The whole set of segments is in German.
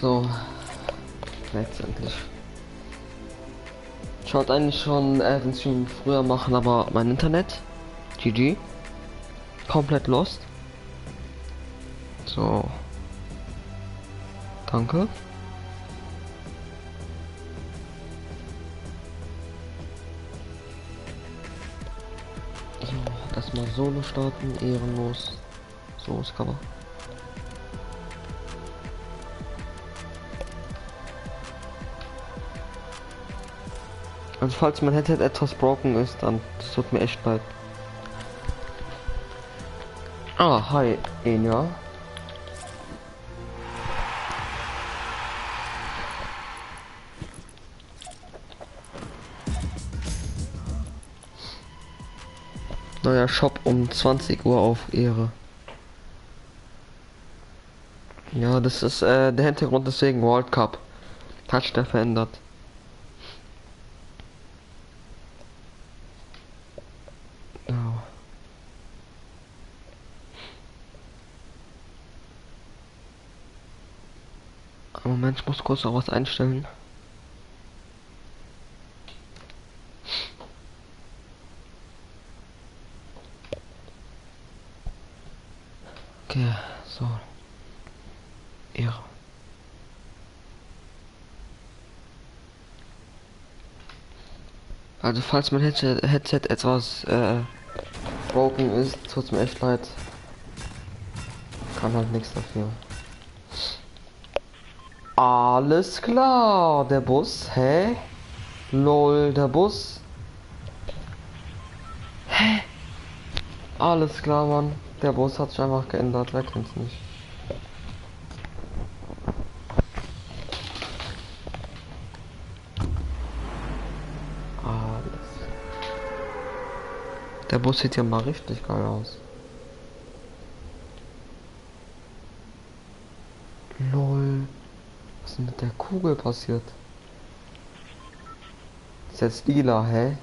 So, letztendlich. Ich wollte eigentlich schon den Stream früher machen, aber mein Internet, GG, komplett lost. So, danke. So, lass mal Solo starten, ehrenlos. So ist Cover. Also falls mein Headset etwas broken ist, dann das tut mir echt leid. Ah, hi, Enya. Neuer Shop um 20 Uhr auf Ehre. Ja, das ist der Hintergrund, deswegen World Cup. Hat sich der verändert. Ja. Moment, ich muss kurz noch was einstellen. Okay, so. Ehre. Also falls mein Headset etwas broken ist, tut's mir echt leid. Kann halt nichts dafür. Alles klar, der Bus, hä? Lol, der Bus. Hä? Alles klar, Mann. Der Bus hat sich einfach geändert, wer kennt's nicht. Alles. Der Bus sieht ja mal richtig geil aus. Lol. Was ist denn mit der Kugel passiert? Ist jetzt lila, hä?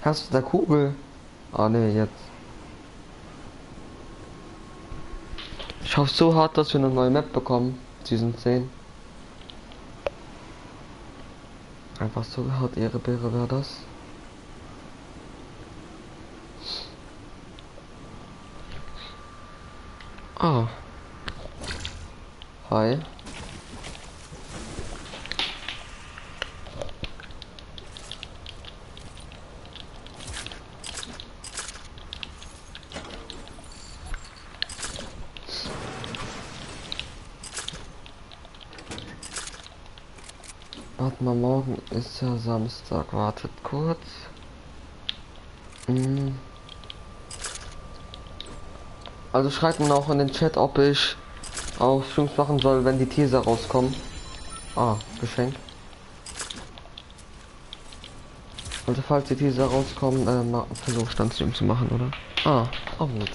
Hast du der Kugel? Ah ne, jetzt. Ich hoffe so hart, dass wir eine neue Map bekommen. Season 10. Einfach so hart Ehre wäre das. Ah. Hi. Warte mal, morgen ist ja Samstag. Wartet kurz. Also schreibt mir auch in den Chat, ob ich auch Streams machen soll, wenn die Teaser rauskommen. Ah, Geschenk. Also falls die Teaser rauskommen, versuche ich dann Stream zu machen, oder? Ah, auch gut.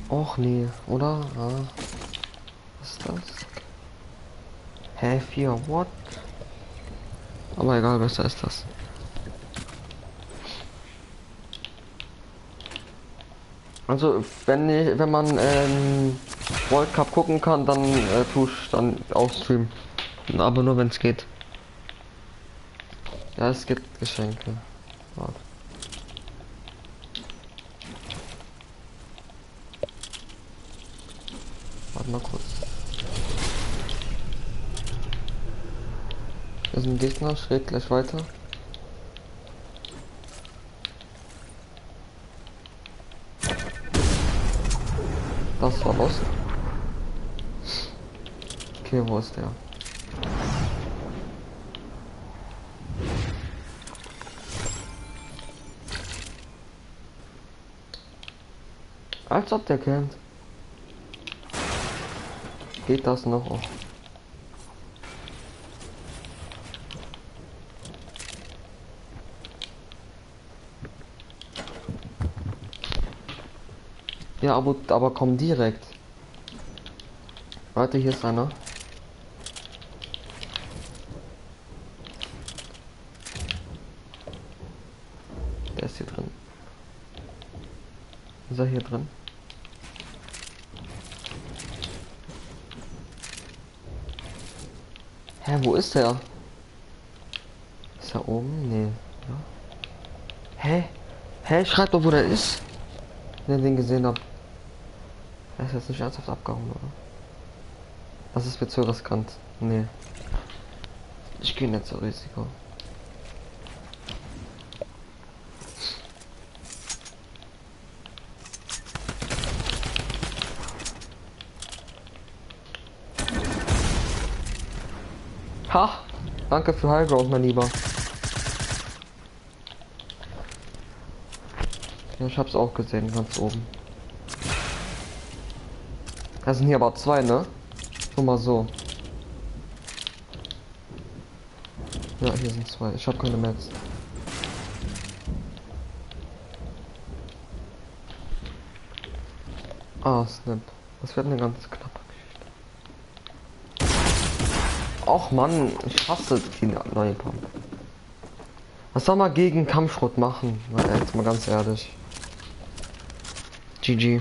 Och nee, oder? Ah. Was ist das? Hä, 4, what? Aber egal, besser ist das. Also wenn man World Cup gucken kann, dann tue ich dann auch streamen. Aber nur wenn es geht. Ja, es gibt Geschenke. Warte. Warte mal kurz. Hier ist ein Gegner, schräg gleich weiter. Das war los. Okay, wo ist der? Als ob der kennt. Geht das noch? Oh. Ja, aber komm direkt. Warte, hier ist einer. Ist er hier drin? Hä, wo ist er? Ist er oben? Nee. Ja. Hä? Hä? Schreibt doch, wo der ist. Wenn ihr den gesehen habt. Er ist jetzt nicht ernsthaft abgehauen, oder? Das ist mir zu riskant. Nee. Ich gehe nicht so Risiko. Ha! Danke für Highground, mein Lieber. Ja, ich hab's auch gesehen, ganz oben. Das sind hier aber zwei, ne? Schon mal so. Ja, hier sind zwei. Ich habe keine Mets. Ah, Snap. Das wird eine ganz knappe Geschichte. Och Mann, ich hasse die neue Pump. Was soll man gegen Kampfschrott machen? Na, jetzt mal ganz ehrlich. GG.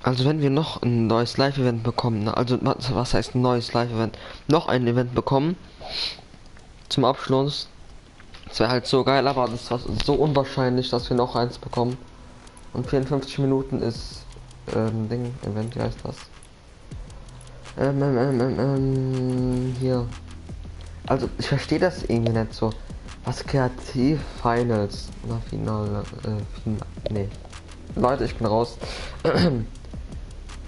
Also wenn wir noch ein neues Live-Event bekommen, ne? Also was heißt ein neues Live-Event? Noch ein Event bekommen zum Abschluss. Das wäre halt so geil, aber das war so unwahrscheinlich, dass wir noch eins bekommen. Und 54 Minuten ist Event, wie heißt das? Hier. Also ich verstehe das irgendwie nicht so. Was kreativ Finals? Na, Finale, nee. Leute, ich bin raus.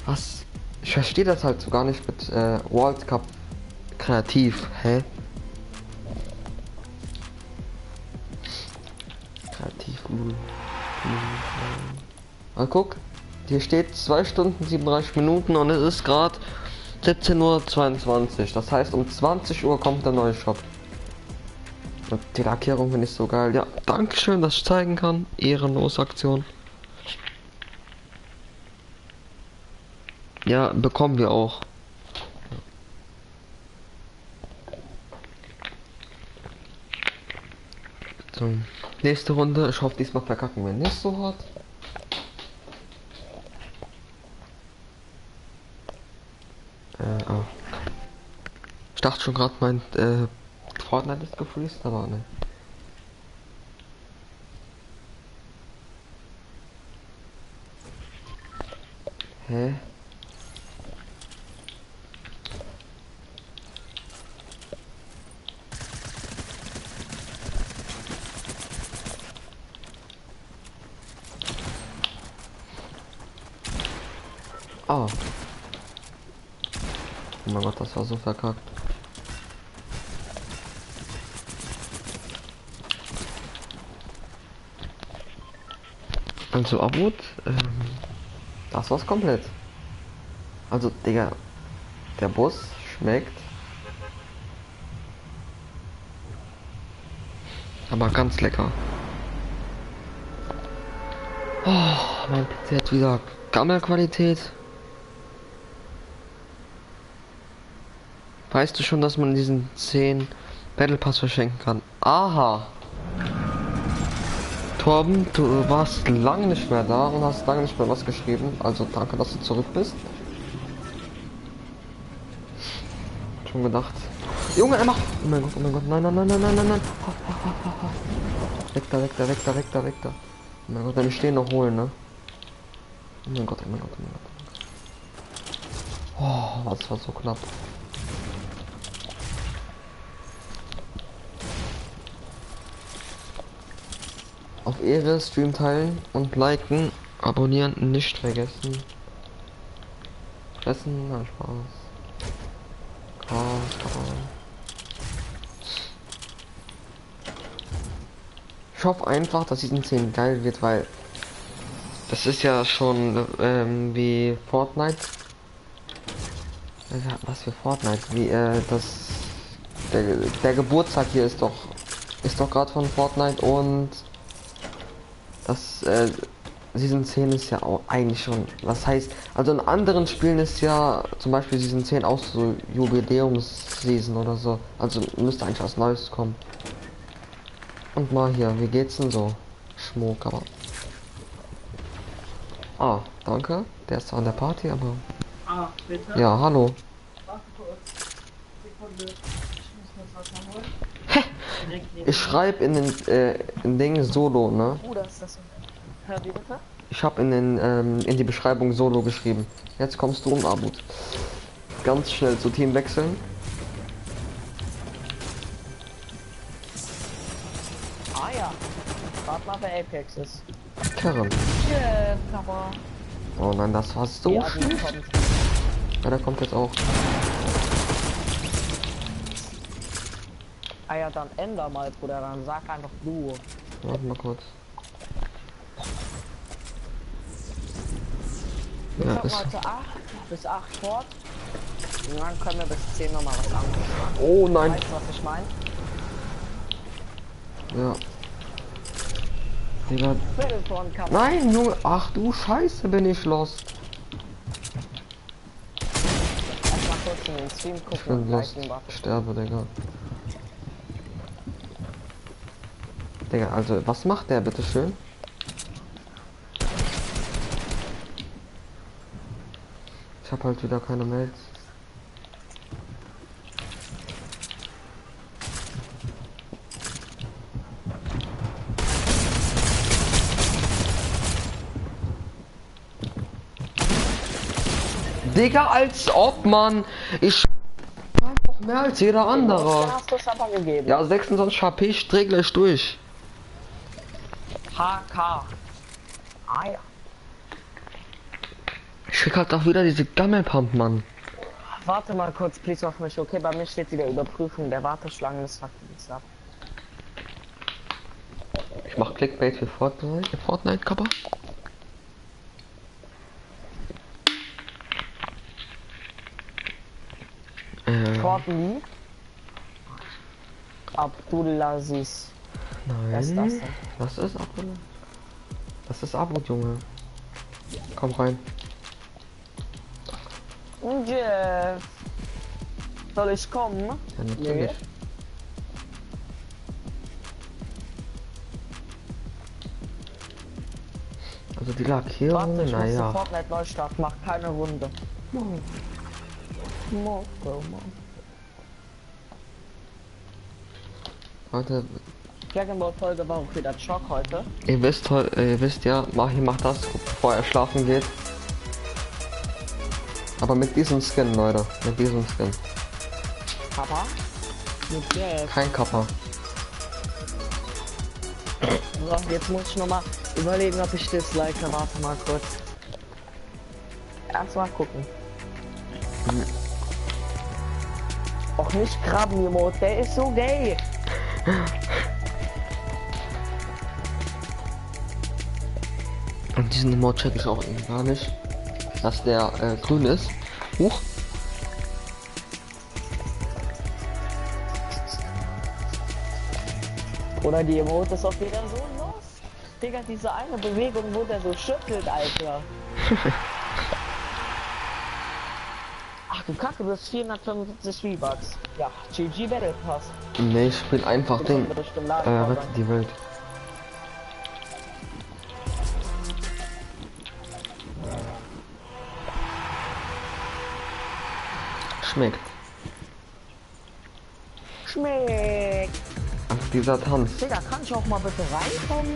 Was? Ich verstehe das halt so gar nicht mit World Cup kreativ. Hä? Kreativ. Mal guck. Hier steht 2 Stunden 37 Minuten und es ist gerade 17:22 Uhr. Das heißt, um 20 Uhr kommt der neue Shop. Und die Lackierung finde ich so geil. Ja, dankeschön, dass ich zeigen kann. Ehrenlos Aktion. Ja, bekommen wir auch. So, nächste Runde. Ich hoffe, diesmal verkacken wir nicht so hart. Oh. Ich dachte schon gerade, mein Fortnite ist gefreezed, aber ne. Hä? Oh. Oh mein Gott, das war so verkackt. Also Abut, das war's komplett. Also Digga, der Bus schmeckt. Aber ganz lecker. Oh, mein PC hat wieder Gammelqualität. Weißt du schon, dass man diesen 10 Battle Pass verschenken kann? Aha. Torben, du warst lange nicht mehr da und hast lange nicht mehr was geschrieben. Also danke, dass du zurück bist. Schon gedacht. Junge, Emma! Oh mein Gott, oh mein Gott. Nein, nein, nein, nein, nein, nein, nein. Weg da, weg da, weg da, weg da, weg da. Oh mein Gott, wenn wir stehen noch holen, ne? Oh mein Gott, oh mein Gott, oh mein Gott. Oh, das war so knapp. Auf Ehre, Stream teilen und liken, abonnieren nicht vergessen. Fressen, na Spaß. Ich hoffe einfach, dass diesen 10 geil wird, weil das ist ja schon wie Fortnite. Was für Fortnite? Wie der Geburtstag hier ist doch gerade von Fortnite und das Season 10 ist ja auch eigentlich schon, was heißt, also in anderen Spielen ist ja zum Beispiel Season 10 auch so Jubiläums-Season oder so. Also müsste eigentlich was Neues kommen. Und mal hier, wie geht's denn so? Schmuck, aber. Ah, danke. Der ist an der Party, aber. Ah, bitte? Ja, hallo. Warte kurz. Sekunde. Ich muss mir was holen. Ich schreibe in Ding Solo, ne? Das ist das. Hör wie bitte? Ich habe in die Beschreibung Solo geschrieben. Jetzt kommst du um, Abut. Ganz schnell zu Team wechseln. Ah ja. Warte mal, wer Apex ist. Karen. Yeah, aber. Oh nein, das war so Ja, die schlecht. kommt. Ja, der kommt jetzt auch. Ah ja, dann änder mal, Bruder. Dann sag einfach du. Warte mal kurz. Wir Ja, kommen ist. heute 8 bis 8 fort. Und dann können wir bis 10 nochmal was anderes machen. Oh nein. Weißt du, was ich meine? Ja. Digga. Viertelton kann man. Nein, Junge. Ach du Scheiße, bin ich lost. Erstmal kurz in den Stream Ich gucken bin und lost. liken, warte. Ich sterbe, Digga. Digga, also was macht der bitte schön? Ich habe halt wieder keine Mails. Digga, als ob man ich noch mehr als jeder Dann andere. hast du es aber gegeben. Ja, 26 HP, ich dreh gleich durch. HK. Ah ja. Ich krieg halt auch wieder diese Gammelpump, Mann. Warte mal kurz, please auf mich. Okay, bei mir steht wieder Überprüfung der Warteschlangen des Verkehrs ab. Ich mach Clickbait für Fortnite, Kappa. Fortnite. Abdulaziz. Was ist das Nein. denn? Was ist Abut? Das ist Abut, Junge. Komm rein. Jeff. Soll ich kommen? Ja, natürlich. Also die Lackierung, Warte, ich muss naja. Fortnite Neustart, mach keine Runde. Leute, Dragon Ball Folge war auch wieder Schock heute. ihr wisst ja, macht das, bevor er schlafen geht. Aber mit diesem Skin, Leute. Mit diesem Skin. Papa? Mit Jeff. Kein Kappa. So, jetzt muss ich noch mal überlegen, ob ich das like. Warte mal kurz. Erstmal gucken. Auch nicht Krabben-Emote, der ist so gay. Und diesen Emote check ich auch irgendwie gar nicht. Dass der grün ist. Huch. Oder die Emote ist auch wieder so los. Digga, diese eine Bewegung, wo der so schüttelt, Alter. Ach du Kacke, du hast 475 V-Bucks. Ja, GG Battle Pass. Nee, ich spiel einfach Jetzt den. haben wir bestimmt Laden Rettet die Welt. Schmeckt. Schmeckt. Ach, dieser Tanz. Digga, kann ich auch mal bitte reinkommen?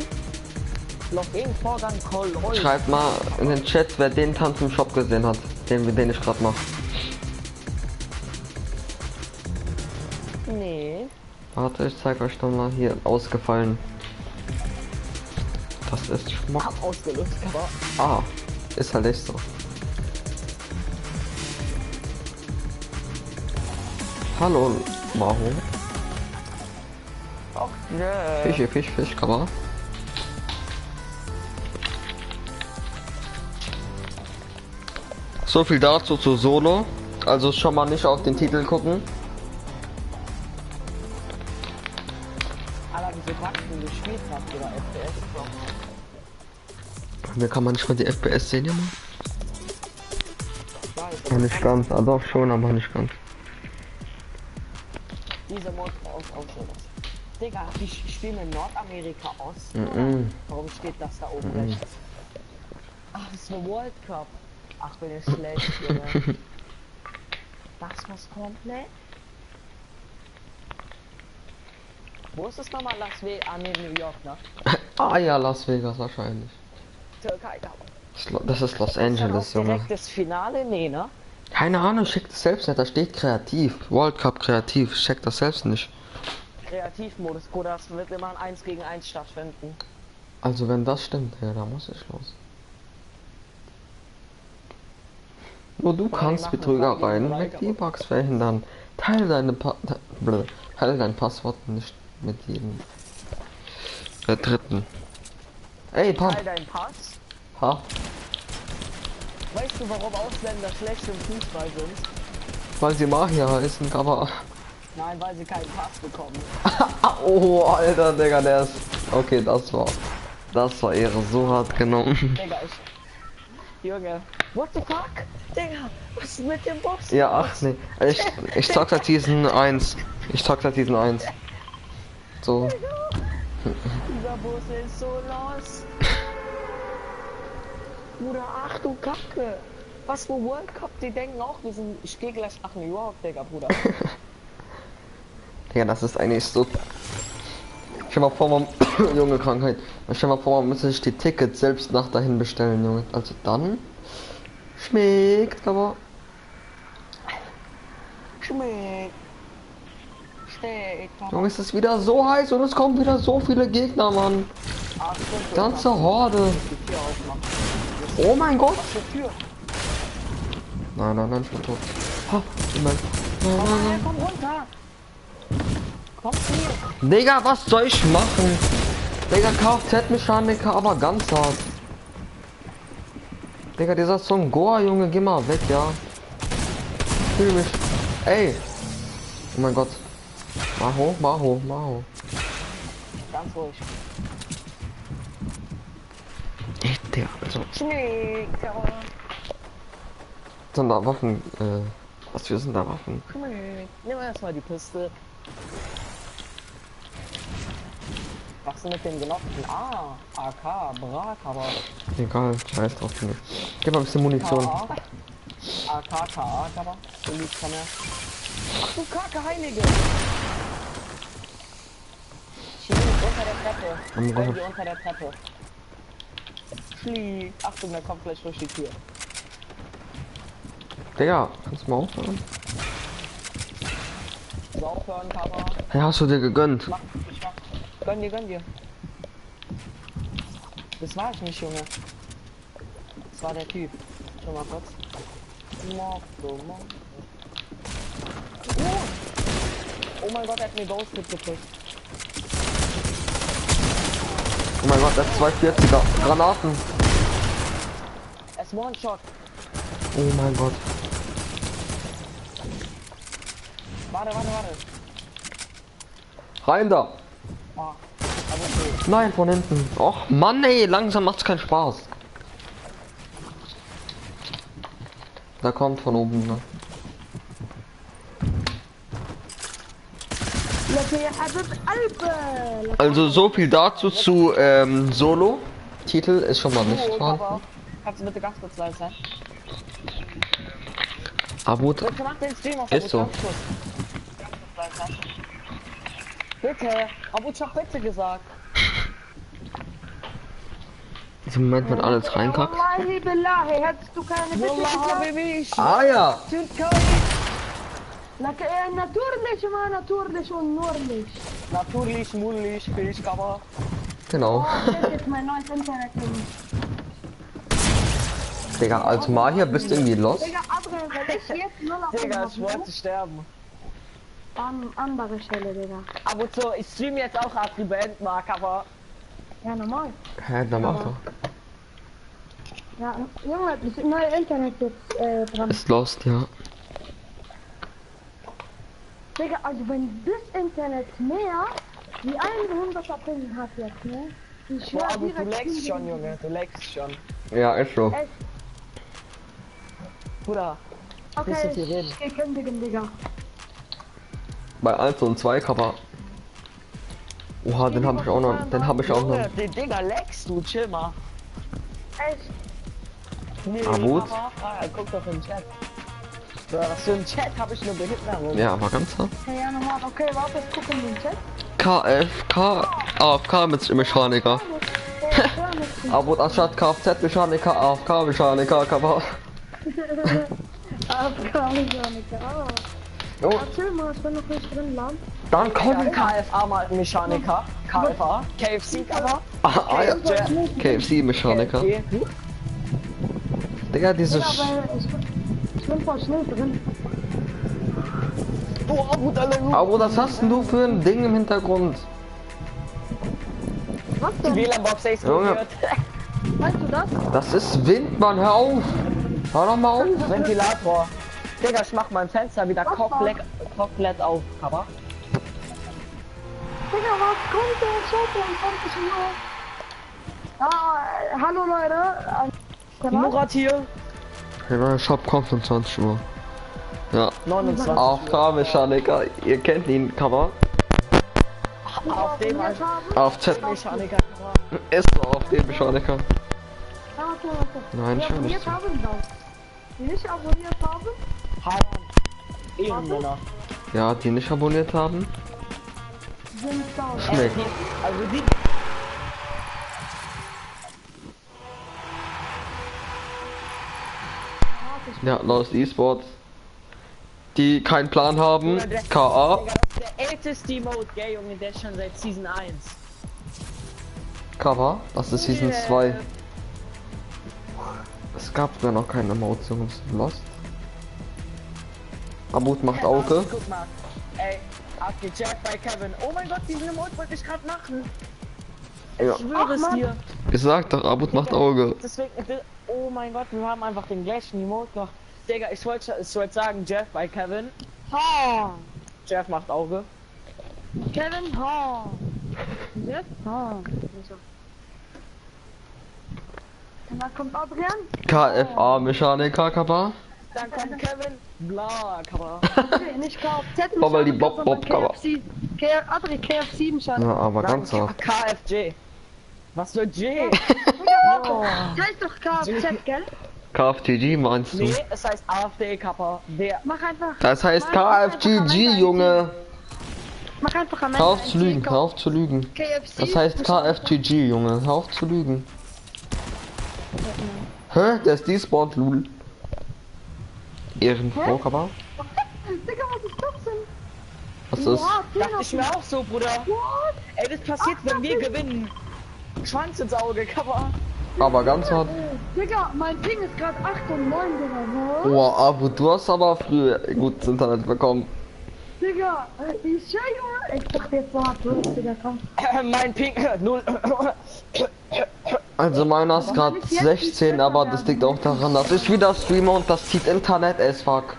Login-Vorgang Call Roy. Schreibt mal in den Chat, wer den Tanz im Shop gesehen hat. Den ich gerade mache. Nee. Warte, ich zeige euch doch mal hier. Ausgefallen. Das ist Schmuck. Hab ausgelöst, aber. Ah, ist halt echt so. Hallo, Maho. Ach, yeah. Fisch, Kappa. So viel dazu zu Solo. Also schon mal nicht auf den Titel gucken. Alter, diese Takten gespielt habt oder FPS. Mir kann man nicht mal die FPS sehen, ja, Mann. Ich weiß, Ja, nicht ganz, ah, doch schon, aber nicht ganz. dieser Mod auch so was. Digga, ich spiele in Nordamerika Ost. Warum steht das da oben rechts? Ach, das ist eine World Cup. Ach, bin ich schlecht, Junge. Das muss komplett. Wo ist es nochmal? Las Vegas? Ah, nee, New York, ne? Ah ja, Las Vegas wahrscheinlich. Türkei, aber. Das ist Los Angeles, Junge. Direkt das Finale? Nee, ne? Keine Ahnung, check das selbst nicht, da steht kreativ. World Cup kreativ, check das selbst nicht. Kreativmodus, Bruder, das wird immer ein 1 gegen 1 stattfinden. Also wenn das stimmt, ja, da muss ich los. Nur du kannst Betrügereien mit D-Bucks verhindern. Teile dein Passwort nicht mit jedem Dritten. Ey, Pap. Teil dein Pass. Ha? Weißt du, warum Ausländer schlecht im Fußball sind? Weil sie Magier heißen, aber... Nein, weil sie keinen Pass bekommen. Oh, Alter, Digga, der ist... Okay, das war Ehre so hart genommen. Digga, Junge. What the fuck? Digga, was ist mit dem Boss? Ja, ach nee. Ich zock seit Season 1. Ich zock seit Season 1. So. Dieser Bus ist so los. Bruder, ach du Kacke. Was für World Cup? Die denken auch, ich gehe gleich nach New York, Digga, Bruder. Ja, das ist eigentlich so. Stell mal vor, man... Junge Krankheit. Stell mal vor, man müsste sich die Tickets selbst nach dahin bestellen, Junge. Also dann... Schmeckt, aber... Schmeckt. Junge, es ist wieder so heiß und es kommen wieder so viele Gegner, Mann. Ganze Horde. Oh mein Gott. Nein, ich bin tot. Ha, nein. Komm runter. Komm zu mir. Digga, was soll ich machen? Digga, Kfz-Mechaniker, aber ganz hart. Digga, dieser Song Goa, Junge, geh mal weg, ja. Ich fühl mich. Ey. Oh mein Gott. Maho. Ganz ruhig. Echt, Digga, also. Schmeckt, aber. Sind da Waffen, was für sind da Waffen? Schmeckt. Nimm erstmal die Piste. Was mit dem genockten? Ah, AK, Brak, aber. Egal, scheiß drauf. Gib mal ein bisschen Munition. AK, aber. Du liebst von mir. Ach du Kacke, Heilige! Schieb unter der Treppe. Folge unter der Treppe. Flieg. Achtung, der kommt gleich durch die Tür. Digga, kannst du mal aufhören? So aufhören, Papa. Hey, hast du dir gegönnt? Ich mach. Gönn dir. Das war ich nicht, Junge. Das war der Typ. Schau mal kurz. Oh mein Gott, er hat mir Ghost gepusht. Oh mein Gott, das 240er Granaten. Er ist One-Shot. Oh mein Gott. Warte. Rein da. Ah, aber okay. Nein, von hinten. Och Mann, ey, langsam macht's keinen Spaß. Da kommt von oben, ne? Also so viel dazu zu Solo. Titel ist schon mal nicht vorhanden. Kannst du bitte ganz kurz leise sein? Abo Bitte mach den Stream auf. ist so. Ganz kurz leise sein. Bitte, Abu, ich hab bitte gesagt. In diesem Moment wird alles reinkackt. Hättest du keine Bitte gesagt? Ah ja. Natürlich, immer natürlich und nur nicht. Natürlich, mullig, Fisch, aber. Genau. Das ist jetzt mein neues Internet. Digga, als Magier bist du irgendwie los. Digga, Adrian, weil ich jetzt nur noch Digga, ich wollte sterben. andere Stelle, Digga. Aber so, ich stream jetzt auch Adri beenden mag, aber. Ja, normal. Hä, dann mach doch. Ja, Junge, das neue Internet jetzt dran. Ist lost, ja. Digga, also wenn das Internet mehr wie 100 Pin hat jetzt, ne? Ich Boah, schwör, aber du direkt leckst schon, kündigen. Junge, du leckst schon. Ja, ist so. Echt? Bruder, Okay, Bisschen viel reden. ich geh kündigen, Digga. Bei 1 und 2 Kappa. Oha, den habe ich auch noch. Den habe ich auch noch. Junge, den Digga leckst du, chill mal. Echt? Nee, Abut? guck doch im Chat. So, was für ein Chat habe ich nur Behinderung. Ja, aber ganz hart. Ja, nochmal. Okay, warte, ich guck in den Chat. KFK, AFK mit Mechaniker. Aber anstatt Kfz-Mechaniker, AFK-Mechaniker, Kappa. Aufgabenmechaniker. Jo, Erzähl mal, ich bin noch nicht drin, Lamm. dann komm. KFA-Mechaniker. KFA. KFC-Cover. Ja. KFC-Mechaniker. Digga, dieses. Ja, aber ich bin voll schnell drin. Boah, Bruder, Aber was hast denn du für ein Ding im Hintergrund? Was die denn? WLAN-Box ist Junge. gehört. Weißt du das? Das ist Wind, Mann, hör auf! Hör doch mal auf! Ventilator. Digga, ich mach mein Fenster wieder komplett auf, Cover. Digga, was kommt der Chat um 20 Uhr? Hallo Leute. Murat hier. Der neue Shop kommt um 20 Uhr. Ja. 29. AFK-Mechaniker, ihr kennt ihn, Cover. Auf dem Auf Z. Mechaniker. Ist so auf dem Mechaniker. Ja, okay. Nein, Die ich höre nicht abonniert zu. haben dann. Die nicht abonniert haben? Haran. Ehrenmänner. Ja, die nicht abonniert haben. Sind down. Schmeckt. Also die. Ja, Lost E-Sports. Die keinen Plan haben. KA. Digga, das ist der älteste Emote, gell, Junge, der ist schon seit Season 1. Cover. Das ist Season 2. Es gab ja noch keine Emotes, Jungs. Lost. Abut macht Auge. Guck mal. Ey, abgecheckt bei Kevin. Oh mein Gott, diesen Emote wollte ich gerade machen. Ja. Ich schwöre es dir. Gesagt doch, Abut macht Auge. Deswegen, oh mein Gott, wir haben einfach den gleichen Emote noch. Digga, ich wollte sagen, Jeff bei Kevin. Ha! Jeff macht Auge. Kevin, ha! Jetzt? Ha! Und dann kommt Adrian. KFA-Mechaniker, Kappa. Dann kommt Kevin. Bla, Kappa. Okay, nicht KFZ. Bobble die Bob Bob, Kappa. Adri, KFC Mechaniker. Ja, aber Dann ganz hart. KFJ. Was für J? Das heißt doch KFZ, gell? KFTG meinst du? Nee, es heißt AfD, Kappa. Der. Mach einfach. Das heißt Mach einfach KFGG, am Ende Junge. Mach einfach am Ende. Hör auf ein zu lügen, T, hör auf zu lügen. KFC. Das heißt KFGG, Junge. Hör auf zu lügen. Hä? Der ist D-Sport, Lul. Ehrenfrau, Kappa. Digga, was ist das denn? Was ist? Dachte ich mir auch so, Bruder. Ey, das passiert, wenn wir gewinnen. Schwanz ins Auge, Kappa. Aber ganz hart. Digga, mein Ding ist gerade 8 und 9, Digga. Boah, aber du hast aber früher gutes Internet bekommen. Digga, ich schau, Junge. Ich dachte jetzt so hart los, Digga, komm. Mein Ping 0. Also meiner ist gerade 16, aber das liegt auch daran, dass ich wieder streame und das zieht Internet as fuck.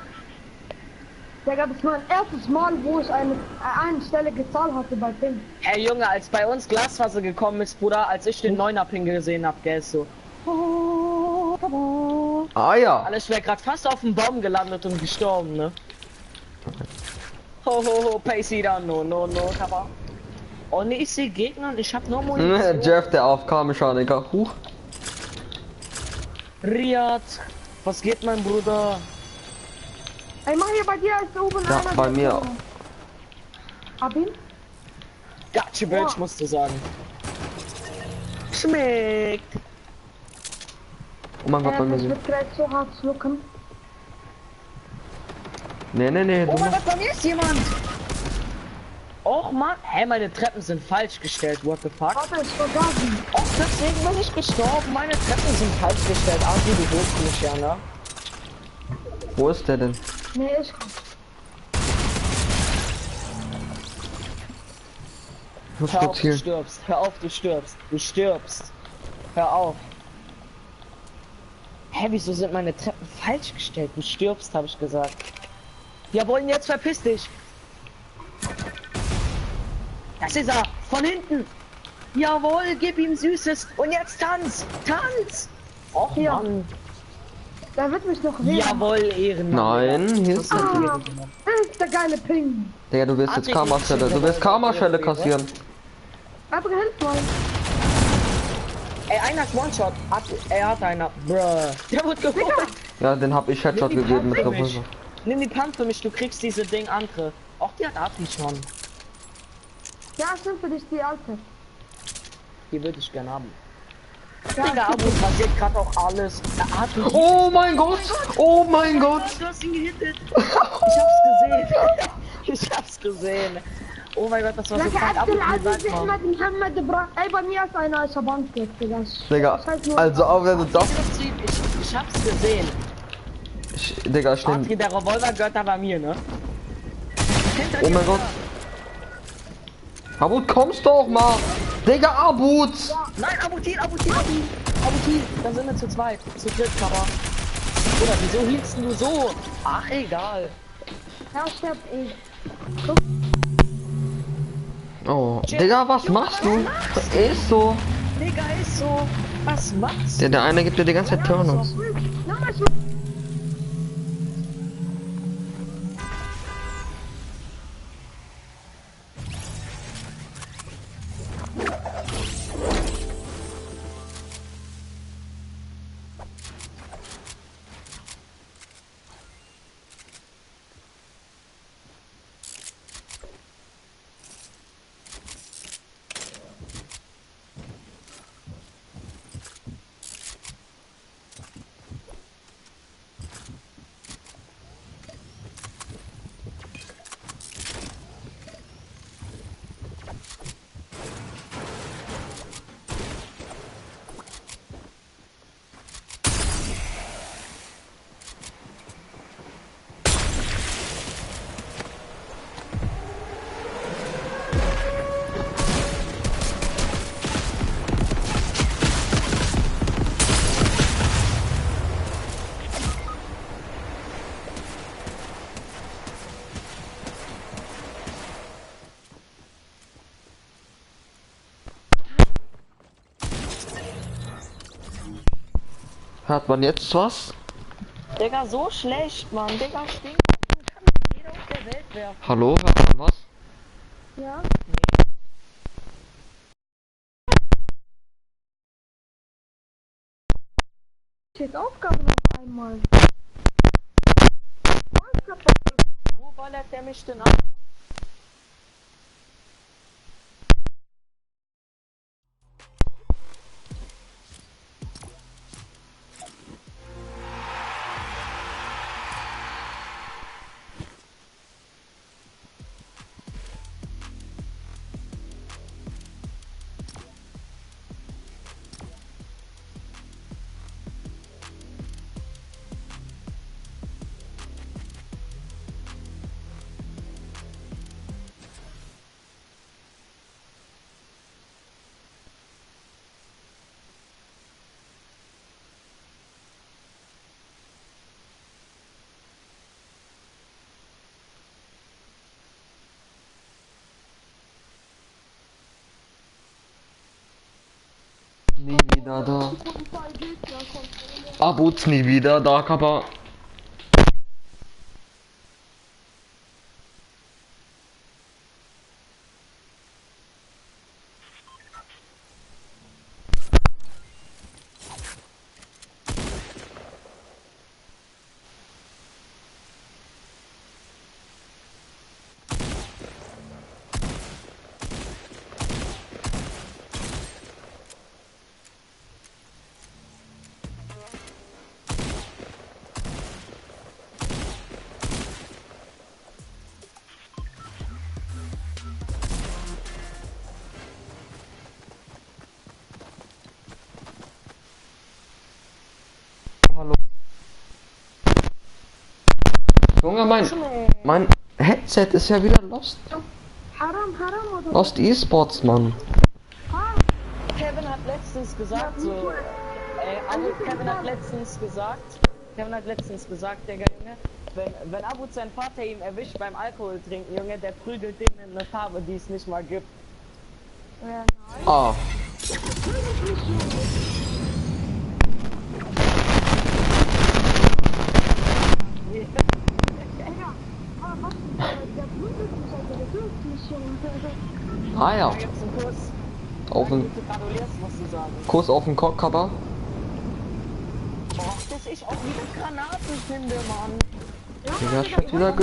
Digga, das ist mein erstes Mal, wo ich eine einstellige Zahl hatte bei Ping. Hey Junge, als bei uns Glasfaser gekommen ist, Bruder, als ich den 9er Ping gesehen hab, gell, so. Ah ja. Alles wäre gerade fast auf dem Baum gelandet und gestorben, ne? Ho ho ho, Pacey da, no, Kappa. Oh ne, ich sehe Gegner und ich hab nur Munition. Jeff, der AFK-Mechaniker. Huch. Riyad, was geht, mein Bruder? Ey, mach hier bei dir als oben Ja, einer. bei mir. Hab ihn? Gotcha, Bitch, musst du sagen. Schmeckt. Oh mein Gott, bei mir Das sind. wird gleich so hart schlucken. Nee, Oh du mein machst. Gott, bei mir ist jemand. Och man, hä, meine Treppen sind falsch gestellt, what the fuck? Warte, ich vergasen. Och, deswegen bin ich gestorben, meine Treppen sind falsch gestellt. Ach, du holst mich ja, ne? Wo ist der denn? Nee, ich. Ich muss Hör kurz auf, du hier. stirbst. Hör auf, du stirbst. Du stirbst. Hör auf. Hä, wieso sind meine Treppen falsch gestellt? Du stirbst, habe ich gesagt. Jawohl, jetzt verpiss dich. Das ist er. Von hinten. Jawohl, gib ihm Süßes. Und jetzt tanz. Tanz. Och, Ja. Mann. Der wird mich noch wählen. Jawohl, Ehrenmann. Nein, hier ist... Ah, das ist der geile Ping. Digga, du wirst jetzt Karma-Schelle. Du wirst Karma-Schelle kassieren. Aber hilf mal. Ey, einer ist One-Shot. Er hat einer. Bruh. Der wird geholt. Ja, den hab ich Headshot Nimm die gegeben mit Pump für mich. Revolver. Nimm die Pump für mich, du kriegst diese Ding andere. Auch die hat Abi schon. Ja, stimmt für dich die alte. Die würde ich gern haben. Ja, Digga, Abo passiert gerade auch alles. Er hat mich Oh mein Gott! Oh mein Gott! Du hast ihn gehittet. Ich hab's gesehen. Ich hab's gesehen. Oh mein Gott, das war so Laka fein. Abdel Abo, Aziz sag mal. Ahmed Mohammed Ibrahim. Ey, bei mir ist einer als Verband jetzt, Digga. Digga, Das heißt nur- also auch wenn du das... Ich hab's gesehen. Digga, ich nehm... Adri, der Revolver gehört da bei mir, ne? Oh mein Gott! Abut, kommst doch mal! Digga, Abut! Nein, Abutin, Abutin, Abutin. Abutin, da sind wir zu zweit. Zu dritt, aber. Oder wieso hielst du so? Ach, egal. Ja, stirbt eh. Oh, Digga, was machst du? Das ist so. Digga, ist so. Was machst du? Der eine gibt dir die ganze Zeit Turnus. Nochmal so. Hört man jetzt was? Digga, so schlecht, Mann. Digga, stinkt. Kann jeder auf der Welt werfen. Hallo, hört man was? Ja. Steht Aufgaben auf einmal. Wo ballert der mich denn ab? Nie wieder da. Abut nie wieder da, Kappa. Hallo. Junge, mein Headset ist ja wieder lost. Haram, Haram oder? Lost E-Sports, Mann. Kevin hat letztens gesagt, so. Kevin hat letztens gesagt, Digga, Junge, wenn Abut sein Vater ihm erwischt beim Alkohol trinken, Junge, der prügelt den in eine Farbe, die es nicht mal gibt. Nein. Ah. Digga, aber was? Der Blut ist nicht, Alter, der hilft nicht, Junge. Ah ja. Da gibt's einen Kuss. Auf Wenn den du gratulierst, musst du sagen. Kuss auf den Kopfcover. Boah, dass ich auch wieder Granaten finde, Mann. Ja, Digga, Mann, schon wieder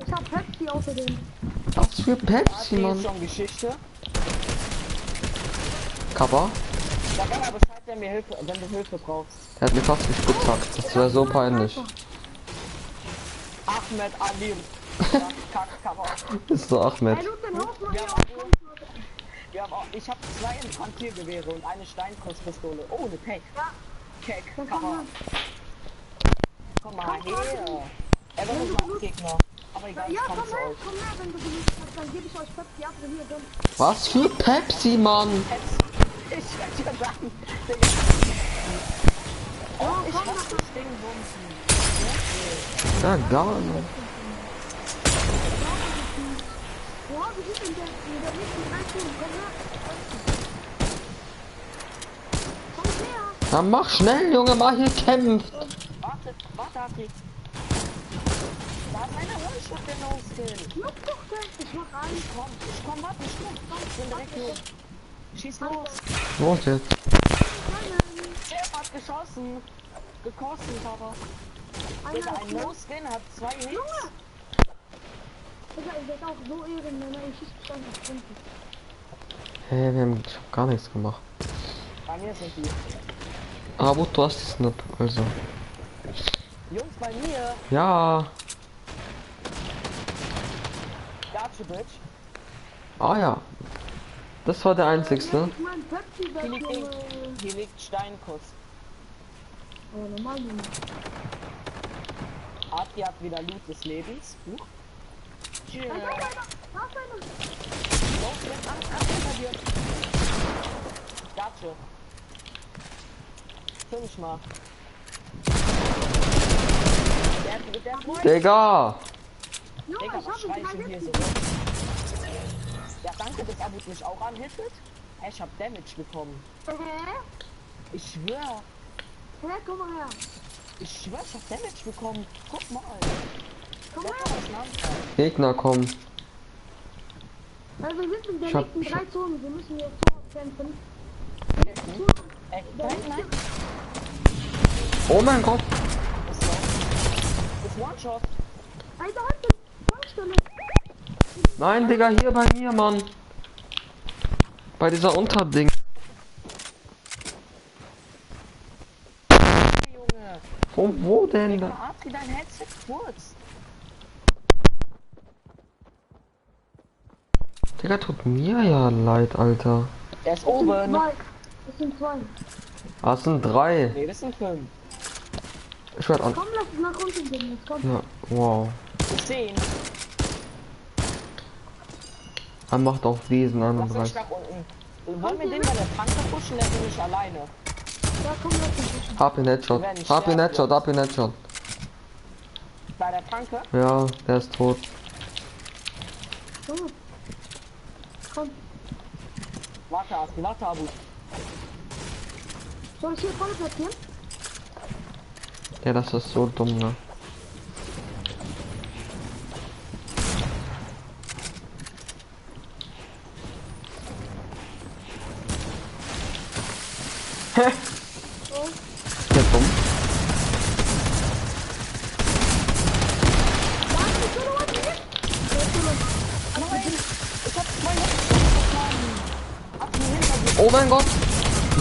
ich hab Pepsi außerdem. Was für Pepsi, Die ist Mann. schon Geschichte. Cover. Sag immer Bescheid, wenn du Hilfe brauchst. Er hat mir fast gespitzhackt. Das wäre so peinlich. Ahmed Ali. Kackcover. Das ist so Ahmed. Ey, loot den Hof, Wir haben auch, ich habe 2 Infantiergewehre und eine Steinkrosspistole. Oh, eine Pech. Keck, Cover. Komm mal her. Er wird uns mal Gegner. Aber egal, Ja, komm komm zu her, euch. wenn du geliebt hast, dann gebe ich euch Pepsi ab, wenn ihr drin. Was für Pepsi, Mann? Ich werde dir sagen, Digga. Oh, ich hasse das Ding bumsen. Ja, gar nicht. Ja, wir sind in der nächsten 3 Stunden, komm her. Komm her. Na mach schnell, Junge, mal hier kämpft. Warte, Ati. Da ist einer One-Shot, der No-Skill. Juck doch, ich mach rein. Ich komm, warte, ich bin direkt hier. Schieß los. Los jetzt. Der hat geschossen. Gekostet, aber. Digga, ein No-Skin hat 2 Hits. Digga, ihr seid auch so Ehrenmänner, ich schieß mich einfach runter. Hey, wir haben ich hab gar nichts gemacht. Bei mir sind die. Aber du hast es nicht, also. Jungs, bei mir. Ja. Gotcha, Bitch. Ah ja. Das war der einzigste. Ich mein Pepsi Hier weg, liegt, Junge. hier liegt Steinkuss. Oh, normal, Junge. Ati hat wieder Loot des Lebens. Huch. Tschüss. Da ist einer. Los, jetzt an hinter dir. Gotcha. Finish mal. Der Freund. Digga. Junge, Digga, ich was hab schreist du ihn hier so? Ja, danke, dass Abu mich auch anhittet. Hey, ich hab Damage bekommen. Hä? Ich schwör. Hä, komm mal her. Ich schwör, ich hab Damage bekommen. Guck mal. Komm Wer her. kann das nachschauen? Gegner kommen. Weil wir sind in der Ich hab- nächsten 3 Zonen, wir müssen jetzt Tor kämpfen. Ey, nein. Oh mein Gott. Das One-Shot. Alter, halt die Tankstelle. Nein, Digga, hier bei mir, Mann. Bei dieser Unterding. Hey, Junge. Wo denn? Digga, Ati, dein Headset kurz. Digga, tut mir ja leid, Alter. Er ist oben. Das sind 2. Ah, es sind 3. Nee, das sind 5. Ich werd an. Komm, lass uns nach unten gehen, jetzt komm. Ja, wow. Ich seh ihn. Er macht auf diesen Lass uns 31. nach unten. Wollen wir den bei der Tanke pushen? Der bin ich alleine. Ja, komm, lass uns pushen. Hab ihn Headshot. Hab ihn Headshot, hab ihn Headshot. Bei der Tanke? Ja, der ist tot. Junge. Komm. Warte, Asti, warte, Abu. Soll ich hier voll platzieren? Ja, das ist so dumm, ne? Hä? Der dumm. Oh mein Gott!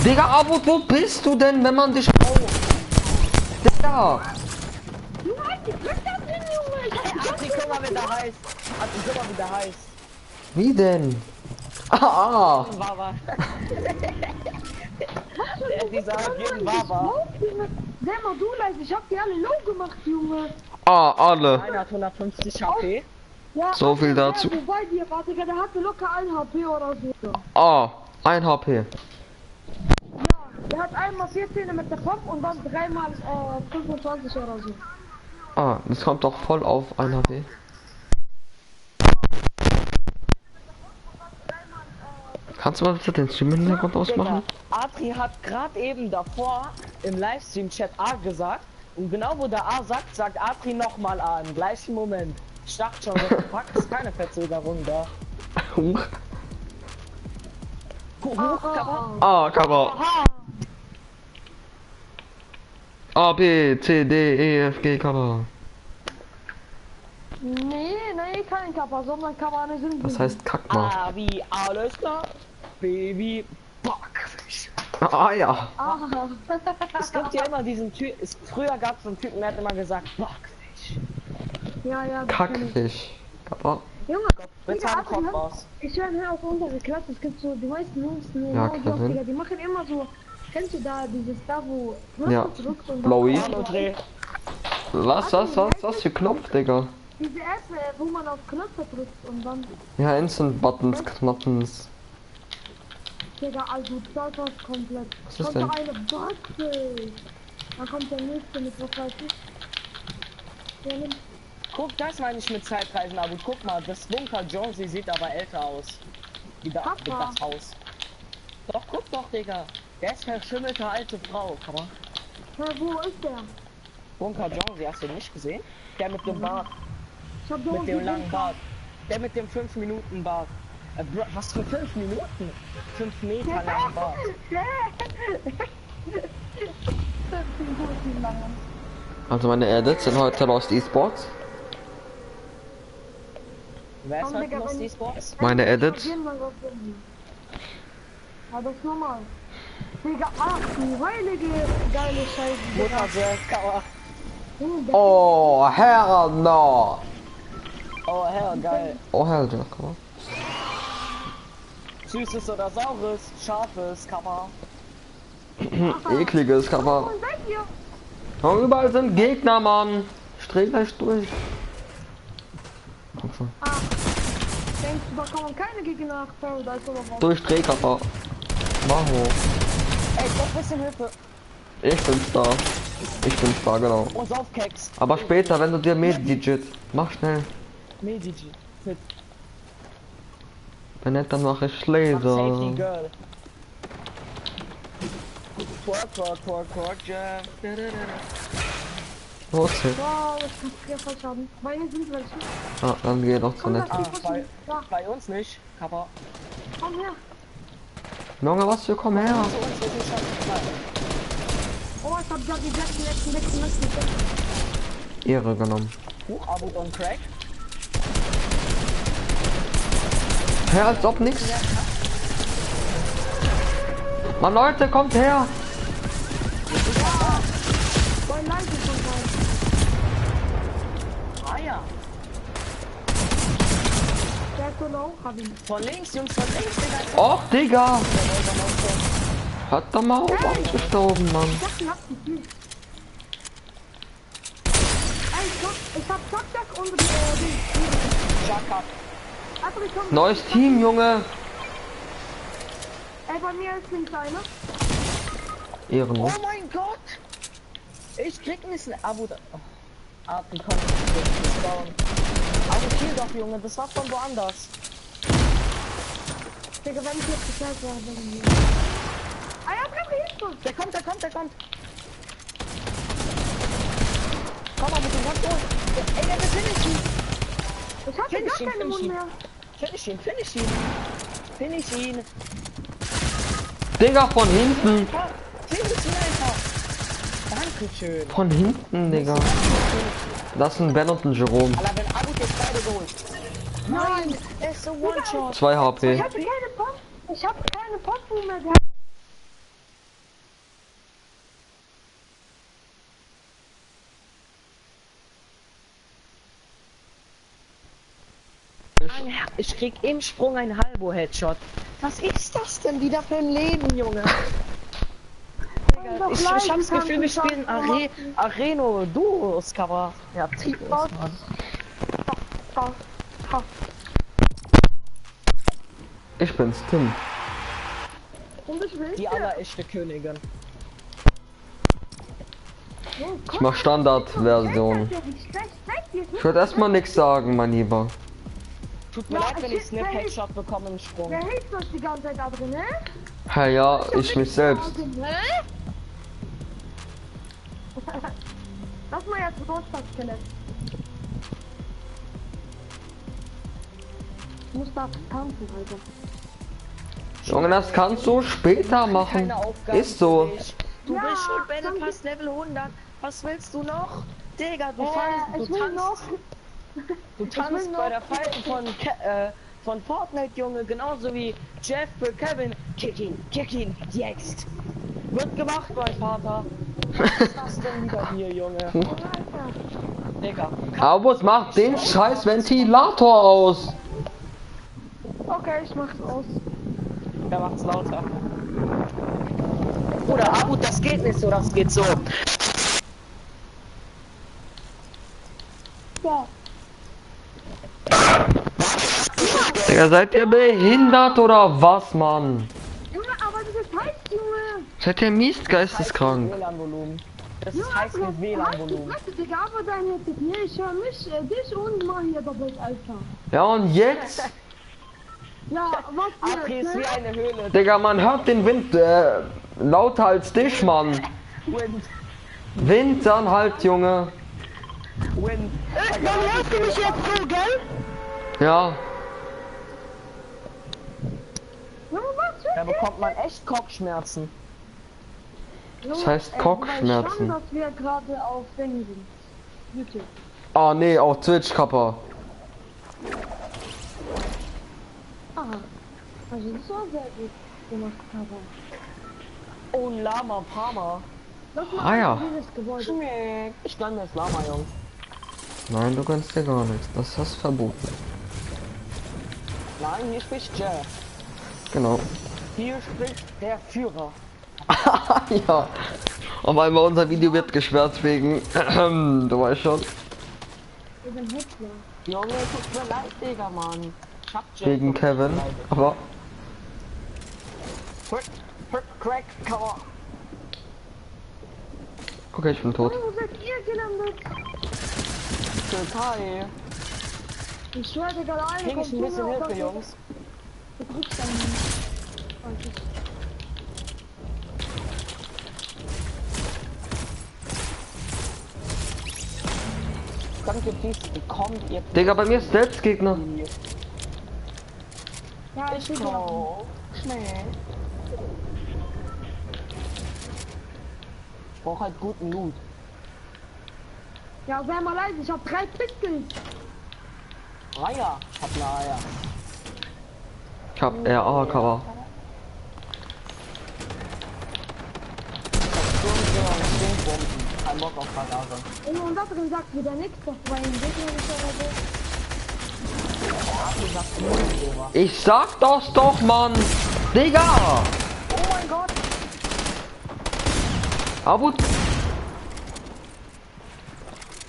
Digga, Abo, wo bist du denn, wenn man dich braucht? Digga! Asti, guck mal, wie der heißt. Asti, guck mal, wie der heißt. Wie denn? Ah! Baba. Dieser jeden Baba. Sei mal du leise, ich hab die alle low gemacht, Junge. Ah, alle. Einer hat 150 HP. Ja, So viel der, dazu. wo bei dir war, Digga, der hatte locker 1 HP oder so. Ah, 1 HP. Ja, der hat einmal 14 mit der Pump und dann 3 mal 25 oder so. Ah, das kommt doch voll auf 1 HP. Kannst du mal bitte den Stream im Hintergrund ausmachen? Adri hat gerade eben davor im Livestream-Chat A gesagt. Und genau wo der A sagt, sagt Adri nochmal A im gleichen Moment. Ich dachte schon, fuck, ist keine Verzögerung da. Huch. Cover. Ah, Cover. A, B, C, D, E, F, G, Cover. Nee, kein Kappa, sondern kann man eine Synchro. Das heißt kack mal. A wie alles klar. B wie Backfisch. Ah ja. Aha. Es gibt ja immer diesen Typ. Früher gab es einen Typen, der hat immer gesagt Backfisch. Ja, das kenn ich. Kackfisch. Kappa. Junge, Jetzt Digga, haben Kopf Adrian, aus. ich höre auch unsere Klasse, es gibt so, die meisten Jungs, Ja, Digga, Kevin. die machen immer so, kennst du da dieses da, wo Ja. drückt und Blowy. Hallo, Dreh. Was für Knopf, Digga? diese App, wo man auf Knöpfe drückt und dann, Ja, Instant Buttons, Knoppens. Digga, also das war komplett. Was ist Kommt denn? da eine Backe. Dann kommt der nächste mit, was weiß ich. Der nimmt, Guck, das meine ich mit Zeitreisen, aber guck mal, das Bunker Jonesy sieht aber älter aus. Wie das Haus. Doch, guck doch, Digga. Der ist verschimmelte alte Frau, aber. wo ist der? Bunker Jonesy, hast du ihn nicht gesehen? Der mit dem Bart, Ich hab so mit dem langen Bart. Der mit dem 5-Minuten-Bart. Was für 5 Minuten? 5 Meter langen Bart. Also meine Edits sind heute Lost Esports. Wer ist Komm, heute Digga, los, wenn- die Sports? Meine Edits. Ja, das ist normal. Digga, ach du heilige geile Scheiße. Mutter sehr Kauer. Oh, hell no. Oh, Herr, geil. Oh, hell ja, komm. Süßes oder saures, scharfes, Kammer. Ekliges Cover. Und weg hier. Oh, überall sind Gegner, Mann. Streh gleich durch. Komm schon. Denkst du, da kommen keine Gegner nach Paradise oder was? Durch Drehkörper. Mach hoch. Ey, doch bisschen Hilfe. Ich bin's da. Ich bin's da, genau. Oh, Saufkeks. Aber später, wenn du dir Med-Digit. Mach schnell. Medigi. Fit. Wenn nicht, dann mache ich Safety Laser. Girl. Twerk, ja. Wo ist sie? Wow, das kann ich ja falsch haben. Bei mir sind welche. Ah, dann geh doch so nett. Ah, bei uns nicht, Kappa. Komm her. Junge, was für komm her. Zu uns, wir sind schon klar. Oh, ich hab da die letzten. Ehre genommen. Abut und Crack. Hä, als ob nix. Mann, Leute, kommt her. Voll leise von rein. Ah ja. Der ist so low, hab ihn. Von links, Jungs, von links, Digga. Och, Digga. Hört doch mal auf, ausgestorben, Mann. Ich dachte, hab die nicht. Ey, ich hab Zack und die Chaka. Adri, komm. Neues Team, Junge. Ey, bei mir ist links einer. Ehrenlos. Oh mein Gott. Ich krieg nicht Abut. Oh. Abut kommt nicht bauen. Aber kill doch, Junge, das war von woanders. Digga, wenn ich jetzt geklärt wäre, dann hier. Ah ja, Adri, hilf Der kommt. Komm mal mit dem Gott durch. Ey, der will finishen. Ich hatte Finish gar ihn, keine finish Mund ihn. mehr. Finish ihn. Digga, von hinten. Ja, finish ihn einfach. Dankeschön. Von hinten, Digga. Das sind Ben und ein Jerome. Alter, wenn Abut jetzt beide geholt. Nein, er ist so One-Shot. 2 HP. Ich hatte keine Posten mehr gehabt. Ich krieg im Sprung ein Halbo-Headshot. Was ist das denn wieder für ein Leben, Junge? Digga, ich hab das Gefühl, wir spielen Areno Duos Cover. Ja, Trios, Mann. Ich bin's, Tim. Und ich will Die allerechte Königin. Ich mach Standardversion. Ich würde erstmal nichts sagen, mein Lieber. Tut mir leid, wenn ich Snip Headshot bekomme im Sprung. Wer hilft uns die ganze Zeit da drin, ne? Hey, ja, ich mich selbst. Lass mal jetzt Geburtstagsskelett. Ich muss da tanzen, Alter. Junge, das kannst du später machen. Ist so. Du Ja, bist schon Battle dann- Pass Level 100. Was willst du noch? Digga, du Ich will noch. tanzt bei der Pfeife von Fortnite, Junge, genauso wie Jeff für Kevin. Kick ihn, jetzt. Wird gemacht, mein Vater. Was ist das denn wieder hier, Junge? Digga. Aber macht den scheiß Ventilator aus. Okay, ich mach's aus. Wer macht's lauter? Oder Abu, das geht nicht so, das geht so. Ja. Digga, seid ihr behindert oder was, Mann? Junge, aber das ist heiß, Junge. Seid ihr mies geisteskrank? WLAN-Volumen. Das Junge, ist heiß mit halt die WLAN-Volumen. Fresse, Digga, aber deine hier, ich höre mich, dich und mal hier doppelt, Alter. Ja, und jetzt? Ja, was Abri ist jetzt, wie ne? eine Höhle. Digga, man hört den Wind lauter als dich, Mann. Wind. Wind dann halt, Junge. Wind. Dann hörst du mich jetzt so, gell? Ja. Junge, was für Da bekommt man echt Kopfschmerzen. Das heißt Kopfschmerzen. Dass wir gerade auf Ding sind. YouTube. Ah, nee, auf Twitch, Kappa. Aha. Also das war sehr gut gemacht, aber. Oh, ein Lama, Parma. Lass mal Ah, ja. dieses Gebäude. Schmeck. Ich kann das Lama, Jungs. Nein, du kannst dir gar nichts. Das hast du verboten. Nein, hier spricht Jeff. Genau. Hier spricht der Führer. Ja. Auf einmal unser Video wird gesperrt wegen. Du weißt schon. Ich bin Hitler. Junge, tut mir leid, Digga, Mann. Ich hab Jeff Wegen Kevin. Aber. Crack, Cover. Okay, ich bin tot. Wo seid ihr gelandet? Türkei. Ich schwöre, Digga, der eine Krieg ich kommt ein zu bisschen mir Hilfe, und sagt, Jungs? du drückst dann nicht. Danke, please, bekommt ihr... Digga, bei mir ist Selbstgegner. Ja, ich will doch. Oh, schnell. Ich brauch halt guten Loot. Ja, sei mal leise, ich hab 3 Pistols. Eier. Ich hab ne Eier. Ich hab RA-Cover. Sturmgewehr, kein Bock auf Bagage. Und da drin sagt wieder nichts, doch bei den Gegnern ist oder so. Ich sag das doch, Mann. Digga. Oh mein Gott. Abu.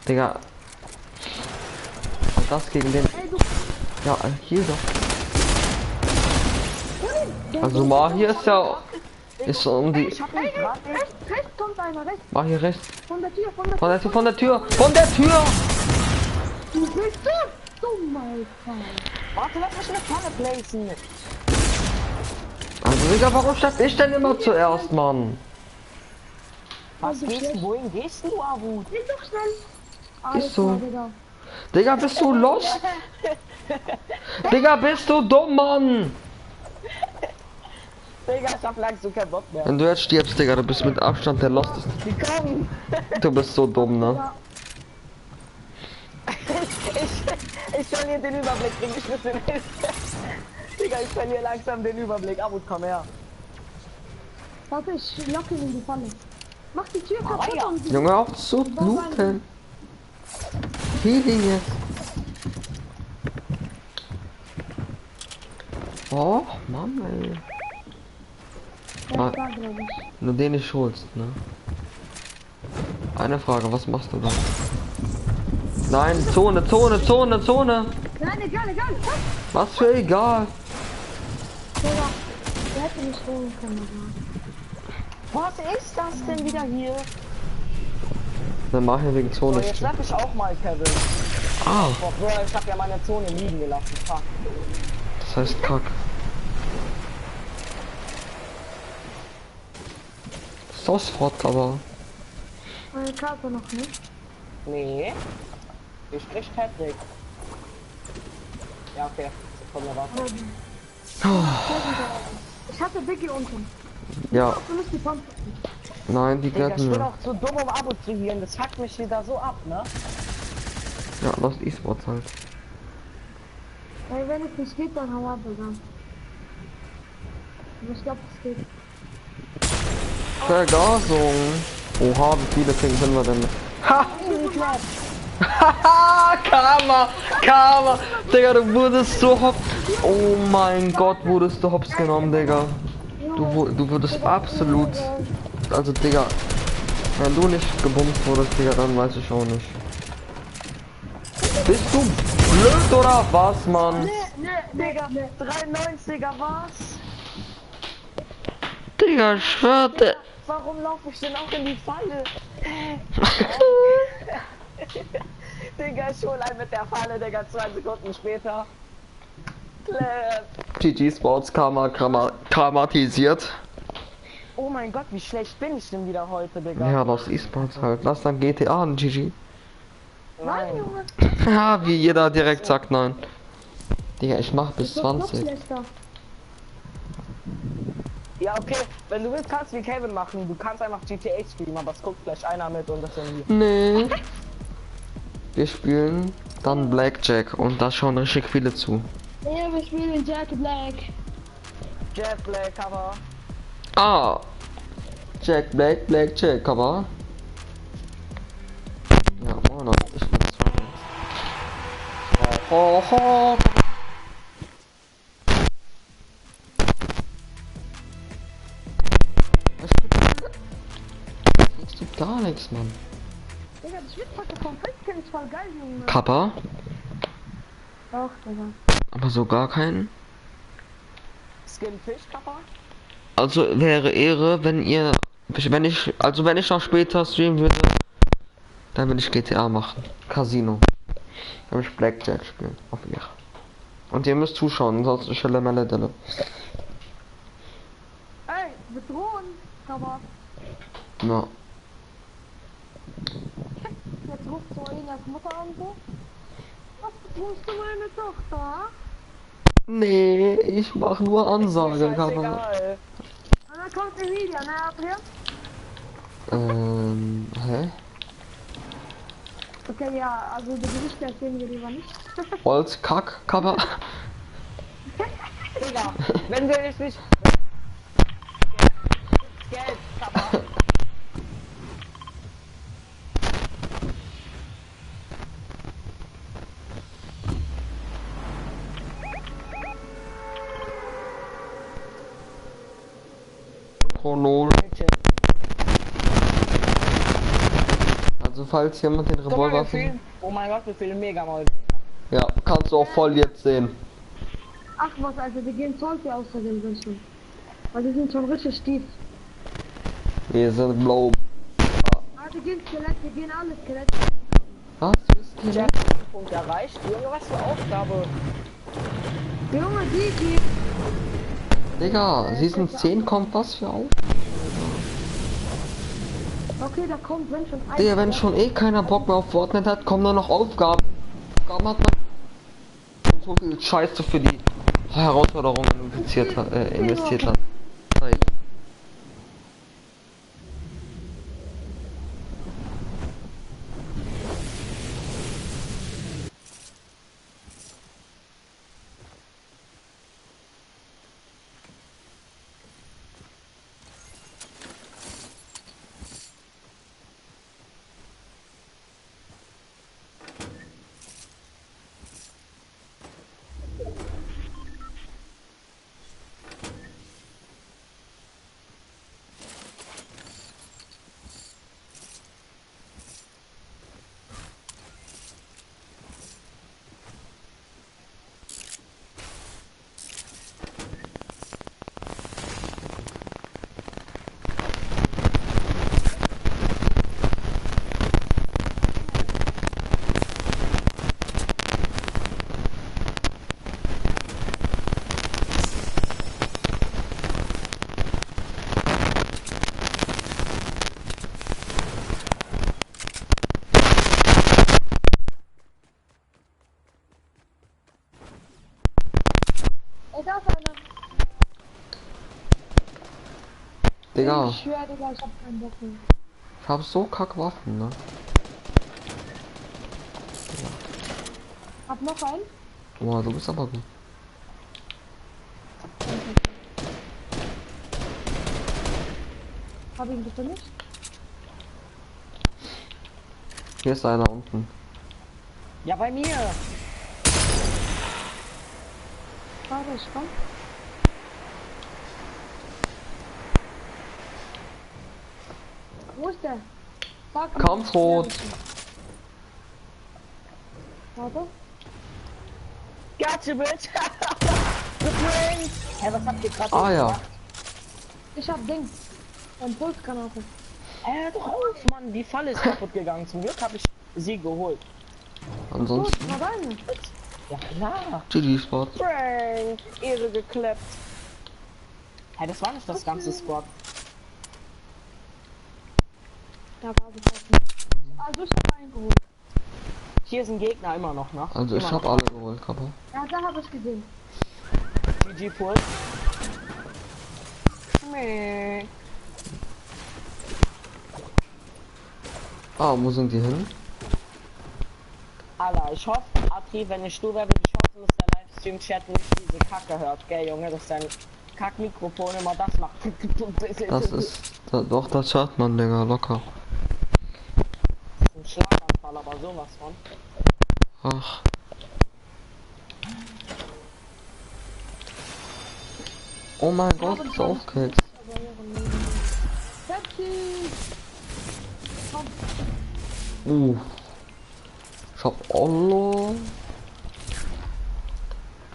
Digga. Und das gegen den. Ey, du, Ja, hier doch. Also mal hier ist ja. Ist so um die. Ich hab ihn ey, gerade rechts kommt einer, rechts. Mach hier rechts. Von der Tür, von der Tür. Von der Tür, von der Tür, von der Tür! Du bist so dumm, Alter. Warte, lass mich eine Pfanne placen. Also Digga, warum steig ich denn immer zuerst, Mann? Was gehst du? Wohin gehst du, Abu? Nicht doch schnell. Ist so. Digga. Digga, bist du lost? Digga, bist du dumm, Mann? Digga, ich hab langsam keinen Bock mehr. Wenn du jetzt stirbst, Digga, du bist mit Abstand der losteste. Die kommen. Du bist so dumm, ne? Ja. Ich verliere den Überblick, bring ich bisschen Hilfe. Digga, ich verliere langsam den Überblick. Abu, komm her. Warte, ich locke ihn in die Falle. Mach die Tür Ah, kaputt ja. und Junge, auf zu bluten. Healing jetzt. Oh, Mann, ey. ja, da, glaub ich. Wenn du den nicht holst, ne? Eine Frage, was machst du da? Nein, Zone, Zone, Zone, Zone! Nein, egal, egal. Was für egal! Digga, der hätte mich holen können. Was ist das denn wieder hier? Dann mach hier wegen So, Zone. jetzt sag ich auch mal, Kevin. Ah, Boah, Bro, ich hab ja meine Zone liegen gelassen. Fuck. das heißt Kack. Ist aus Fort, aber. Meine Karte noch nicht. Nee. Wie spricht Patrick? Ja, okay. Sekunde, warte. Ich hatte Biggie unten. Ja, Du musst die Pumpe. nein, die Digga, ich glätten bin wir. auch zu dumm, um Abo zu gehen. Das fuckt mich wieder so ab, ne? Ja, das E-Sports halt. Ey, wenn es nicht geht, dann hau ab, Digga. Aber ich glaube, es geht. Vergasung. Oha, wie viele finden wir denn? Karma! Karma! Digga, du wurdest so hops. Oh mein Gott, wurdest du hops genommen, Digga. Du wurdest absolut. Also, Digga. Wenn du nicht gebumst wurdest, Digga, dann weiß ich auch nicht. Bist du blöd oder was, Mann? Digga, 93er was? Digga, schwörte. Warum laufe ich denn auch in die Falle? Digga, ich hol einen mit der Falle, Digga, 2 Sekunden später. Clap. GG Sports Karma karmatisiert. Oh mein Gott, wie schlecht bin ich denn wieder heute, Digga? Ja, das E-Sports halt. Lass dann GTA an, GG. Nein, Nein. Junge. Ja, wie jeder direkt sagt nein. Digga, ich mach bis Das ist noch 20. schlechter. Ja, okay, wenn du willst, kannst du wie Kevin machen. Du kannst einfach GTA streamen, aber es guckt vielleicht einer mit und das irgendwie. Nee. Wir spielen dann Blackjack und da schauen richtig viele zu. Ja, wir spielen Jack Black. Jet Black, Cover. Ah. Jack Black, Blackjack, aber. Ja, Mann, ich bin zu. Ho, ho. Was gibt gar nichts, Mann. Digga, das Schwitzpacke vom Festkind ist voll geil, Junge. Kappa, Doch, Digga. aber so gar keinen. Skin Fish, Cover. Also wäre Ehre, wenn ihr, wenn ich noch später streamen würde, dann würde ich GTA machen. Casino. Dann würde ich Blackjack spielen. Auf ihr. Und ihr müsst zuschauen, sonst ist Schelle Melle Delle. Ey, bedrohen. Aber Ja. jetzt ruft so Elias Mutter an so. Was bedrohst du meine Tochter? Nee, ich mach nur Ansage, Kappa. Scheißegal. Und dann kommt Emilia, ne, Adrian? Hä? Okay, ja, also die Gesichter erzählen wir lieber nicht. Holz, Kack, Kappa. Digga, wenn wir nicht. Geld, Cover. Chronol. Also falls jemand den Guck mal, Revolver wir findet. fehlen. Oh mein Gott, wir fehlen mega mal. Ja, kannst du auch voll jetzt sehen. Ach was, also die gehen Solti außerdem sind schon. Weil die sind schon richtig tief. Wir sind blau. Ah, die gehen Skelett, die gehen alle Skelett. Was? Wisst ihr Jack, nicht? Punkt erreicht. Junge, was für Aufgabe. Junge, die. Digga, Season 10 kommt was für auf? Okay, da kommt, wenn schon ein. Digga, wenn schon eh keiner Bock mehr auf Fortnite hat, kommen nur noch Aufgaben. Aufgaben hat man so viel Scheiße für die Herausforderungen investiert hat. Zeit. Ey, da ist einer. Digga, Ich schwör, Digga, ich hab keinen Bock mehr. ich hab so kack Waffen, ne? Hab noch einen. Boah, du bist aber gut. Hab ihn bitte nicht. Hier ist einer unten. Ja, bei mir. Warte, ich komm. Wo ist der? Sag mir, Kampfrot. Warte. Gotcha, bitch. Hä, was habt ihr gerade Ah ja. gemacht? Ich hab Ding. Ein Pulsgranate. Doch auf, Mann. Die Falle ist kaputt gegangen. Zum Glück habe ich sie geholt. Gut, Ansonsten war deine. Ja, klar. GG-Spot. Frank, Ehre geklappt. Hä, das war nicht das ganze Squad. Da war es nicht. Also ich hab einen geholt. Hier ist ein Gegner immer noch, ne? Also ich Immer hab noch. alle geholt, Kappa. Ja, da hab ich gesehen. GG Pull. Meh. Ah, wo sind die hin? Alter, ich hoffe, Atri, wenn ich du wäre, würde ich hoffen, dass der Livestream-Chat nicht diese Kacke hört, gell, Junge, dass dein Kack-Mikrofon immer das macht. Das ist... doch, das hört man, Digga, locker. ein Schlaganfall, aber sowas von. Ach. Oh mein Gott, ist aufgekriegt. Pepsi! Komm, Ich hab Allah.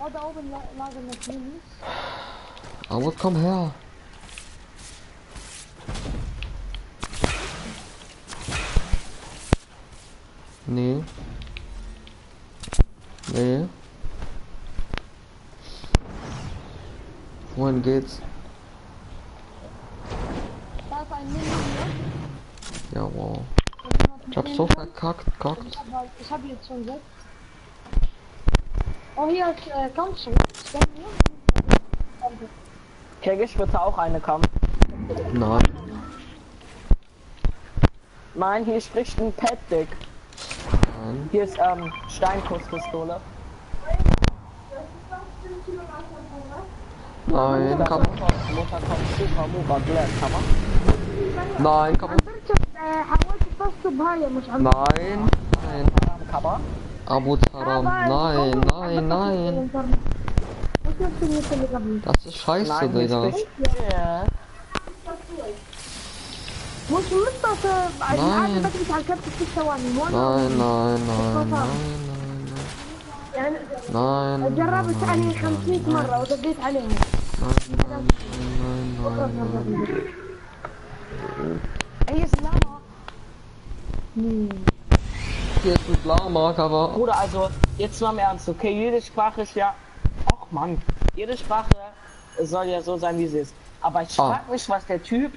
oh, da oben lagen noch Minis. Aber komm her. Nee. Nee. Wohin geht's? Da ist ein Mini, ne? Ja, wow. Und Ich hab so verkackt, kackt. Ich hab jetzt schon 6. Oh, hier ist Kampfschutz. Danke. Krieg ich bitte auch eine Kampf? Nein. Nein, hier spricht ein Pet-Dick. Nein. Hier ist, Steinkusspistole. Nein, Mutter Kappa. kommt super Mutter Black, kann man? Nein, Kappa. حاولت تصب هاي مش عم Nein. Nein. Kappa? Abu Taram. Nein, nein, nein. مش نفس الناس اللي قبل. Das ist scheiße, Nein, hier Digga. spricht... Ja. مش متصل عادي بكتب على الكابتن في ثواني مو Nein, nein, nein, nein, nein, يعني nein. Nein. جربت عليه 500 مرة ودقيت عليها. Ey, hier ist ein Lama. Hier ist ein Lama, Kappa. Bruder, also, jetzt mal im Ernst, okay, jede Sprache ist ja... Och Mann, jede Sprache soll ja so sein, wie sie ist. Aber ich frag mich, was der Typ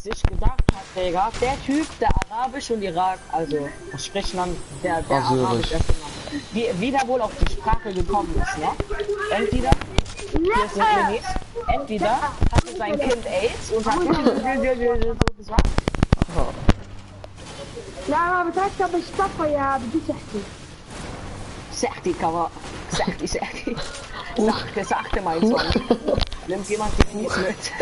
sich gedacht hat, Digga. Der Typ, der Arabisch und Irak, also, was spricht man, der Assyrisch. Arabisch erfunden hat. Wie der wohl auf die Sprache gekommen ist, ne? Entweder, hier sind Minis, entweder hatte sein Kind AIDS und hat so gesagt. لا ما بتركب الصفة يا بدي تحكي. Sechti, Cover. Sechti. Sachte mein Sohn. Nimmt jemand die Knies mit?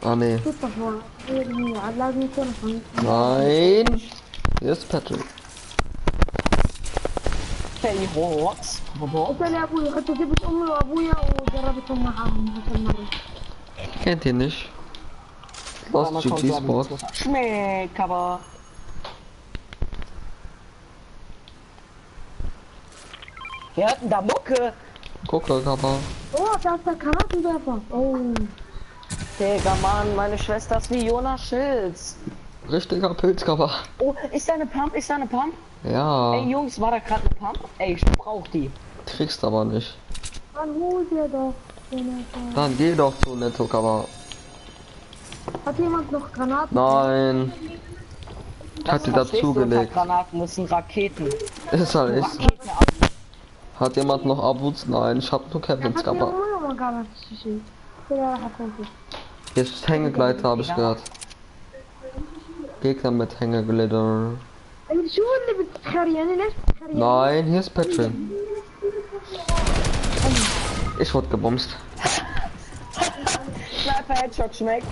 Ah, nee. تصفى لازم يكون فهمت. Nein. Hier ist Patrick. Ferry Hortz. قلت لي ابوي حتى جبت امي وابويا وجربتهم معاهم هذا المرة. Kennt ihr nicht? Lost GG-Spot. Schmeckt, Cover. Wer hat denn da Mucke? Gucke, Kappa. Oh, da ist der Granatenwerfer. Oh. Digga, Mann, meine Schwester ist wie Jonas Schilz. Richtiger Pilz, Kappa. Oh, ist da eine Pump? Ja. Ey, Jungs, war da gerade eine Pump? Ey, ich brauch die. Kriegst aber nicht. Dann hol dir doch. Dann geh doch zu Netto, Kappa. Hat jemand noch Granaten? Nein. Ich hab die verstehst du unter dazugelegt. Granaten müssen Raketen. Ist halt echt so. Rakete ab. Hat jemand noch Abos? Nein, ich hab nur Kevins aber. Hier ist Hängegleiter, habe ich gehört. Gegner mit Hängegleiter. Nein, hier ist Patrick. Ich wurde gebumst. Sniper Headshot schmeckt.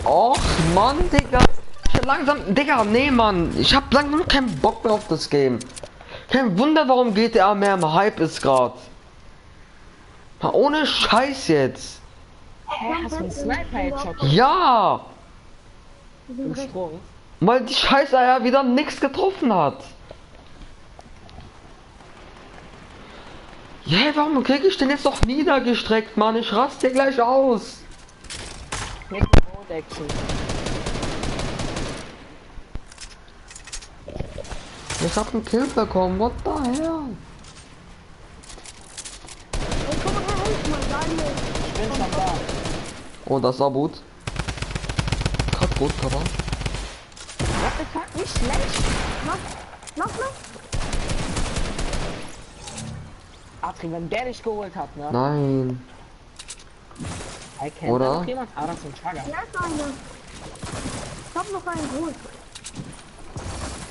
Och Mann, Digga. Ich hab langsam, Digga, nee Mann. Ich hab langsam keinen Bock mehr auf das Game. Kein Wunder, warum GTA mehr im Hype ist gerade. Ohne Scheiß jetzt. Hä, hast du einen Sniper Headshot Ja, gesprungen? weil die Scheiße ja wieder nichts getroffen hat. Ja, warum krieg ich den jetzt doch niedergestreckt, Mann? Ich raste gleich aus. Nicht mit Road Action. Ich hab einen Kill bekommen, what the hell? Ich bin schon da. Oh, das war gut. Gut, aber. What the fuck, nicht schlecht. Lass. Atri, wenn der dich geholt hat, ne? Nein. Kennt Oder? da noch jemand? Ah, das ist ein Chugger. Hier ist eine. Ich hab noch einen geholt.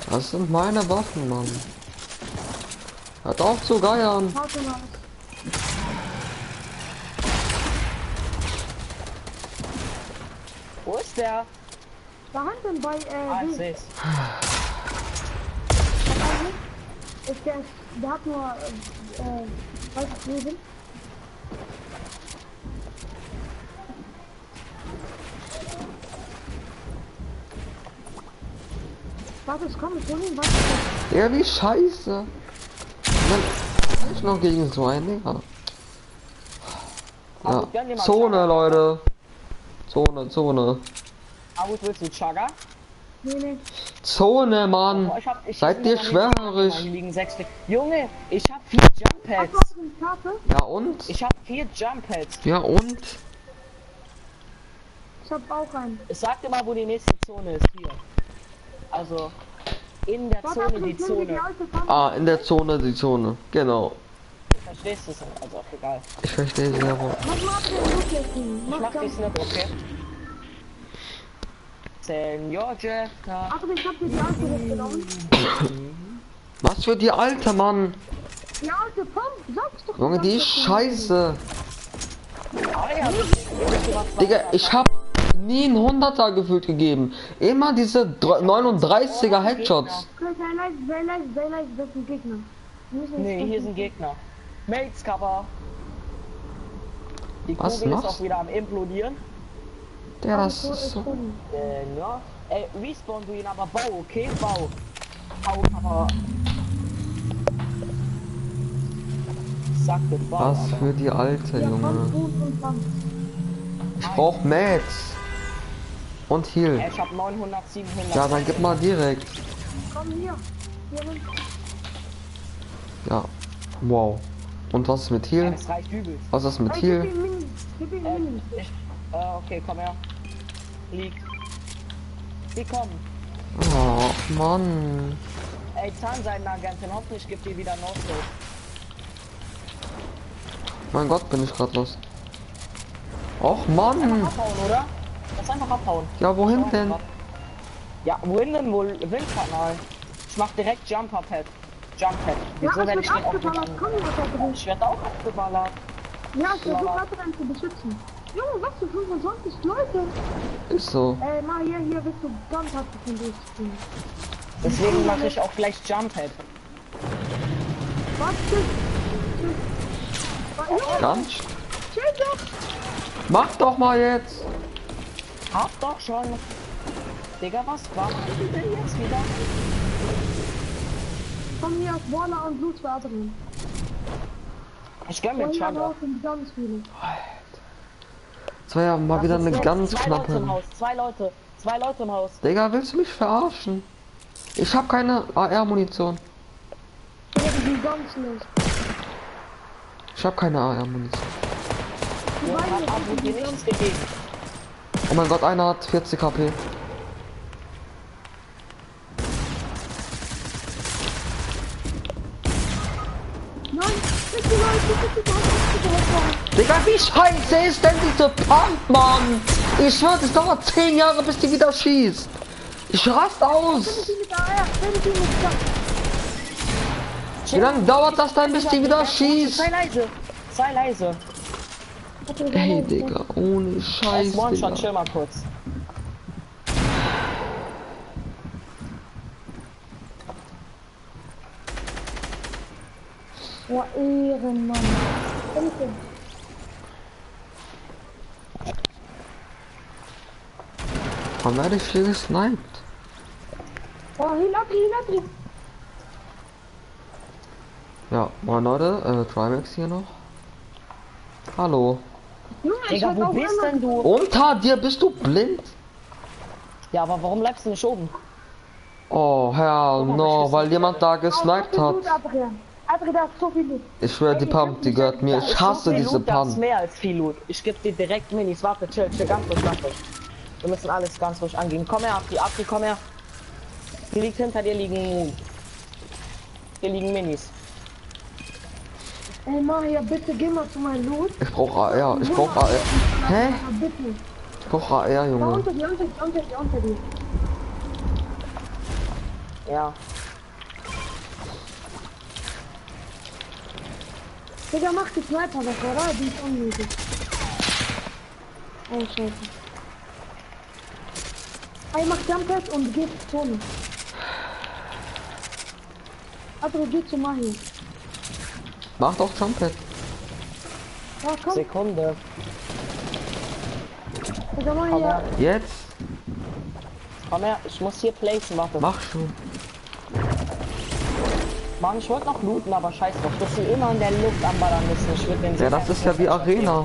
Das sind meine Waffen, Mann. Hört auf zu geiern. Warte mal. Wo ist der? Da hinten bei Ah, ich B. seh's. Ist der hat nur weißes Leben. Warte, ich komme, ich hol ihn, warte. Ja, wie scheiße. Mann, ich noch gegen so einen, Digga. Ja, Aber gönn dir mal Zone, Chugger. Leute. Zone. Aber willst du Chugger? Nee. Zone, Mann. Boah, Seid ihr schwärmerisch? Hier liegen 6 Stück. Junge, ich hab 4 Jump Was Pads. war die Karte? Ja und? Ich hab 4 Jump Pads. Ja und? Ich hab auch einen. Ich sag dir mal, wo die nächste Zone ist. Hier. Also, in der Warte, Zone die ich will die Zone. alte Karte. Ah, in der Zone die Zone. Genau. Verstehst du es? Also auch egal. Ich verstehe sie aber. Mach mal den Rückwärts. Ich mach die Snap, okay? Senior Jeff, Ach, ich hab dir die alte mitgenommen. Was für die alte, Mann? Die alte Pump, sag's doch. Junge, die ist scheiße. Ah ja, Digga, ich hab nie einen 100er gefühlt gegeben. Immer diese 39er Headshots. Sei leise, das sind Gegner. nee, hier sind Gegner. Mates Cover. Die Was Kugel ist machst? auch wieder am implodieren. Der, das ist so. Ja. Ey, respawn du ihn, aber bau, okay? Bau. Bau, aber. Sagte bau. Was aber. für die alte, Ja, Junge. Pump, gut und Pump. Ich brauch Mats. Und Heal. Ey, ich hab 900, 700. Ja, dann gib mal direkt. Komm hier. Hier hin. Ja. Wow. Und was ist mit Ey, Heal? das reicht übel. Was ist mit Ey, Heal? gib ihm Mini. Gib ihm Mini. Okay, komm her. Liegt. Die kommen. Oh, Mann. Ey, Zahnseitenagentin, hoffentlich gibt die wieder No-Scope. Mein Gott, bin ich gerade los. Och, Einfach Mann. abhauen, oder? Lass einfach abhauen. Ja, wohin denn? Ja, wohin denn wohl? Windkanal. Ich mach direkt Jumper Pad. Jump Pad. Ja, Wieso es werde wird ich nicht abgeballert. aufgefangen? Komm, was da drin. Ich werde auch abgeballert. Ja, ich versuche weiter zu beschützen. Junge, was für 25 Leute? Ist so. Mal hier bist du ganz hart von durchziehen. Deswegen mache ich auch gleich Jump Pad. Was? Junge, Ganz. chill doch. Mach doch mal jetzt. Hab doch schon. Digga, was war denn jetzt wieder? Komm hier auf Waller und Blut für Adrian. Ich gönn mir Und hier Jumper. auch sind ganz viele. Das war ja mal wieder eine ganz Zwei Leute im knappe. Haus. Zwei Leute im Haus. Digga, willst du mich verarschen? Ich habe keine AR-Munition. Ja, die sind ganz schlecht. Ich habe keine AR-Munition. Die Und beiden hat Abu sind dir die nichts ganz... gegeben. Oh mein Gott, einer hat 40 HP. Nein, Digga, wie scheiße ist denn diese Pump, Mann? Ich schwör, es dauert 10 Jahre, bis die wieder schießt. Ich rast aus. Wie lange dauert das dann, bis die wieder schießt? Sei leise. Sei leise. Ey, Digga, ohne Scheiß, One-Shot, Digga. chill mal kurz. Boah, Ehrenmann. Warum werde ich hier gesniped? Oh, Hilabri. Ja, moin Leute, Trimax hier noch. Hallo. Junge, ich Digga, hab wo auch bist einmal- denn du? Unter dir bist du blind? Ja, aber warum bleibst du nicht oben? Oh, Herr, no, weil jemand da gesniped hat. Adrian, da ist so viel Loot. Ich schwör, die Pump, die gehört mir. Ich hasse diese Loot, das ist Pump. mehr als viel Loot. Ich geb dir direkt Minis. Warte, chill, ganz ruhig, ganz ruhig. Wir müssen alles ganz ruhig angehen. Komm her, Abdi, komm her. Hier liegt hinter dir liegen. Hier liegen Minis. Ey, Maria, bitte geh mal zu meinem Loot. Ich brauch AR, ich brauch AR. Hä? Ja, bitte. Ich brauch AR, Da Junge. unter dir. Ja. Digga, mach die Sniper weg, oder? Die ist unnötig. Oh, scheiße. Ey, mach Jumpers und geh zur Zone. Adrian, geh zu Mahi. Mach doch Jumphead. Ja, komm. Sekunde. Digga, Mahi, Komm ja. her. Jetzt? Komm her. Ich muss hier placen, warte. Mach schon. Mann, ich wollte noch looten, aber scheiß drauf. Ich will sie immer in der Luft anballern müssen. Ich würde den Ja, das ist ja wie Arena.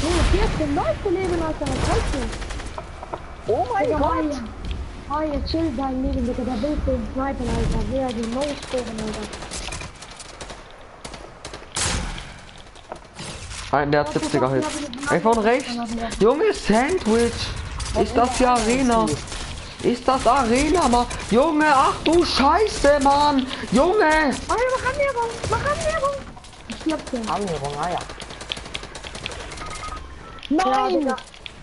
Junge, 14 Leute leben, Alter, was heißt das? Oh mein Digga, Gott! Mahi, chill dein Leben, Digga, da willst du den Sniper, Alter. Wer die No-Scoren, Alter. Ein, der hat 70er Hit. Ey, von rechts. Junge, Sandwich. Ist das die Arena? Ist das Arena, Mann? Junge, ach du Scheiße, Mann. Junge. Mahi, mach Annäherung. Ich glaub dir. Annäherung, ah ja. Ja, Nein! Digga.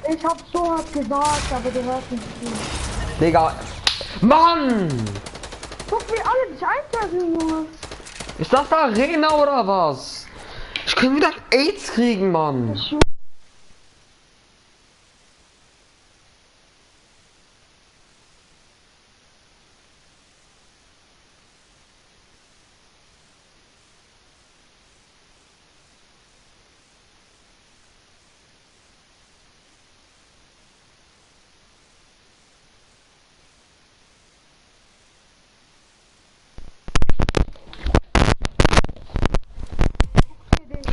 Ich hab so hart gesagt, aber du hörst nicht zu. Digga. Mann. Guck, wie alle dich einstellen, Junge. Ist das Arena oder was? Ich kann wieder AIDS kriegen, Mann.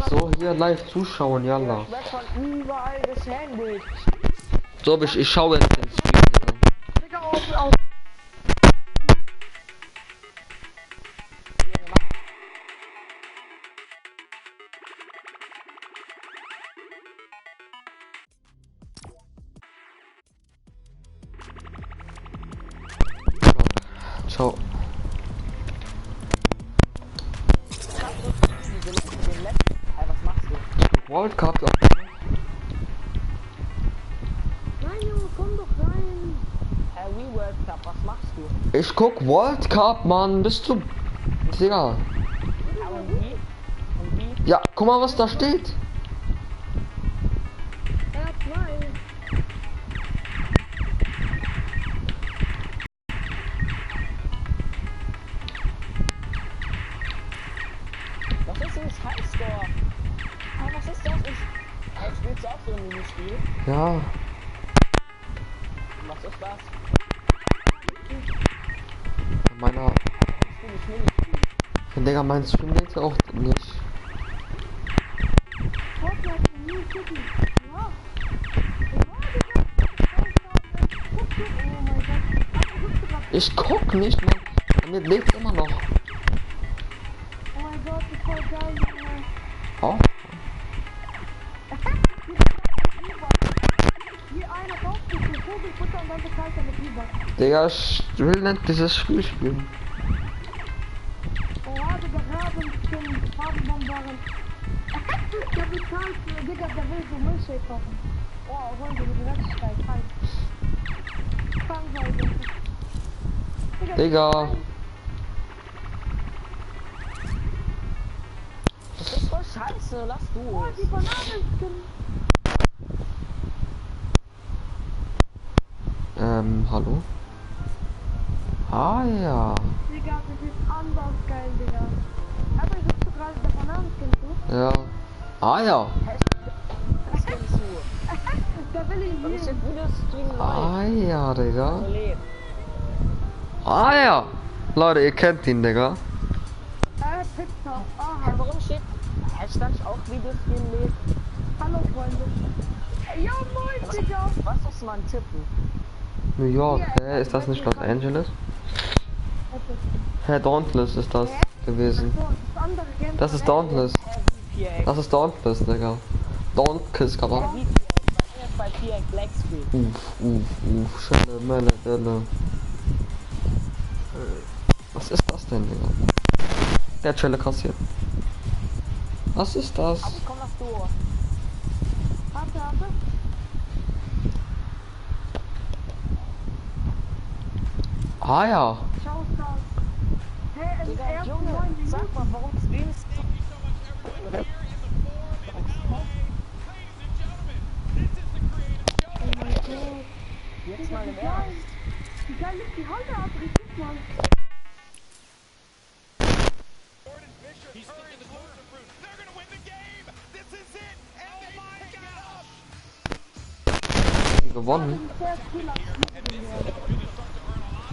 So, hier live zuschauen, yalla. Ich werd von überall gesandwiched. So, ich schaue jetzt den Stream, Digga. Digga, auf. Ciao. Hey, was machst du? World Cup. Nein, Junge, komm doch rein. Hey, We World Cup, was machst du? Ich guck World Cup, Mann. Bist du... Digga. Ja, und wie? Und wie? Ja, guck mal, was da steht. R2. Was ist das Highscore? Ah, was ist das? Hey, spielst du auch so ein Minispiel? Ja. Was ist das? Meiner... Spiel ich Minispiel. Digga, mein Stream lädt auch nicht. Fortnite, New City. Ja. Oh mein Gott. Ich guck nicht, Mann. Bei mir lädt immer noch. Oh mein Gott, das ist voll geil, Junge. Oh. Wie einer kauft sich den Vogelfutter und dann bezahlt er mit Lieber. Digga, ich will nicht dieses Spiel spielen. Oh, du gerade zum Farbenbombaren. Der bezahlt, Digga, der will so Milchshake kochen. Oh, holen wir die Gerechtigkeit, halt. Fangweise. Digga. Das ist voll scheiße, lass du Oh, es. die Bananenskin. Hallo? Ah ja. Digga, das ist anders geil, Digga. Aber ich hab gerade der Bananenskin zu. Ja. Ah ja. Was kennst du? Der will ihn Und ich hier. sind Videostream live. Ah ja, Digga. Also lebt. Ah ja. Leute, ihr kennt ihn, Digga. TikTok. Hey, Aha. warum steht Hashtag auch Videostream lebt? Hallo, Freunde. Ja, moin, Digga. Was ist man tippen? New York. Hä, ist das nicht Los Angeles? Hä, Dauntless ist das gewesen. So, das andere Game. Das ist Dauntless. VPX. Das ist Dauntless, Digga. Dauntless, aber. VPX. Jetzt bei VPX Black Screen. Schelle, Melle, Delle. Was ist das denn, Digga? Der hat Schelle kassiert. Was ist das? Aber komm nach du. Warte. Ah ja. Schau da. Hey, im Digga, ersten Junge, 9 Minuten. sag mal, warum streamst du? Oh mein Gott. Jetzt mal im Wie geil. Ernst. Wie geil ist die Halle ab? Guck mal. He's taking the closer route. They're gonna win the game. This is it, and they pick it up. Gewonnen. Sehr cool ab.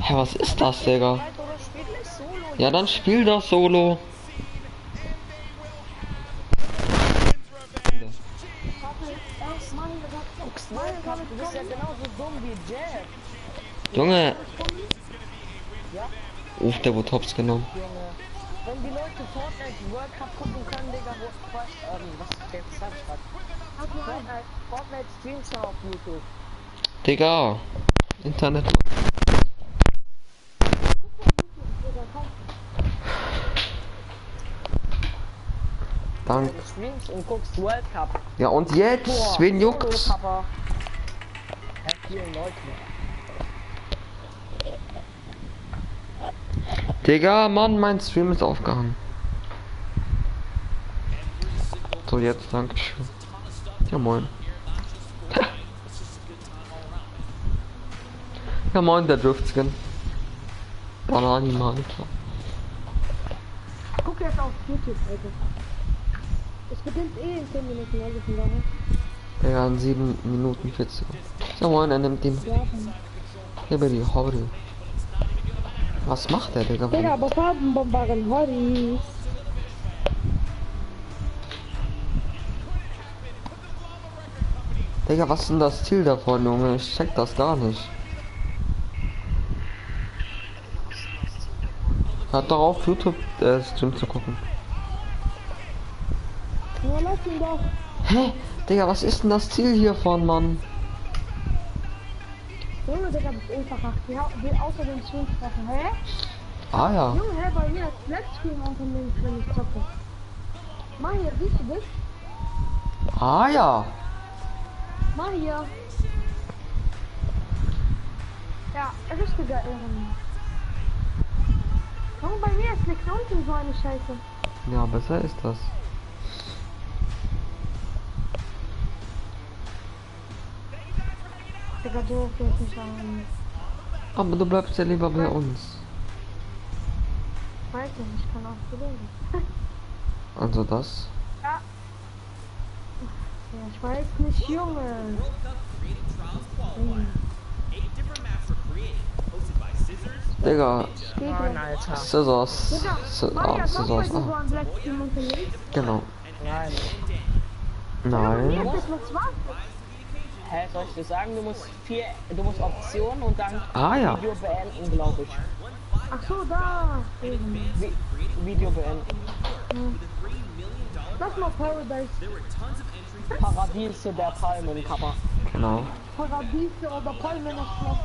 Hä, was ist das, Digga? Alter, oder spielt nicht Solo? Ja, dann spiel doch Solo. Du bist ja genauso dumm wie Jack. Junge. Ja, Der wurde hops genommen. Junge. Wenn die Leute Fortnite World Cup gucken können, Digga, was ist jetzt Fortnite, Fortnite Streams auf YouTube. Digga. Internet. Dank. Du streamst und guckst World Cup. Ja, und jetzt? Boah, Wen juckt's? Solo, Papa. Ja, vielen Leuten. Digga, Mann, mein Stream ist aufgehangen. So, jetzt, Dankeschön. Ja, moin. Ja, moin, der Driftskin. Banani, Mann. Guck jetzt auf YouTube, Alter. Es beginnt in 10 Minuten, also von daher. Ja, in 7 Minuten 40. Ja, moin, er nimmt den. Hibbidi, hobbidi. Was macht der, Digga? Digga, aber Farbenbombaren, Horry. Digga, was ist denn das Ziel davon, Junge? Ich check das gar nicht. Hat doch auf YouTube Stream zu gucken. Nur lass ihn doch. Hä? Digga, was ist denn das Ziel hiervon, Mann? Junge, Digga, das ist einfach. Wir außer den Stream treffen, hä? Ah ja. Junge, hä, bei mir ist Flatscreen unter links, wenn ich zocke. Mach hier, siehst du das? Ah ja. Mach hier. Ja, richtiger Ehren. Junge, bei mir ist nichts unten so eine Scheiße. Ja, besser ist das. Digga, du gehst nicht an. Aber du bleibst ja lieber bei uns. Weiß nicht, ich kann auch belegen. Also das. Ja. Ja, ich weiß nicht, Junge. Digga, Mann, Alter. Scissors. Digga, Scissors. so Ah, ein Blackscreen unterwegs. genau. Nein. Nein. Ja, das ist was? Hä, soll ich dir sagen, du musst Optionen und dann Ah ja. Video beenden, glaube ich. Ach so, da. Video beenden. Lass mal Paradise. Paradiese der Palmen, Kappa. Genau. Paradiese oder Palmen auf Schloss.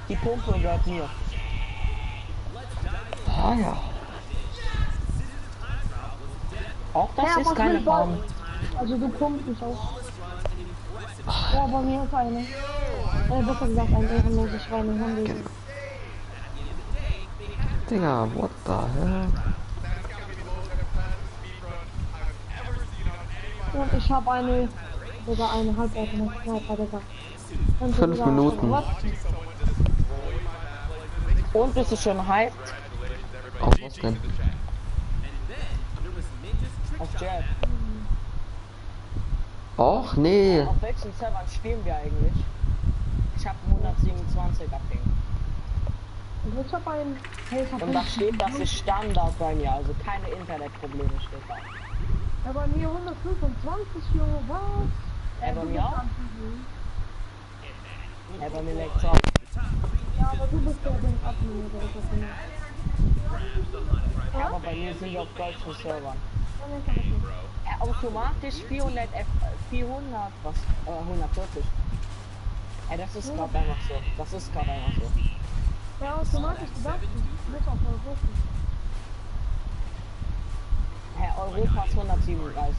Die Pumpe gehört mir. Ah ja. Auch das Ja, ist was keine will Ball? Farm. Also du kommst nicht auf. Ja, bei mir ist eine. Besser gesagt, ein ehrenloses Schweinehund. Digga, what the hell? Und ich habe eine, sogar eine halbordentliche Sniper, Digga. 5 Minuten. Was? Und bist du schon hyped? Auf was denn? Auf Jet. Och, nee. Auf welchen Servern spielen wir eigentlich? Ich habe 127 abhängig. Und ich habe einen. Hey, ich hab Und da steht, das ist Standard bei mir, also keine Internetprobleme steht da. Ja, bei mir 125, Junge, was? Ja, bei du mir bist auch. am Versuchen. Ja, bei mir leckt's auch. Ja, aber du bist ja den Admin oder was auch immer. Ja, aber bei mir sind wir auf deutschen Servern. Ja, nee, kann ich nicht. Automatisch 400 was? 140. Ja, das ist gerade einfach so. Das ist gerade einfach so. Ja, automatisch, du darfst nicht. Du bist auf Europa. Herr Europa ist 137.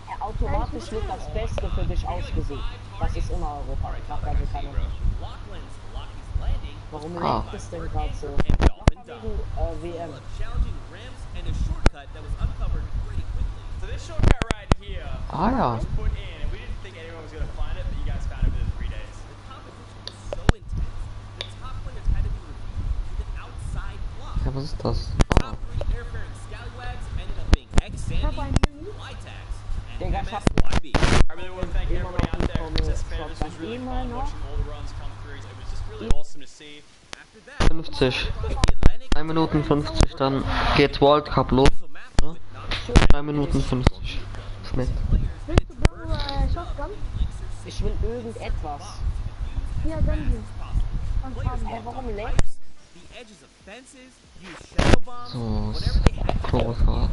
Herr automatisch wird das Beste für dich ausgesucht. Das ist immer Europa. Macht also keine. Warum leckt es denn gerade so? WM. So this shortcut right here Ah ja. was put in, and we didn't think anyone was gonna find it, but you guys found it within 3 days. Ja, was ist das? Ah. Ich habe einen Handy. Digga, ich hab I really want to thank everybody out there for participating. This was really fun watching all the runs come through. It was just really awesome to see. 50. 3 Minuten 50, dann geht's World Cup los. Ja? 3 Minuten 50. Schmeckt. Willst du Shotgun? Ich will irgendetwas. Hier, gönn dir. Kannst haben. Hä, warum leckt's? So, Chloroform.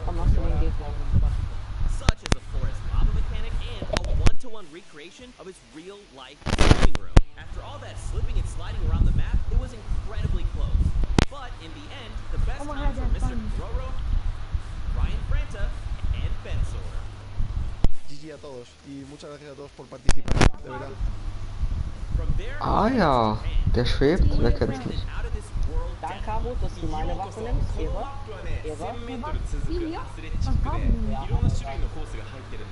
Komm, machst du den Gegner. Such as a forest lava mechanic and a one-to-one recreation of its real-life living room. After all that slipping and sliding around the map, it was incredibly close. But in the end, the best Oh my times God, were that's Mr. fun. Roro, Ryan Franta, and Bensor. GG a todos y muchas gracias a todos por participar, de verdad. From there, Ah ja, der schwebt, wer kennt's nicht. out of this world Danke, Abo, dass du meine Waffe nimmst. Ehre. Ehre. Hier? Kannst haben. Ja,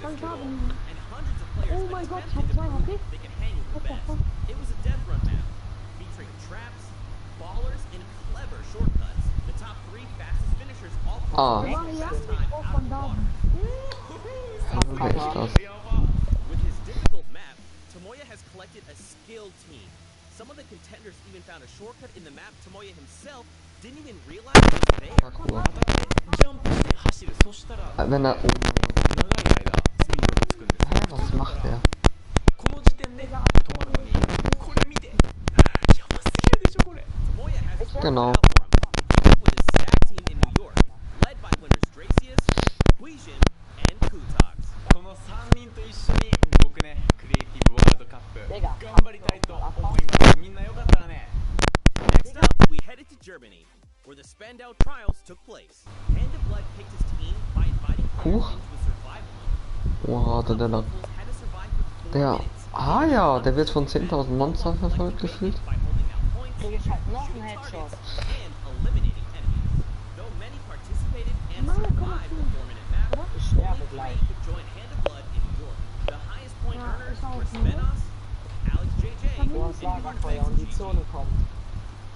Kannst haben. and hundreds of players Oh mein Gott, ich hab 2 HP. they can hang with the What the best. fuck? It was a death run map, featuring traps, ballers, and clever shortcuts. The top 3 fastest finishers all Ah. Wir machen ja auch von da. Wer ist das? With his difficult map, Tomoya has collected a skilled team. Some of the contenders even found a shortcut in the map Tomoya himself didn't even realize was there. Parkour. ジャンプして走る。そしたら長い Wenn er. Oh mein Gott. 間スピードがつくんです。 Hä, was macht er? この時点で止まるのに、これ見て。やばすぎるでしょこれ。 Tomoya has a Genau. battle for him, with his stack team in New York, led by winners Dracius, Guijin, and Kutox. この3人と一緒に僕ね、クリエイティブワールドカップてか頑張りたいと思います。みんなよかったらね。 Next up, we headed to Germany, where the Spandau trials took place. Hand of Blood picked his team by inviting players Huch. into a survival mode. Wow, der Lack. Had to survive for 4 Der. minutes Ah ja, der wird von 10.000 Monstern verfolgt gefühlt. by holding down points, Krieg ich halt noch einen shooting Headshot. targets, and eliminating enemies. Though many participated and Nein, komm mal survived zu. the 4-minute map, Ich sterbe only 3 gleich. could join Hand of Blood in New York. The highest point Ja, earners ich auch, were ne? Spenos, Alex JJ, Du hast Lagerfeuer und die Zone kommt.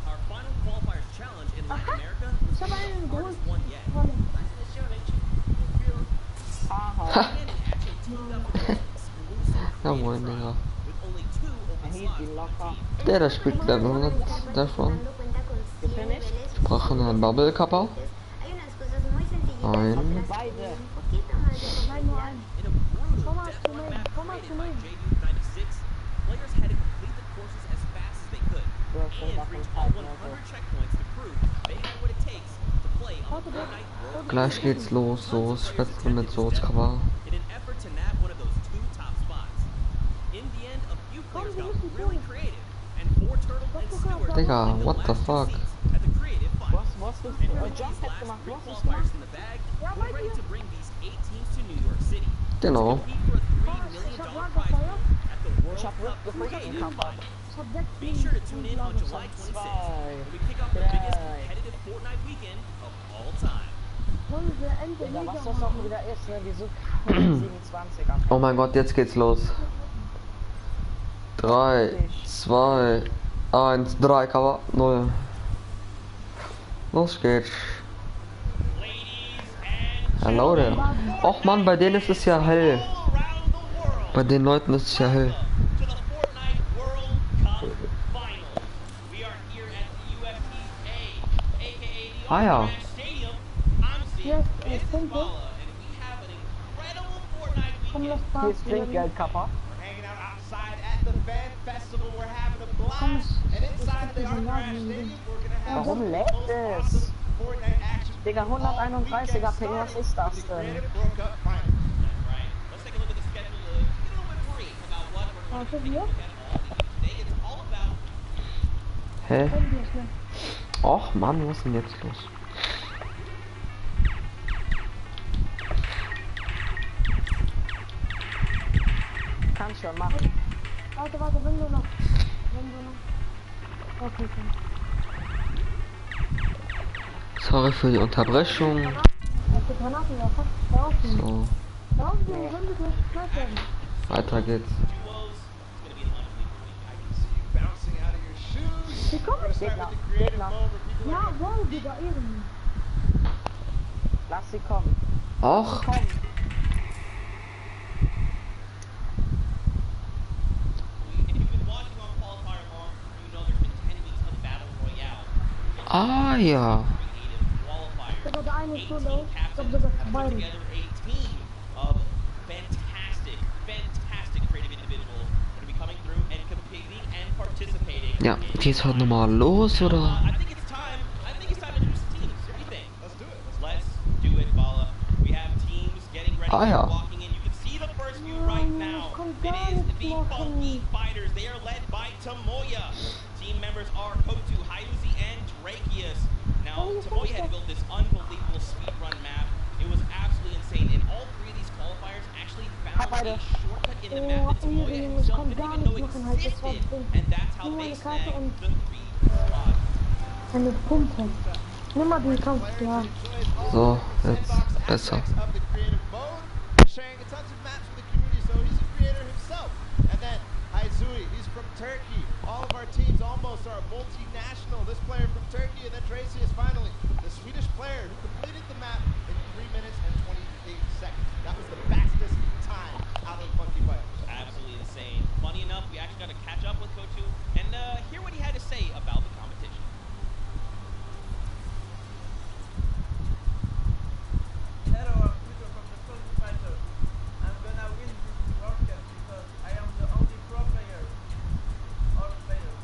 Our final qualifiers challenge in Latin America was Ich habe the einen geholt. hardest one yet. Aha. And actually teamed up with an exclusive Ja moin, Digga. with only 2 open Er hielt ihn slots. locker. Der spielt Level 100 davon. Gefinisht? Ich brauche einen Bubble Kappa. Ein. Beide. Nein, nur einen. In a brutal Komm mal death zu run nehmen. map Komm mal created zu by nehmen. JU-96, players had to complete the courses as fast as they could. Bro, and reached all 100 checkpoints to prove they had what it takes to play on the Fortnite World Gleich geht's los, so ist Spätzle mit Soßcover. in an effort to nab one of those 2 top spots. In the end, a few players got really creative, and 4 Turtle and Stewart Digga, took the what the last 2 fuck? seats at the creative finals. Was du? And with Jump these hat last gemacht. 3 Was ist qualifiers gemacht? in the bag, Ja, we're bei ready dir. to bring these 8 teams to New York City to Genau. compete for a $3 million prize pool at the World Ich hab Cup Rückgefühl Creative gehabt. Finals. Ich hab 6 Be sure to tune in on July 26th when we kick off the biggest competitive Fortnite weekend of all time. Wollen wir Ende Digga, was Liga das auch machen? wieder ist, ne? Wieso 27er? Oh mein Gott, jetzt geht's los. 3, 2, 1, 3, Cover, 0. Los geht's. Hallo denn. Och man, bei denen ist es ja hell. Bei den Leuten ist es ja hell. To the Fortnite World Cup Finals. We are here at the UFTA, aka the Ah ja. Overmatch Stadium. I'm Steve. Yes, This is thank you. Bala, and we have an incredible Fortnite Komm, weekend. lass Hier Spaß ist Trinkgeld, Kappa. We're hanging out outside at the fan festival. We're having a blast. Komm, And inside of the ich Arthur laden Ashe den. Stadium, we're gonna have Warum some of the lädt most es? awesome Fortnite action Digga, all 131er weekend, Ping, was starting ist das with the denn? Creative World Cup Finals. Right. Let's take a look at the schedule a little bit brief about what we're going to Warte, take a wir? look at all these. Today it's all about Hä? Handy ist ne? Och Mann, was ist denn jetzt los? Kannst schon machen. Warte, wenn du noch. Okay, komm. Sorry für die Unterbrechung. Hast du Granaten da? Hör auf, Junge. So, Hör auf, Junge, wenn du geknallt werden. weiter geht's. duos. It's going to be an unbelievable week. I can see. Bouncing out of your shoes. Die kommen. We're gonna start with the creative Gegner. mode where people are Ja, wohl, Digga, Ehren. Lass sie kommen. Och, Komm. If you've been watching on Qualifier long, you know there's been 10 weeks of Battle Royale. ah ja. Creative qualifiers. Digga, der eine ist so 18 low. Ich glaub captains sogar have put beide. together a team of fantastic creative individuals that will be coming through and competing and participating. Ja, geht's heute nochmal los oder? I think it's time. I think it's time to introduce the teams. What do you think? Let's do it. Let's do it, Bala. We have teams getting ready. Ah, ja. Walking in. You can see the first view right now. It is the Funky Fighters. They are led by Tamoya. Team members are Kotu, Hayuzi, and Drakius. Now, Tamoya had built this unbelievable speedrun map. It was absolutely insane. And all 3 of these qualifiers actually found a shortcut in the map that Tamoya himself didn't even know existed. And that's how they snagged the 3 spots. Eine Pumpe. Nimm mal den Kampf, ja. So, jetzt besser. Of the creative mode, sharing a tons of maps with the community, so he's a creator himself. And then Haizui, he's from Turkey. All of our teams almost are multinational. This player from Turkey, and then Tracy is finally the Swedish player who completed the map in 3 minutes and 28 seconds. That was the fastest time out of Funky Fighters. Absolutely insane. Funny enough, we actually got to catch up with Kotu and hear what he had to say about the competition. Hello, I'm Peter from the Funky Fighters. I'm gonna win this World Cup because I am the only pro player. All players.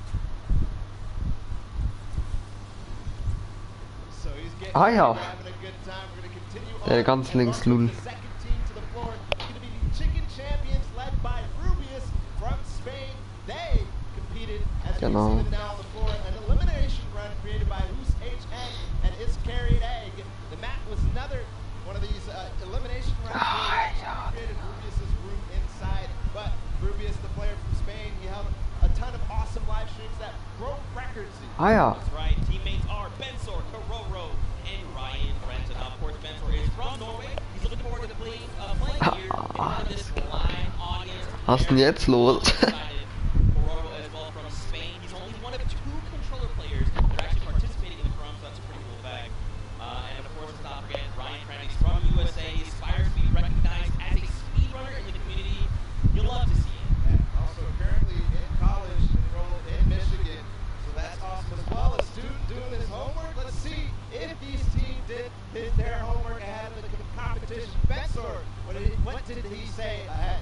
So he's getting Ah, ja. having a good time. We're gonna continue on Ganz and links, welcome Lul. the second team to the floor. It's gonna be the Chicken Champions led by Rubius from Spain. They competed as we Genau. see them now on the floor. An elimination run created by Who's HN and xKryptx. The map was another one of these elimination runs where we actually created Rubius's room inside. But Rubius, the player from Spain, he held a ton of awesome live streams that broke records. Ah ja. That's right. Teammates are Bensor, Karoro, and Ryan Brenton. Of course, Bensor is from Norway. He's looking forward to playing here in front of this live audience. Was ist denn jetzt los? Karoro as well from Spain. He's only one of 2 controller players that are actually participating in the scrum, so that's a pretty cool fact. And of course, let's not forget Ryan Brenton. He's from USA. He aspires to be recognized as a speedrunner in the community. You'll love to see it. And also currently in college, enrolled in Michigan. So that's awesome as well. A student doing his homework. Let's see if these teams did their homework ahead of the competition. Bensor, what did he say ahead?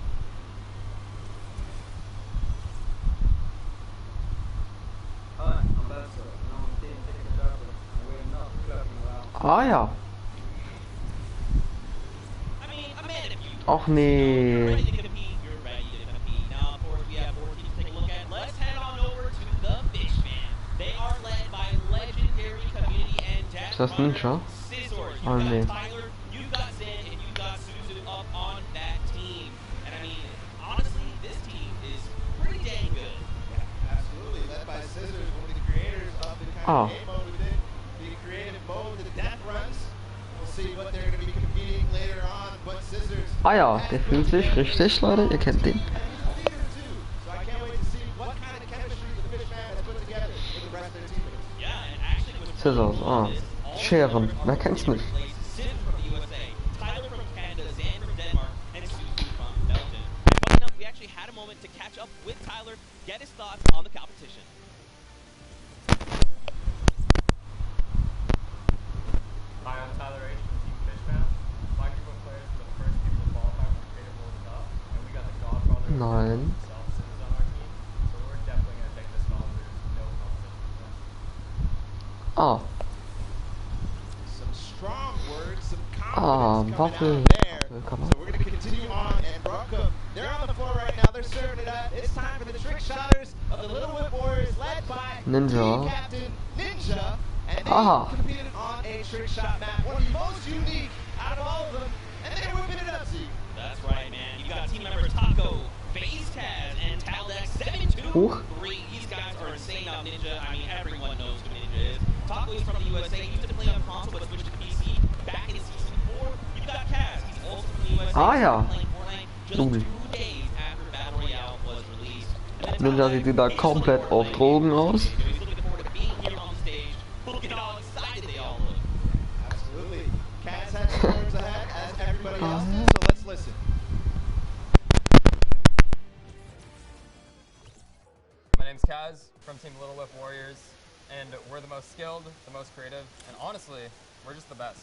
Ah ja. I mean, imagine if you Och you're nee. ready to compete, you're ready to compete. Now, of course, we have 4 teams to take a look at. Let's head on over to the Fishman. They are led by legendary community and death Ist das runner Ninja? Scissors. Oh You've nee. got Tyler, you've got Zen, and you've got Suzu up on that team. And I mean, honestly, this team is pretty dang good. Yeah, absolutely. Led by Scissors, one of the creators of the kind of game mode we did. The creative mode, the death runs. We'll see what they're going to be competing later on. But Scissors. Ah ja, der fühlt sich richtig, Leute. Ihr kennt den. So I can't wait to see what kind of chemistry the Fishman has put together with the rest of their teammates. Yeah, and actually, what's Scissors, ah. Scheren, wer kennt's nicht? Sid from the USA, Tyler from Canada, Zan from Denmark, and Suzu from Belgium. And funny enough, we actually had a moment to catch up with Tyler, get his thoughts on the competition. Hi, I'm Tyler H from Team Fishman. My group of players were the first people to qualify for the Creative World Cup, and we got the godfather of Nein. himself, Scissors, on our team, so we're definitely going to take this on. There's no competition for us. Ah. Some strong words, some Ah, confidence coming Waffel. out there. Kann man. So we're going to continue on, and Brockham, they're on the floor right now. They're serving it up. It's time for the trick shotters of the Little Whip Warriors, led by Ninja. team captain Ninja. And they Aha. competed on a trick shot map, one of the most unique out of all of them. And they're whipping it up, Z. That's right, man. You got team members Taco, FaZe Taz, and Taldex723. These guys are insane now, Ninja. I mean, everyone knows who Ninja is. Taco is from the USA. He used to play on console, but switched to PC back in season 4. You've got Kaz. He's also from the USA. Ah, ja. Playing Fortnite just Junge. 2 days after Battle Royale was released. And then Ninja sieht wieder komplett auf Drogen aus. He's looking forward to being here on stage. Look at how excited they all look. Absolutely. Kaz had some words ahead, as everybody else did, so let's listen. My name's Kaz from Team Little Whip Warriors, and we're the most skilled, the most creative, and honestly, we're just the best.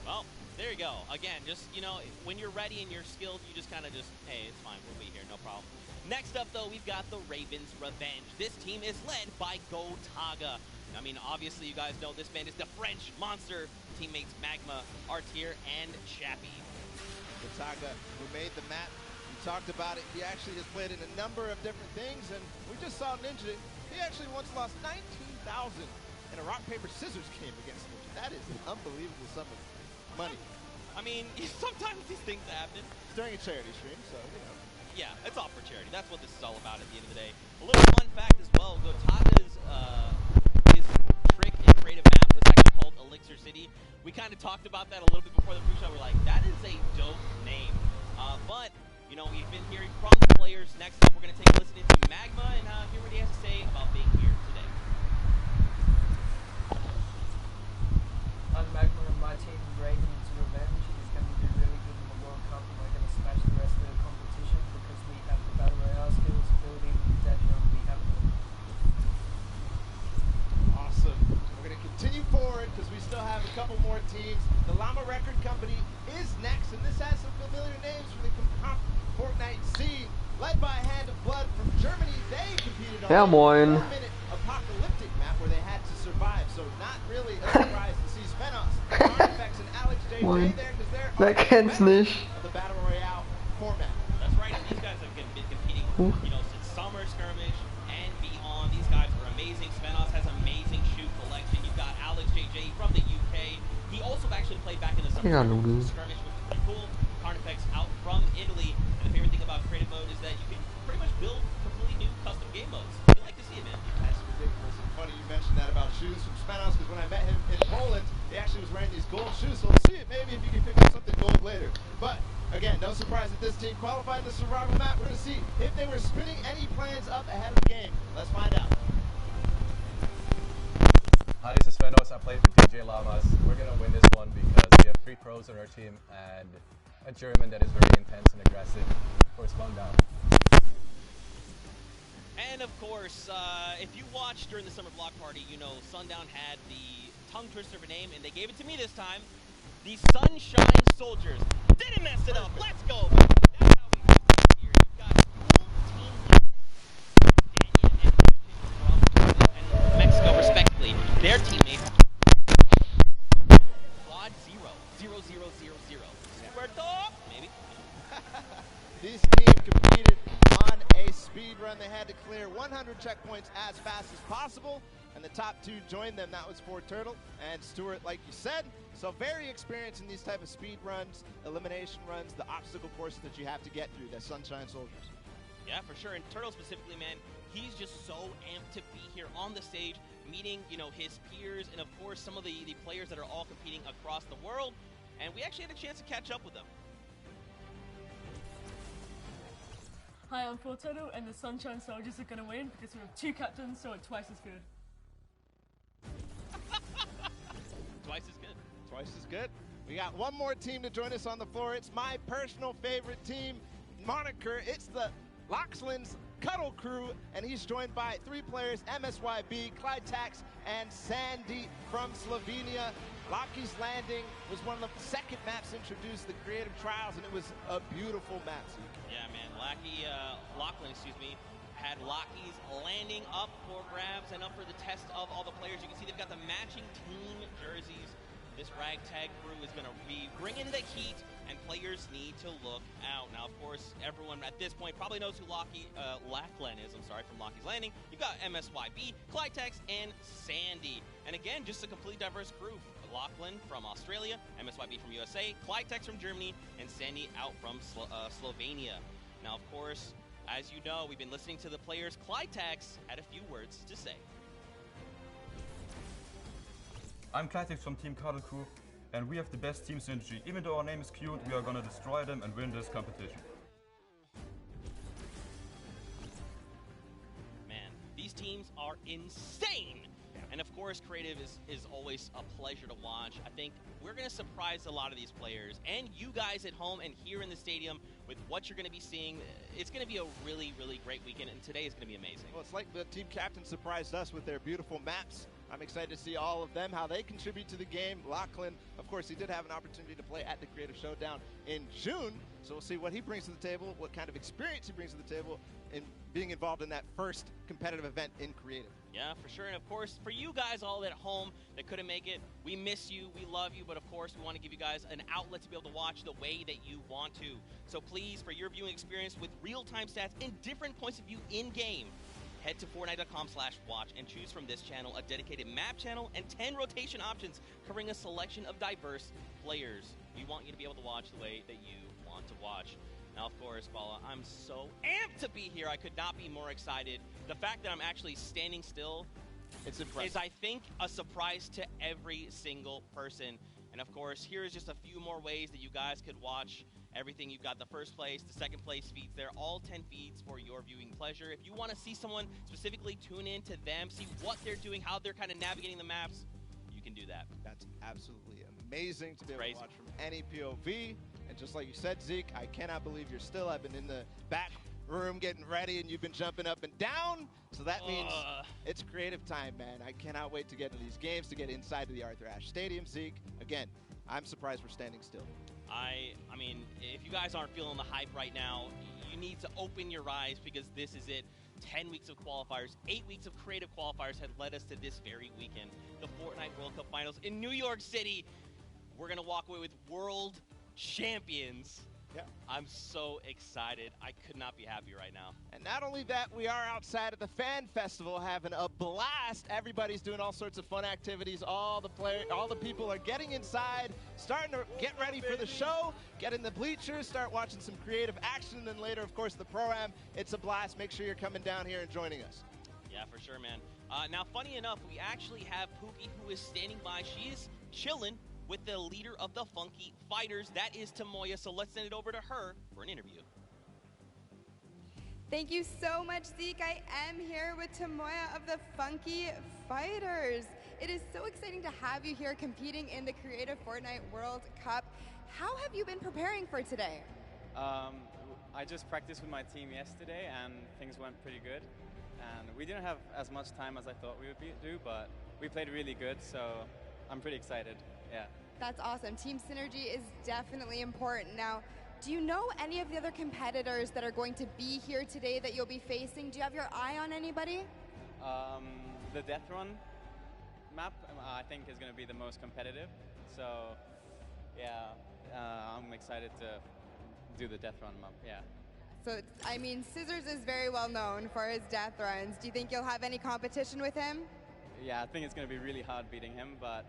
Well, there you go. Again, just, you know, when you're ready and you're skilled, you just kind of just, hey, it's fine, we'll be here, no problem. Next up, though, we've got the Ravens Revenge. This team is led by Gotaga. I mean, obviously, you guys know this band is the French monster. Teammates Magma, Artier, and Chappie. Gotaga, who made the map, we talked about it. He actually has played in a number of different things, and we just saw Ninja. He actually once lost 19,000 in a rock, paper, scissors game against Ninja. That is an unbelievable sum of money. I mean, sometimes these things happen. It's during a charity stream, so, you know. Yeah, it's all for charity. That's what this is all about at the end of the day. A little fun fact as well, Gotaga's his trick and creative map was actually called Elixir City. We kind of talked about that a little bit before the pre-show. We're like, that is a dope name. But, you know, we've been hearing from the players. Next up, we're going to take a listen into Magma and hear what he has to say about being here today. I'm Magma and my team, Ravens Revenge, is going to be really good in the World Cup, and we're going to smash the rest of the competition because we have the Battle Royale skills, building, death run, we have them. Awesome. We're going to continue forward because we still have a couple more teams. The Llama Record Company is next, and this has some familiar names for the Fortnite scene. Led by Hand of Blood from Germany, they competed on Ja, a moin. 4-minute apocalyptic map where they had to survive, so not really a surprise to see Spenos, Artifacts, and Alex JJ Moin. there because they're Wer kennt's nicht? of the Battle Royale format. That's right, and these guys have been competing, you know, since Summer Skirmish and beyond. These guys are amazing. Spenos has amazing shoot collection. You've got Alex JJ from the UK. He also actually played back in the Summer Ja, Nudel. Skirmish, which is pretty cool. Artifacts out from Italy. And the favorite thing about creative mode is that you can pretty much build completely new custom game modes. You like to see it, man. That's ridiculous. And funny you mentioned that about shoes from Spenos because when I met him in Poland, he actually was wearing these gold shoes. So we'll see it maybe if you can pick up something gold later. But again, no surprise that this team qualified in the survival map. We're going to see if they were spinning any plans up ahead of the game. Let's find out. Hi, this is Svenos. I played for DJ Llamas. We're going to win this one because we have 3 pros on our team and a German that is very intense and aggressive for his fun down. And of course, if you watched during the summer block party, you know Sundown had the tongue twister of a name, and they gave it to me this time. The Sunshine Soldiers. Didn't mess it up. Let's go. That's how we do it here. You've got cool team leaders, Daniel and Christian from Brazil and Mexico, respectively. Their team they had to clear 100 checkpoints as fast as possible, and the top 2 joined them. That was for Turtle and Stuart, like you said. So very experienced in these type of speed runs, elimination runs, the obstacle courses that you have to get through, the Sunshine Soldiers. Yeah, for sure. And Turtle specifically, man, he's just so amped to be here on the stage, meeting, his peers and, of course, some of the players that are all competing across the world. And we actually had a chance to catch up with them. Hi, I'm Fortnite, and the Sunshine Soldiers are going to win because we have 2 captains, so it's twice as good. Twice as good. Twice as good. We got one more team to join us on the floor. It's my personal favorite team moniker. It's the Loxland's Cuddle Crew, and he's joined by 3 players, MSYB, xKryptx, and Sandy from Slovenia. Lucky's Landing was one of the second maps introduced, the creative trials, and it was a beautiful map. Yeah, man. Lachlan, had Lucky's Landing up for grabs and up for the test of all the players. You can see they've got the matching team jerseys. This ragtag crew is going to be bringing the heat, and players need to look out. Now, of course, everyone at this point probably knows who Lachlan is. From Lucky's Landing. You've got MSYB, xKryptx, and Sandy. And again, just a completely diverse crew. Lachlan from Australia, MSYB from USA, xKryptx from Germany, and Sandy out from Slovenia. Now, of course, as you know, we've been listening to the players. xKryptx had a few words to say. I'm xKryptx from Team Cuddle Crew, and we have the best team synergy. Even though our name is cute, we are gonna destroy them and win this competition. Man, these teams are insane! And of course, creative is always a pleasure to watch. I think we're going to surprise a lot of these players and you guys at home and here in the stadium with what you're going to be seeing. It's going to be a really, really great weekend, and today is going to be amazing. Well, it's like the team captain surprised us with their beautiful maps. I'm excited to see all of them, how they contribute to the game. Lachlan, of course, he did have an opportunity to play at the Creative Showdown in June, so we'll see what he brings to the table, what kind of experience he brings to the table in being involved in that first competitive event in Creative. Yeah, for sure. And of course, for you guys all at home that couldn't make it, we miss you, we love you, but of course, we want to give you guys an outlet to be able to watch the way that you want to. So please, for your viewing experience with real-time stats and different points of view in-game, head to Fortnite.com/watch and choose from this channel a dedicated map channel and 10 rotation options covering a selection of diverse players. We want you to be able to watch the way that you want to watch. Now, of course, Bala, I'm so amped to be here. I could not be more excited. The fact that I'm actually standing still is, I think, a surprise to every single person. And of course, here is just a few more ways that you guys could watch everything. You've got the first place, the second place feeds there, all 10 feeds for your viewing pleasure. If you want to see someone specifically, tune in to them, see what they're doing, how they're kind of navigating the maps, you can do that. That's absolutely amazing to be able to watch from any POV. And just like you said, Zeke, I cannot believe you're still. I've been in the back room getting ready, and you've been jumping up and down. So that means it's creative time, man. I cannot wait to get to these games, to get inside to the Arthur Ashe Stadium, Zeke. Again, I'm surprised we're standing still. I mean, if you guys aren't feeling the hype right now, you need to open your eyes, because this is it. 10 weeks of qualifiers, 8 weeks of creative qualifiers had led us to this very weekend. The Fortnite World Cup Finals in New York City. We're going to walk away with world champions. Yeah. I'm so excited. I could not be happier right now. And not only that, we are outside at the Fan Festival having a blast. Everybody's doing all sorts of fun activities. All the people are getting inside, starting to get ready for the show, get in the bleachers, start watching some creative action, and then later, of course, the Pro-Am. It's a blast. Make sure you're coming down here and joining us. Yeah, for sure, man. Now, funny enough, we actually have Pookie, who is standing by. She is chilling with the leader of the Funky Fighters. That is Tamoya, so let's send it over to her for an interview. Thank you so much, Zeke. I am here with Tamoya of the Funky Fighters. It is so exciting to have you here competing in the Creative Fortnite World Cup. How have you been preparing for today? I just practiced with my team yesterday, and things went pretty good. And we didn't have as much time as I thought we would do, but we played really good, so I'm pretty excited. Yeah. That's awesome. Team synergy is definitely important. Now, do you know any of the other competitors that are going to be here today that you'll be facing? Do you have your eye on anybody? The Death Run map, I think, is going to be the most competitive. So, yeah, I'm excited to do the Death Run map, yeah. So, I mean, Scissors is very well known for his death runs. Do you think you'll have any competition with him? Yeah, I think it's going to be really hard beating him, but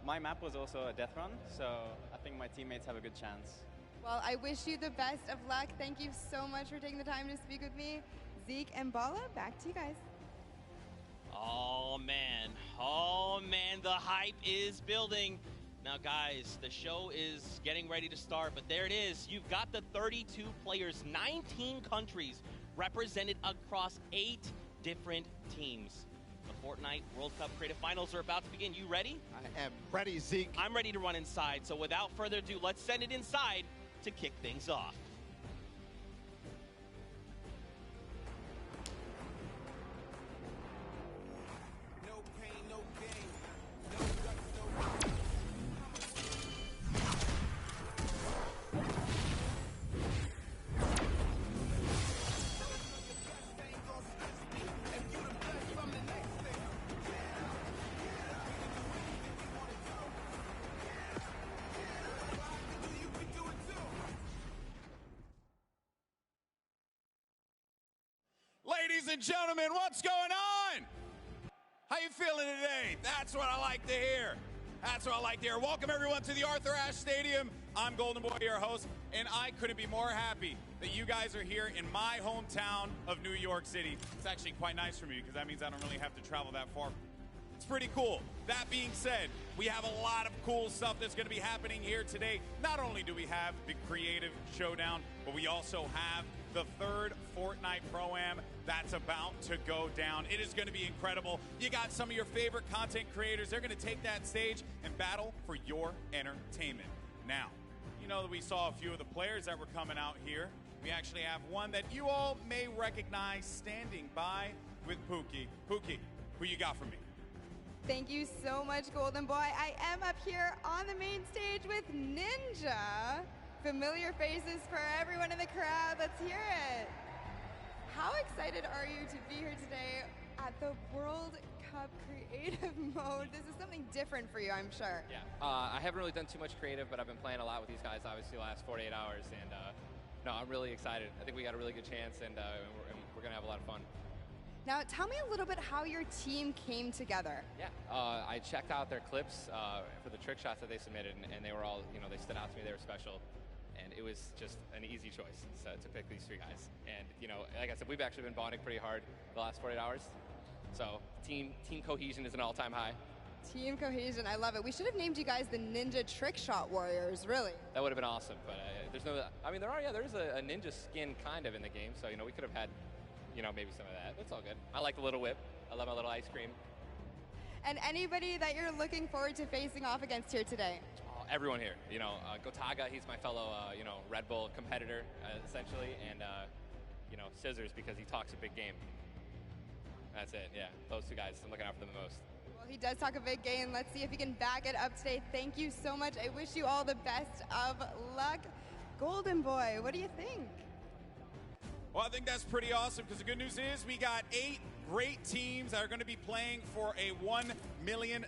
my map was also a death run, so I think my teammates have a good chance. Well, I wish you the best of luck. Thank you so much for taking the time to speak with me. Zeke and Bala, back to you guys. Oh man, the hype is building. Now guys, the show is getting ready to start, but there it is. You've got the 32 players, 19 countries represented across 8 different teams. The Fortnite World Cup Creative Finals are about to begin. You ready? I am ready, Zeke. I'm ready to run inside, so without further ado, let's send it inside to kick things off. No pain, no gain. No guts, no Ladies and gentlemen, what's going on? How you feeling today? That's what I like to hear. That's what I like to hear. Welcome everyone to the Arthur Ashe Stadium. I'm Golden Boy, your host, and I couldn't be more happy that you guys are here in my hometown of New York City. It's actually quite nice for me because that means I don't really have to travel that far. It's pretty cool. That being said, we have a lot of cool stuff that's going to be happening here today. Not only do we have the Creative Showdown, but we also have the third Fortnite Pro-Am that's about to go down. It is going to be incredible. You got some of your favorite content creators. They're going to take that stage and battle for your entertainment. Now, you know that we saw a few of the players that were coming out here. We actually have one that you all may recognize standing by with Pookie. Pookie, who you got for me? Thank you so much, Golden Boy. I am up here on the main stage with Ninja. Familiar faces for everyone in the crowd. Let's hear it. How excited are you to be here today at the World Cup Creative Mode? This is something different for you, I'm sure. Yeah, I haven't really done too much creative, but I've been playing a lot with these guys, obviously, the last 48 hours. And no, I'm really excited. I think we got a really good chance, and we're going to have a lot of fun. Now, tell me a little bit how your team came together. Yeah, I checked out their clips for the trick shots that they submitted, and they were all, they stood out to me. They were special. And it was just an easy choice to pick these 3 guys. And, like I said, we've actually been bonding pretty hard the last 48 hours. So team cohesion is an all-time high. Team cohesion, I love it. We should have named you guys the Ninja Trick Shot Warriors, really. That would have been awesome, but there's no, I mean, there's a ninja skin kind of in the game, so, we could have had, maybe some of that. It's all good. I like the little whip. I love my little ice cream. And anybody that you're looking forward to facing off against here today? Everyone here, Gotaga, he's my fellow, Red Bull competitor, essentially, and, Scissors because he talks a big game. That's it, yeah. Those 2 guys, I'm looking out for them the most. Well, he does talk a big game. Let's see if he can back it up today. Thank you so much. I wish you all the best of luck. Golden Boy, what do you think? Well, I think that's pretty awesome because the good news is we got 8 great teams that are going to be playing for a $1 million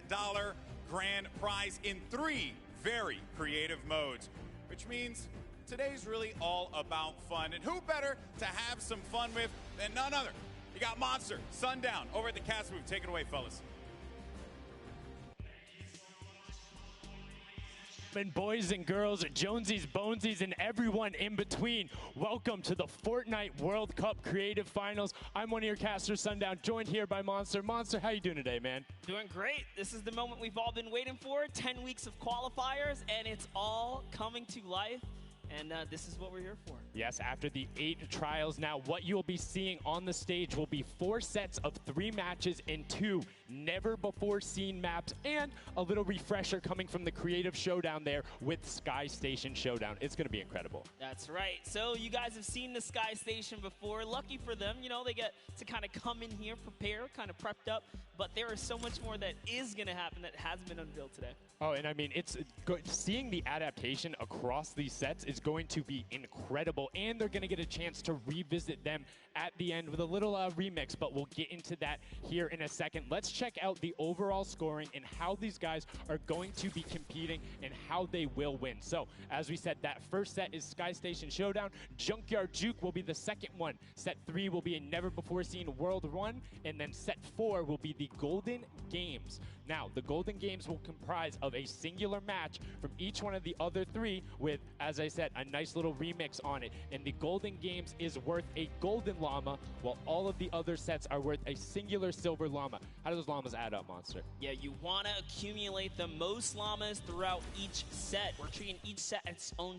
grand prize in 3 very creative modes, which means today's really all about fun. And who better to have some fun with than none other? You got Monster, Sundown, over at the cast booth. Take it away, fellas. And boys and girls, Jonesies, Bonesies, and everyone in between, welcome to the Fortnite World Cup Creative Finals. I'm one of your casters, Sundown, joined here by Monster. Monster, how you doing today, man? Doing great. This is the moment we've all been waiting for. 10 weeks of qualifiers, and it's all coming to life. And this is what we're here for. Yes, after the 8 trials, now what you'll be seeing on the stage will be 4 sets of 3 matches in 2 never-before-seen maps, and a little refresher coming from the Creative Showdown there with Sky Station Showdown. It's going to be incredible. That's right. So you guys have seen the Sky Station before. Lucky for them, they get to kind of come in here, prepare, kind of prepped up. But there is so much more that is going to happen that hasn't been unveiled today. Oh, and I mean, it's seeing the adaptation across these sets is going to be incredible, and they're going to get a chance to revisit them at the end with a little remix, but we'll get into that here in a second. Let's check out the overall scoring and how these guys are going to be competing and how they will win. So, as we said, that first set is Sky Station Showdown. Junkyard Juke will be the second one. Set 3 will be a never-before-seen World Run, and then set 4 will be the Golden Games. Now, the Golden Games will comprise of a singular match from each one of the other 3 with, as I said, a nice little remix on it. And the Golden Games is worth a golden llama, while all of the other sets are worth a singular silver llama. How do those llamas add up, Monster? Yeah, you want to accumulate the most llamas throughout each set. We're treating each set its own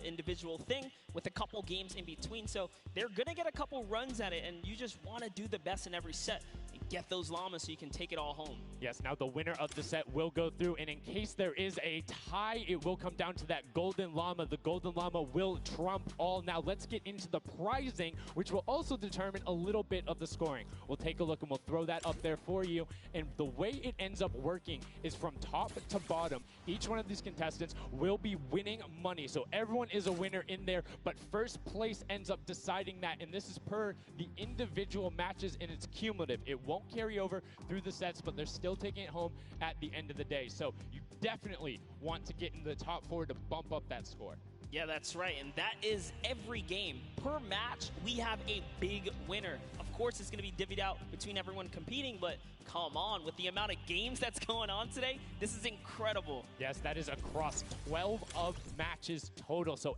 individual thing with a couple games in between. So they're going to get a couple runs at it, and you just want to do the best in every set and get those llamas so you can take it all home. Yes, now the winner of the set will go through, and in case there is a tie, it will come down to that golden llama. The golden llama will trump all. Now let's get into the prizing, which will also determine a little bit of the scoring. We'll take a look and we'll throw that up there for you. And the way it ends up working is from top to bottom. Each one of these contestants will be winning money. So everyone is a winner in there, but first place ends up deciding that. And this is per the individual matches, and it's cumulative. It won't carry over through the sets, but they're still taking it home at the end of the day. So you definitely want to get in the top 4 to bump up that score. Yeah, that's right, and that is every game. Per match, we have a big winner. Of course, it's going to be divvied out between everyone competing, but come on, with the amount of games that's going on today, this is incredible. Yes, that is across 12 of matches total, so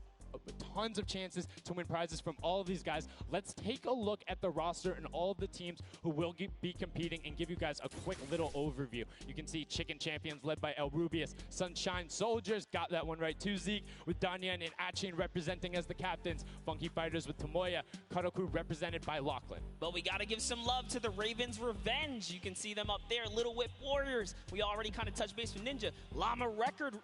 tons of chances to win prizes from all of these guys. Let's take a look at the roster and all of the teams who will be competing and give you guys a quick little overview. You can see Chicken Champions led by El Rubius, Sunshine Soldiers, got that one right too, Zeke, with Danyan and Achin representing as the captains, Funky Fighters with Tomoya, Karoku represented by Lachlan. But we got to give some love to the Ravens Revenge. You can see them up there, Little Whip Warriors. We already kind of touched base with Ninja. Llama Record,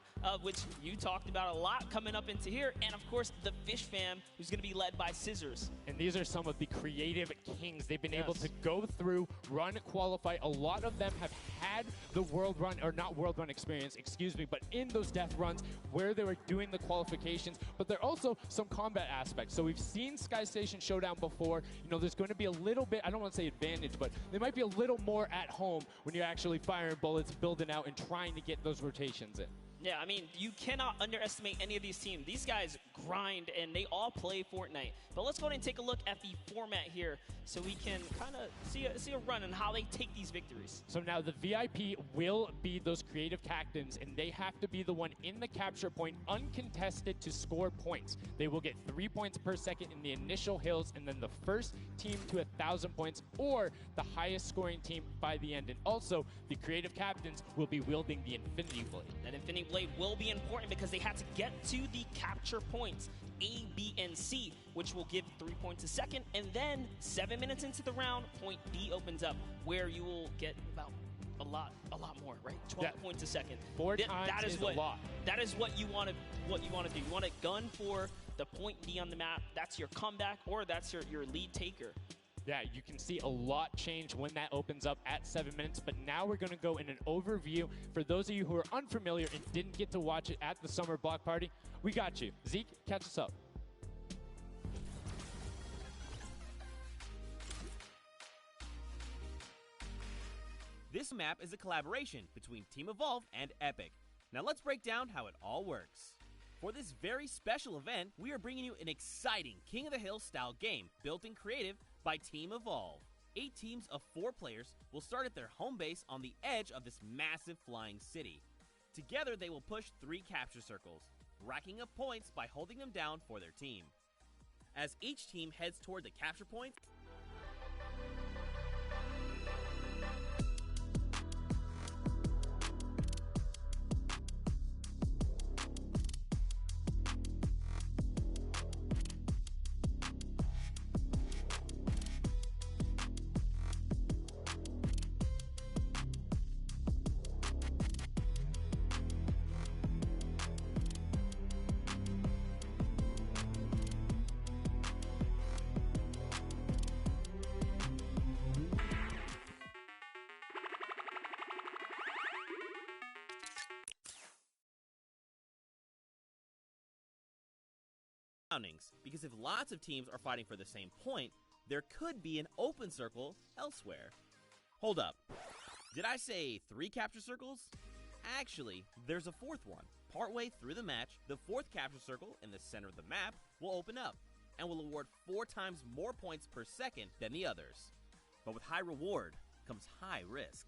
which you talked about a lot, coming up into here, and of course the Fish Fam, who's going to be led by Scissors. And these are some of the creative kings. They've been able to go through, run, qualify. A lot of them have had the world run, or not world run experience, excuse me, but in those death runs where they were doing the qualifications, but there are also some combat aspects. So we've seen Sky Station Showdown before. You know, there's going to be a little bit, I don't want to say advantage, but they might be a little more at home when you're actually firing bullets, building out, and trying to get those rotations in. Yeah, I mean, you cannot underestimate any of these teams. These guys grind, and they all play Fortnite. But let's go ahead and take a look at the format here so we can kind of see a run on how they take these victories. So now the VIP will be those creative captains, and they have to be the one in the capture point uncontested to score points. They will get 3 points per second in the initial hills, and then the first team to 1,000 points or the highest scoring team by the end. And also, the creative captains will be wielding the Infinity Blade. That Infinity Blade will be important because they had to get to the capture points A, B, and C, which will give 3 points a second, and then 7 minutes into the round, point D opens up, where you will get about a lot more, right? 12 points a second. 4 times is a lot. That is what you want to do. You want to gun for the point D on the map. That's your comeback, or that's your lead taker. Yeah, you can see a lot change when that opens up at 7 minutes, but now we're going to go in an overview. For those of you who are unfamiliar and didn't get to watch it at the summer block party, we got you. Zeke, catch us up. This map is a collaboration between Team Evolve and Epic. Now let's break down how it all works. For this very special event, we are bringing you an exciting King of the Hill style game built in creative by Team Evolve. 8 teams of 4 players will start at their home base on the edge of this massive flying city. Together they will push 3 capture circles, racking up points by holding them down for their team. As each team heads toward the capture point, surroundings, because if lots of teams are fighting for the same point, there could be an open circle elsewhere. Hold up. Did I say 3 capture circles? Actually, there's a 4th one. Partway through the match, the 4th capture circle in the center of the map will open up and will award 4 times more points per second than the others. But with high reward comes high risk.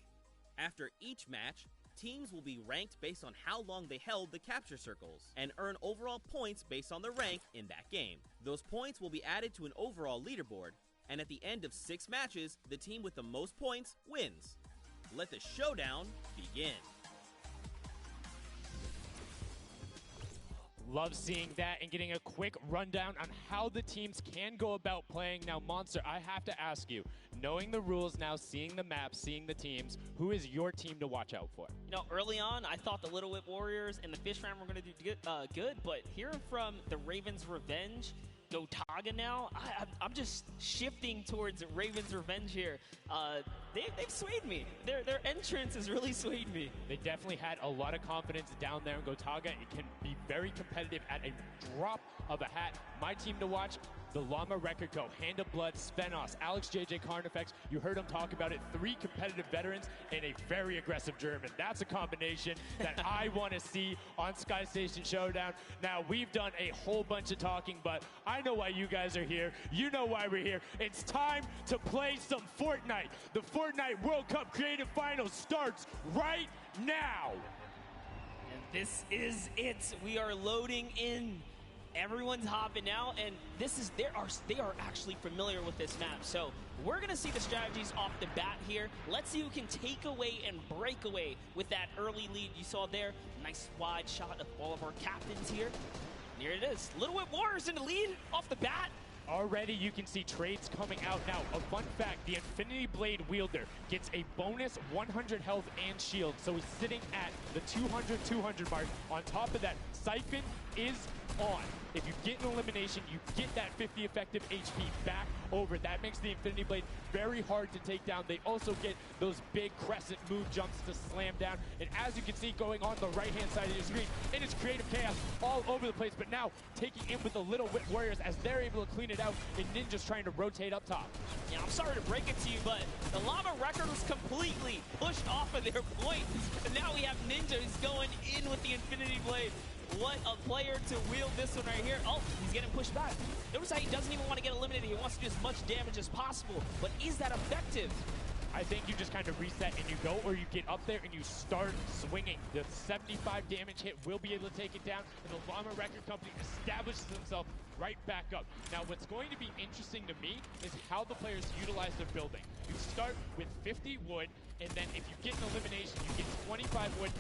After each match, teams will be ranked based on how long they held the capture circles and earn overall points based on their rank in that game. Those points will be added to an overall leaderboard, and at the end of 6 matches, the team with the most points wins. Let the showdown begin. Love seeing that and getting a quick rundown on how the teams can go about playing. Now, Monster, I have to ask you, knowing the rules now, seeing the map, seeing the teams, who is your team to watch out for? You know, early on, I thought the Little Whip Warriors and the Fish Fam were going to do good, but hearing from the Ravens Revenge, Gotaga now, I'm just shifting towards Ravens Revenge here. They've swayed me. Their entrance has really swayed me. They definitely had a lot of confidence down there in Gotaga. It can be very competitive at a drop of a hat. My team to watch, the Llama Record Co., Hand of Blood, Svenos, Alex JJ Carnifex. You heard him talk about it. 3 competitive veterans and a very aggressive German. That's a combination that I want to see on Sky Station Showdown. Now, we've done a whole bunch of talking, but I know why you guys are here. You know why we're here. It's time to play some Fortnite. The Fortnite World Cup Creative Finals starts right now. And this is it. We are loading in. Everyone's hopping out, and they are actually familiar with this map. So we're gonna see the strategies off the bat here. Let's see who can take away and break away with that early lead you saw there. Nice wide shot of all of our captains here. And here it is. Little Whip Warriors in the lead off the bat. Already you can see trades coming out now. A fun fact, the Infinity Blade wielder gets a bonus 100 health and shield. So he's sitting at the 200 mark. On top of that, Siphon is on. If you get an elimination, you get that 50 effective HP back over. That makes the Infinity Blade very hard to take down. They also get those big crescent move jumps to slam down. And as you can see going on the right-hand side of your screen, it is creative chaos all over the place, but now taking in with the Little Whip Warriors as they're able to clean it out, and Ninja's trying to rotate up top. Yeah, I'm sorry to break it to you, but the Llama Record was completely pushed off of their point. And now we have Ninja who's going in with the Infinity Blade. What a player to wield this one right here. Oh, he's getting pushed back. Notice how he doesn't even want to get eliminated. He wants to do as much damage as possible. But is that effective? I think you just kind of reset and you go, or you get up there and you start swinging. The 75 damage hit will be able to take it down, and the Llama Record Company establishes himself right back up. Now, what's going to be interesting to me is how the players utilize their building. You start with 50 wood, and then if you get an elimination, you get 25 wood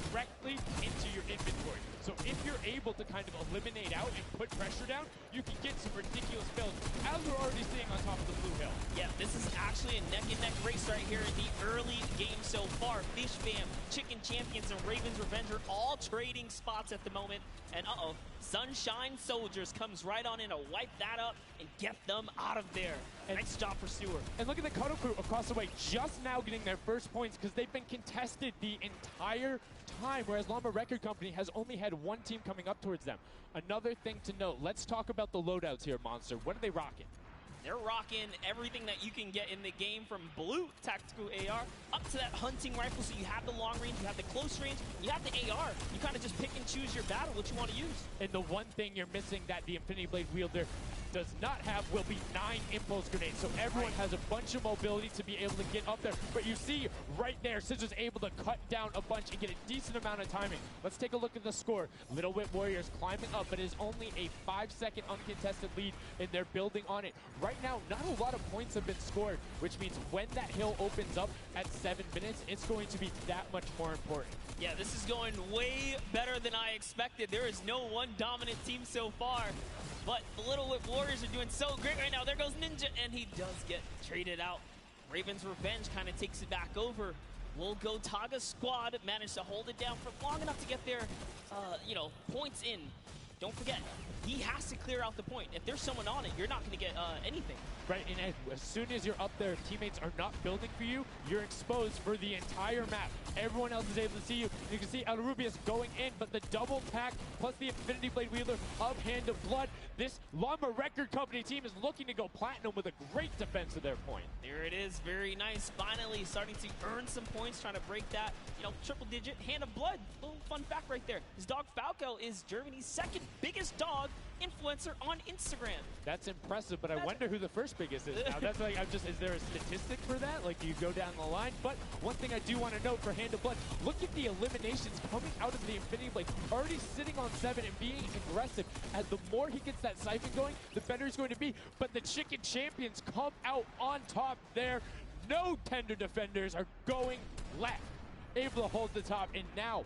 directly into your inventory. So if you're able to kind of eliminate out and put pressure down, you can get some ridiculous builds, as we're already seeing on top of the Blue Hill. Yeah, this is actually a neck-and-neck race right here in the early game so far. Fish Fam, Chicken Champions, and Ravens Revenge are all trading spots at the moment. And Sunshine Soldiers comes right on in to wipe that up and get them out of there. And nice job for Stewart. And look at the Cuddle Crew across the way, just now getting their first points because they've been contested the entire time, whereas Llama Record Company has only had one team coming up towards them. Another thing to note, let's talk about the loadouts here, Monster. What are they rocking? They're rocking everything that you can get in the game, from blue tactical AR up to that hunting rifle. So you have the long range, you have the close range, you have the AR. You kind of just pick and choose your battle, what you want to use. And the one thing you're missing that the Infinity Blade wielder does not have will be 9 impulse grenades. So everyone has a bunch of mobility to be able to get up there. But you see right there, Scissor's able to cut down a bunch and get a decent amount of timing. Let's take a look at the score. Little Whip Warriors climbing up, but it is only a 5-second uncontested lead, and they're building on it. Right now, not a lot of points have been scored, which means when that hill opens up at 7 minutes, it's going to be that much more important. Yeah, this is going way better than I expected. There is no one dominant team so far, but the Little Whip Warriors are doing so great right now. There goes Ninja, and he does get traded out. Ravens Revenge kind of takes it back over. Will Gotaga squad manage to hold it down for long enough to get their, points in? don't forget, he has to clear out the point. If there's someone on it, you're not going to get anything. Right, and as soon as you're up there, teammates are not building for you, you're exposed for the entire map. Everyone else is able to see you. You can see El Rubius going in, but the double tack plus the Infinity Blade wielder of Hand of Blood. This Llama Record Company team is looking to go platinum with a great defense of their point. There it is, very nice. Finally starting to earn some points, trying to break that, triple digit Hand of Blood. Little fun fact right there. His dog Falco is Germany's second biggest dog influencer on Instagram. That's impressive, but I wonder who the first biggest is now. That's like, is there a statistic for that? Like, you go down the line? But one thing I do want to note for Hand of Blood, look at the eliminations coming out of the Infinity Blade. Already sitting on 7 and being aggressive. As the more he gets that siphon going, the better he's going to be. But the Chicken Champions come out on top there. No tender defenders are going left. Able to hold the top, and now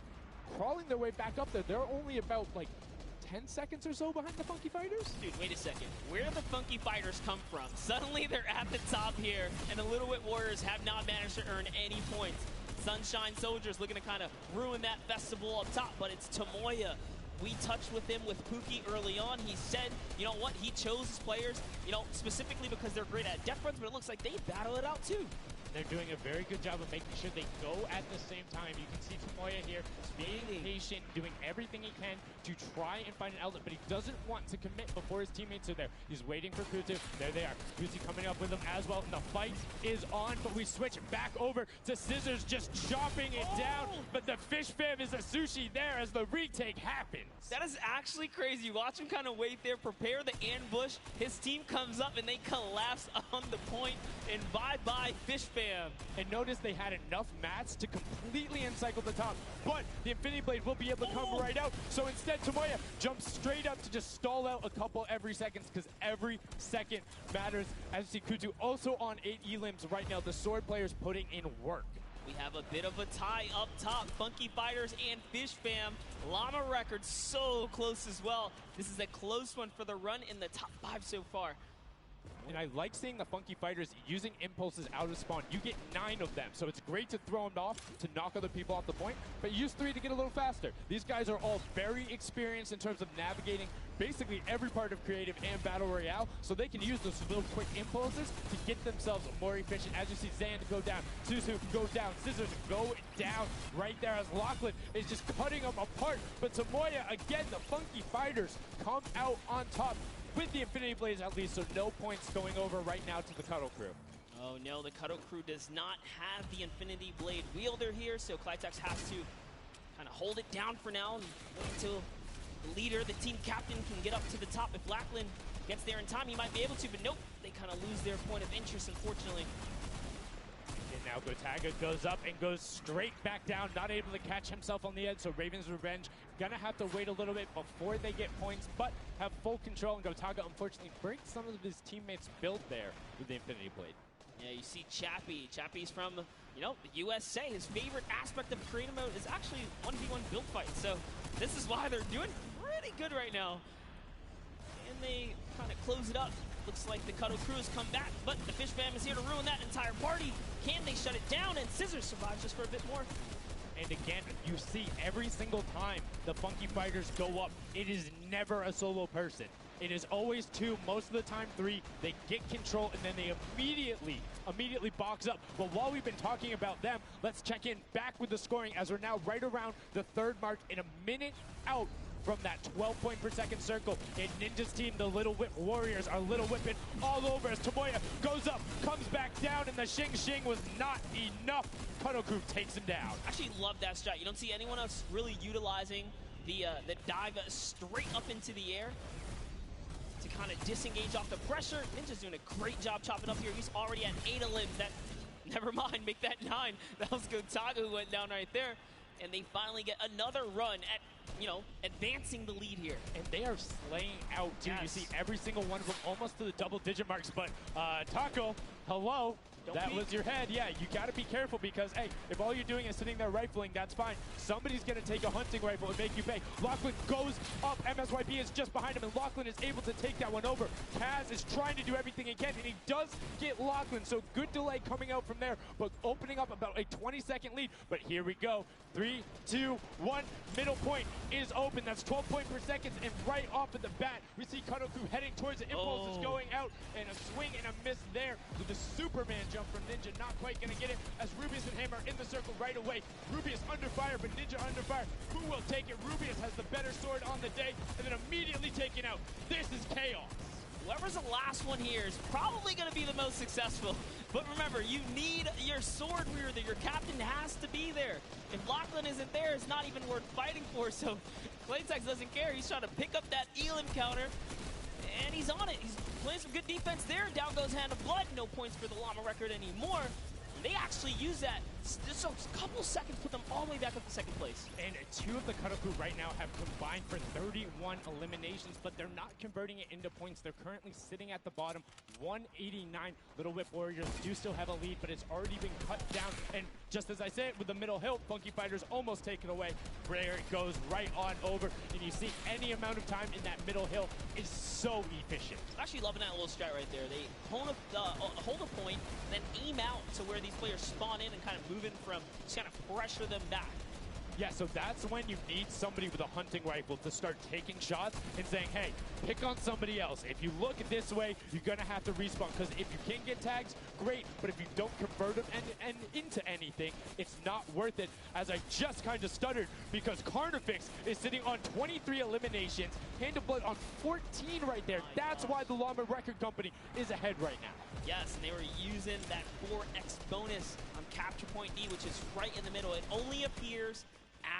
crawling their way back up there. They're only about, like, 10 seconds or so behind the Funky Fighters? Dude, wait a second. Where did the Funky Fighters come from? Suddenly they're at the top here, and the Little Wit Warriors have not managed to earn any points. Sunshine Soldiers looking to kind of ruin that festival up top, but it's Tomoya. We touched with him with Pookie early on. He said, you know what, he chose his players, specifically because they're great at depth runs, but it looks like they battle it out too. They're doing a very good job of making sure they go at the same time. You can see Tomoya here being patient, doing everything he can to try and find an outlet, but he doesn't want to commit before his teammates are there. He's waiting for Kutu. There they are. Kutu coming up with them as well, and the fight is on, but we switch back over to Scissors just chopping it down, but the fish fam is a sushi there as the retake happens. That is actually crazy. Watch him kind of wait there, prepare the ambush. His team comes up and they collapse on the point, and bye-bye fish fam. And notice they had enough mats to completely encircle the top, but the Infinity Blade will be able to come right out. So instead, Tomoya jumps straight up to just stall out a couple every seconds, because every second matters. As you see Kutu also on 8 elims right now. The sword players putting in work. We have a bit of a tie up top. Funky Fighters and Fish Fam. Llama Record so close as well. This is a close one for the run in the top 5 so far. And I like seeing the Funky Fighters using impulses out of spawn. You get 9 of them, so it's great to throw them off to knock other people off the point, but use 3 to get a little faster. These guys are all very experienced in terms of navigating basically every part of creative and battle royale, so they can use those little quick impulses to get themselves more efficient. As you see Zan go down, Suzu go down, Scissors go down right there as Lachlan is just cutting them apart. But Tomoya, again, the Funky Fighters come out on top with the Infinity Blades at least, so no points going over right now to the Cuddle Crew. Oh no, the Cuddle Crew does not have the Infinity Blade wielder here, so xKryptx has to kind of hold it down for now and wait until the leader, the team captain, can get up to the top. If Lachlan gets there in time, he might be able to, but nope, they kind of lose their point of interest, unfortunately. And now Gotaga goes up and goes straight back down, not able to catch himself on the edge, so Raven's Revenge gonna have to wait a little bit before they get points, but have full control, and Gotaga unfortunately breaks some of his teammates' build there with the Infinity Blade. Yeah, you see Chappie. Chappie's from, the USA. His favorite aspect of creative mode is actually 1v1 build fights, so this is why they're doing pretty good right now. And they kind of close it up. Looks like the Cuddle Crew has come back, but the Fish Fam is here to ruin that entire party. Can they shut it down? And Scissors survives just for a bit more. And again, you see every single time the Funky Fighters go up, it is never a solo person. It is always 2, most of the time 3. They get control and then they immediately box up. But while we've been talking about them, let's check in back with the scoring as we're now right around the 3rd mark and a minute out from that 12 point per second circle. And Ninja's team, the Little Whip Warriors, are Little Whipping all over as Tomoya goes up, comes back down, and the Xing Xing was not enough. Cuddle Crew takes him down. Actually love that strat. You don't see anyone else really utilizing the dive straight up into the air to kind of disengage off the pressure. Ninja's doing a great job chopping up here. He's already at 8 limbs. That, never mind, make that 9. That was Gotaga who went down right there. And they finally get another run at, advancing the lead here. And they are slaying out, too. Yes. You see every single one of them almost to the double-digit marks. But Taco, hello. That was your head, yeah. You got to be careful because, hey, if all you're doing is sitting there rifling, that's fine. Somebody's going to take a hunting rifle and make you pay. Lachlan goes up. MSYP is just behind him, and Lachlan is able to take that one over. Kaz is trying to do everything he can, and he does get Lachlan, so good delay coming out from there, but opening up about a 20-second lead. But here we go. 3, 2, 1. Middle point is open. That's 12 points per second, and right off of the bat, we see Kadoku heading towards it. Impulse is going out, and a swing and a miss there with the Superman jump from Ninja. Not quite going to get it as Rubius and Hammer in the circle right away. Rubius under fire, but Ninja under fire. Who will take it? Rubius has the better sword on the day, and then immediately taken out. This is chaos. Whoever's the last one here is probably going to be the most successful. But remember, you need your sword wielder. Your captain has to be there. If Lachlan isn't there, it's not even worth fighting for. So xKryptx doesn't care. He's trying to pick up that Elam counter, and he's on it. He's playing some good defense there. Down goes Hand of Blood. No points for the Llama record anymore. They actually use that. Just a couple seconds put them all the way back up to second place. And two of the Kadoku right now have combined for 31 eliminations, but they're not converting it into points. They're currently sitting at the bottom, 189. Little Whip Warriors do still have a lead, but it's already been cut down. And just as I said, with the middle hill, Funky Fighters almost taken away. Brer goes right on over, and you see any amount of time in that middle hill is so efficient. I'm actually loving that little strat right there. They hold a point, then aim out to where these players spawn in and kind of move in from, just kind of pressure them back. Yeah, so that's when you need somebody with a hunting rifle to start taking shots and saying, hey, pick on somebody else. If you look this way, you're going to have to respawn, because if you can get tags, great, but if you don't convert them and into anything, it's not worth it, as I just kind of stuttered, because xKryptx is sitting on 23 eliminations, Hand of Blood on 14 right there. That's why the Llama Record Company is ahead right now. Yes, and they were using that 4x bonus on Capture Point D, which is right in the middle. It only appears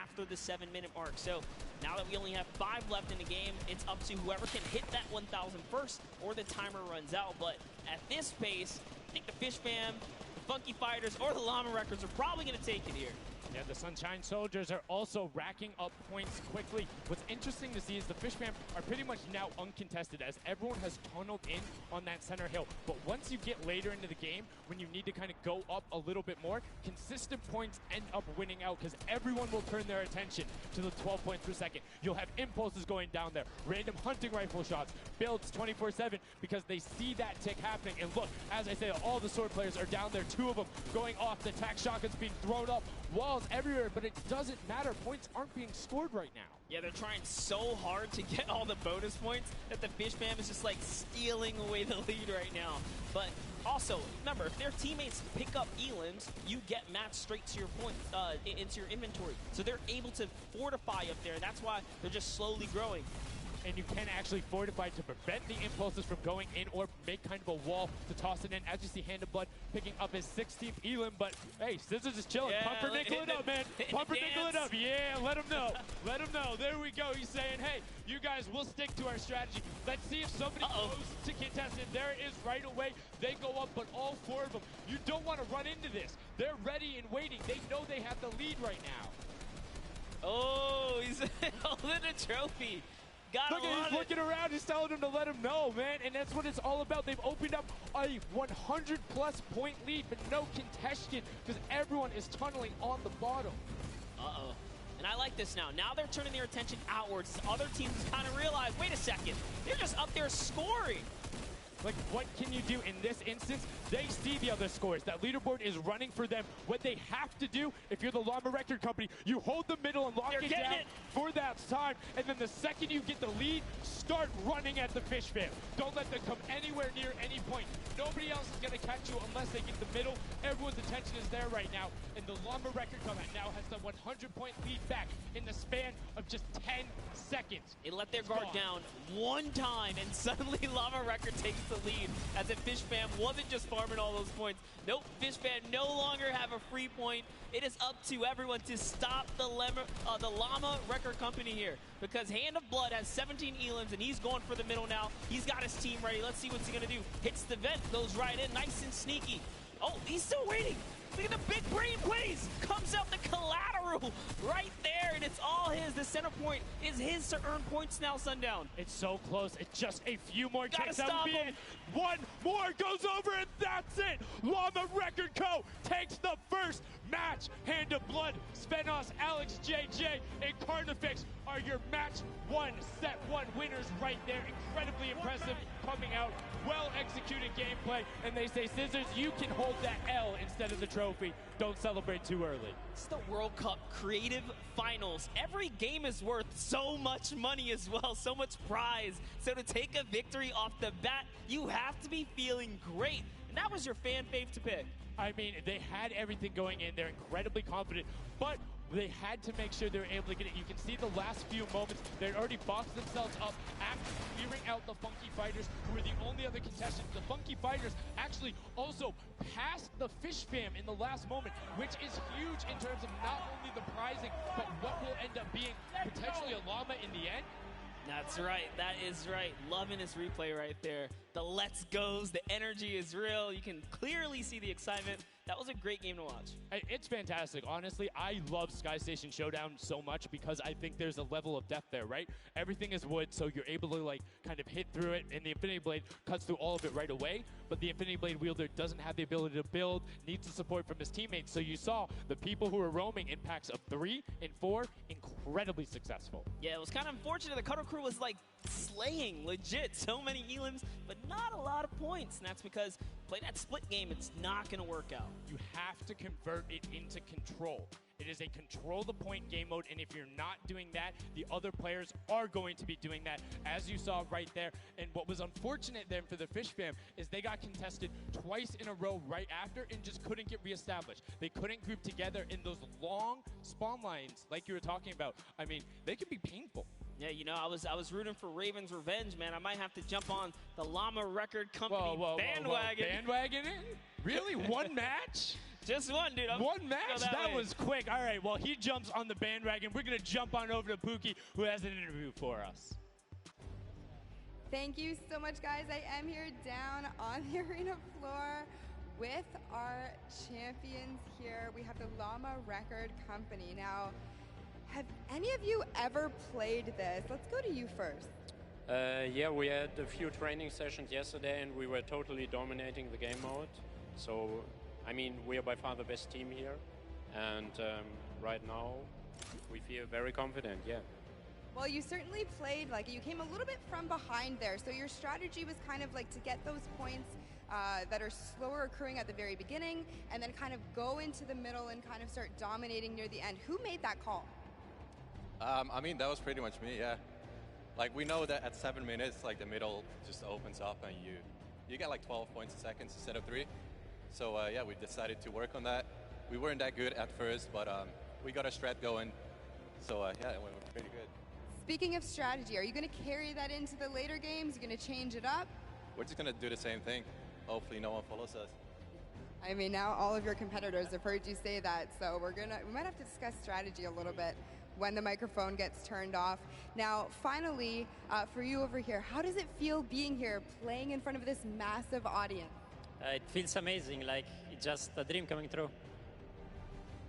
after the 7-minute mark. So now that we only have 5 left in the game, it's up to whoever can hit that 1,000 first or the timer runs out. But at this pace, I think the Fish Fam, the Funky Fighters, or the Llama Records are probably going to take it here. Yeah, the Sunshine Soldiers are also racking up points quickly. What's interesting to see is the Fish Fam are pretty much now uncontested, as everyone has tunneled in on that center hill. But once you get later into the game, when you need to kind of go up a little bit more, consistent points end up winning out, because everyone will turn their attention to the 12 points per second. You'll have impulses going down there, random hunting rifle shots, builds 24/7, because they see that tick happening. And look, as I say, all the sword players are down there, 2 of them going off, the tac shotguns being thrown up, walls everywhere, but it doesn't matter. Points aren't being scored right now. Yeah, they're trying so hard to get all the bonus points that the Fish Fam is just like stealing away the lead right now. But also, remember, if their teammates pick up Elams, you get matched straight to your point, into your inventory. So they're able to fortify up there, and that's why they're just slowly growing. And you can actually fortify to prevent the impulses from going in, or make kind of a wall to toss it in. As you see, Hand of Blood picking up his 16th Elam, but hey, Scissors is chilling. Yeah, Pumpernickel it up, man. Pumpernickel it up. Yeah, let him know. Let him know. There we go. He's saying, hey, you guys, we'll stick to our strategy. Let's see if somebody goes to contest it. There it is right away. They go up, but all 4 of them. You don't want to run into this. They're ready and waiting. They know they have the lead right now. Oh, he's holding a trophy. Look at, he's looking around, he's telling him to let him know, man, and that's what it's all about. They've opened up a 100-plus point lead, but no contention, because everyone is tunneling on the bottom. Uh-oh. And I like this now. Now they're turning their attention outwards. Other teams kind of realize, wait a second, they're just up there scoring. Like, what can you do in this instance? They see the other scores. That leaderboard is running for them. What they have to do, if you're the Llama Record Company, you hold the middle and lock it down for that time. And then the second you get the lead, start running at the Fish Fam. Don't let them come anywhere near any point. Nobody else is going to catch you unless they get the middle. Everyone's attention is there right now. And the Llama Record Company now has the 100-point lead back in the span of just 10 seconds. They let their guard down one time, and suddenly Llama Record takes the lead, as if Fish Fam wasn't just farming all those points. Nope, Fish Fam no longer have a free point. It is up to everyone to stop the Llama Record Company here, because Hand of Blood has 17 Elams, and he's going for the middle now. He's got his team ready. Let's see what's he going to do. Hits the vent, goes right in, nice and sneaky. Oh, he's still waiting. Look at the big brain plays. Comes out the collateral right there. and it's all his. The center point is his to earn points now, Sundown. It's so close. It's just a few more Gotta kicks. That stop would be him. it. One more goes over, and that's it. Llama Record Co. takes the first match. Hand of Blood, Svenos, Alex, JJ, and xKryptx are your match one, set one winners right there. Incredibly impressive coming out. Well executed gameplay. And they say, Scissors, you can hold that L instead of the trophy. Don't celebrate too early. It's the World Cup Creative Finals. Every game is worth so much money as well, so much prize. So to take a victory off the bat, you have to be feeling great. And that was your fan fave to pick. I mean, they had everything going in. They're incredibly confident, but they had to make sure they were able to get it. You can see the last few moments, they'd already boxed themselves up after clearing out the Funky Fighters, who were the only other contestants. The Funky Fighters actually also passed the Fish Fam in the last moment, which is huge in terms of not only the prizing, but what will end up being potentially a llama in the end. That's right. That is right. Loving this replay right there. The let's goes, the energy is real. You can clearly see the excitement. That was a great game to watch. It's fantastic. Honestly, I love Sky Station Showdown so much because I think there's a level of depth there, right? Everything is wood, so you're able to like kind of hit through it, and the Infinity Blade cuts through all of it right away. But the Infinity Blade wielder doesn't have the ability to build, needs the support from his teammates. So you saw the people who were roaming in packs of 3 and 4, incredibly successful. Yeah, it was kind of unfortunate. The Cutter Crew was like slaying, legit. So many elims, but not a lot of points. And that's because playing that split game, it's not going to work out. You have to convert it into control. It is a control the point game mode, and if you're not doing that, the other players are going to be doing that, as you saw right there. And what was unfortunate then for the Fish Fam is they got contested twice in a row right after and just couldn't get reestablished. They couldn't group together in those long spawn lines like you were talking about. I mean, they could be painful. Yeah, you know, I was rooting for Raven's Revenge, man. I might have to jump on the Llama Record Company bandwagon. Bandwagon it? Really? One match? Just one, dude. One match? That was quick. All right, well, he jumps on the bandwagon. We're going to jump on over to Pookie, who has an interview for us. Thank you so much, guys. I am here down on the arena floor with our champions here. We have the Llama Record Company. Now, have any of you ever played this? Let's go to you first. Yeah, we had a few training sessions yesterday and we were totally dominating the game mode. So, I mean, we are by far the best team here. And right now, we feel very confident, yeah. Well, you certainly played, like, you came a little bit from behind there. So your strategy was kind of like to get those points that are slower accruing at the very beginning and then kind of go into the middle and kind of start dominating near the end. Who made that call? I mean, that was pretty much me, yeah. Like, we know that at 7 minutes, like, the middle just opens up and you get like 12 points a second instead of 3. So, yeah, we decided to work on that. We weren't that good at first, but we got a strat going. So, yeah, it went pretty good. Speaking of strategy, are you going to carry that into the later games? You're going to change it up? We're just going to do the same thing. Hopefully no one follows us. I mean, now all of your competitors have heard you say that, so we might have to discuss strategy a little bit when the microphone gets turned off. Now, finally, for you over here, how does it feel being here, playing in front of this massive audience? It feels amazing, like it's just a dream coming true.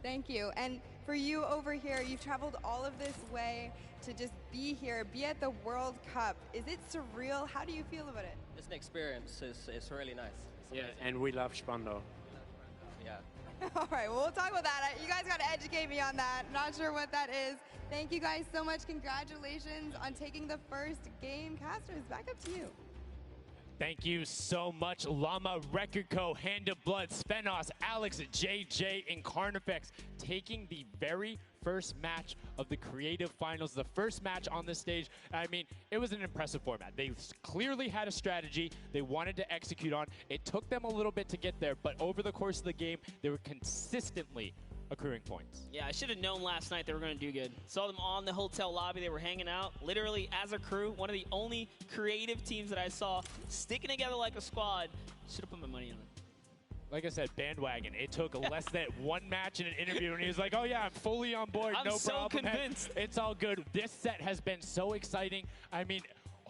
Thank you. And for you over here, you've traveled all of this way to just be here, be at the World Cup. Is it surreal? How do you feel about it? It's an experience. It's really nice. It's yeah, amazing. and we love Spandau. Yeah. All right, well, we'll talk about that. You guys got to educate me on that. Not sure what that is. Thank you guys so much. Congratulations on taking the first game. Casters, back up to you. Thank you so much, Llama Record Co., Hand of Blood, Svenos, Alex, JJ, and xKryptx taking the very first match of the Creative Finals, the first match on the stage. I mean, it was an impressive format. They clearly had a strategy they wanted to execute on. It took them a little bit to get there, but over the course of the game, they were consistently accruing points. Yeah, I should have known last night they were going to do good. Saw them on the hotel lobby. They were hanging out, literally as a crew. One of the only creative teams that I saw sticking together like a squad. Should have put my money on it. Like I said, bandwagon. It took less than one match in an interview, and he was like, oh, yeah, I'm fully on board. I'm no so problem. convinced. It's all good. This set has been so exciting. I mean,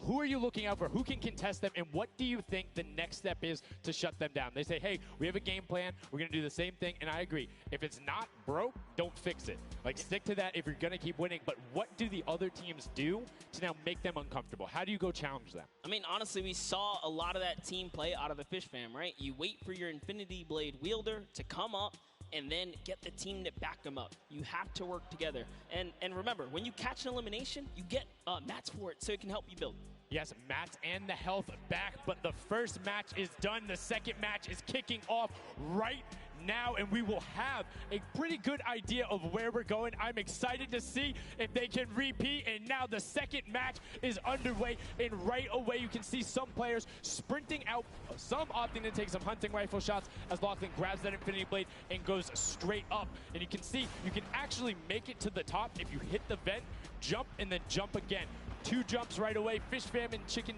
Who are you looking out for? Who can contest them? And what do you think the next step is to shut them down? They say, hey, we have a game plan. We're going to do the same thing. And I agree. If it's not broke, don't fix it. Like, stick to that if you're going to keep winning. But what do the other teams do to now make them uncomfortable? How do you go challenge them? I mean, honestly, we saw a lot of that team play out of the Fish Fam, right? You wait for your Infinity Blade wielder to come up and then get the team to back them up. You have to work together. And remember, when you catch an elimination, you get mats for it so it can help you build. Yes, mats and the health back, but the first match is done. The second match is kicking off right now, and we will have a pretty good idea of where we're going. I'm excited to see if they can repeat, and now the second match is underway, and right away you can see some players sprinting out, some opting to take some hunting rifle shots as Lachlan grabs that Infinity Blade and goes straight up. And you can see you can actually make it to the top if you hit the vent, jump, and then jump again. 2 jumps right away. Fish Fam and chicken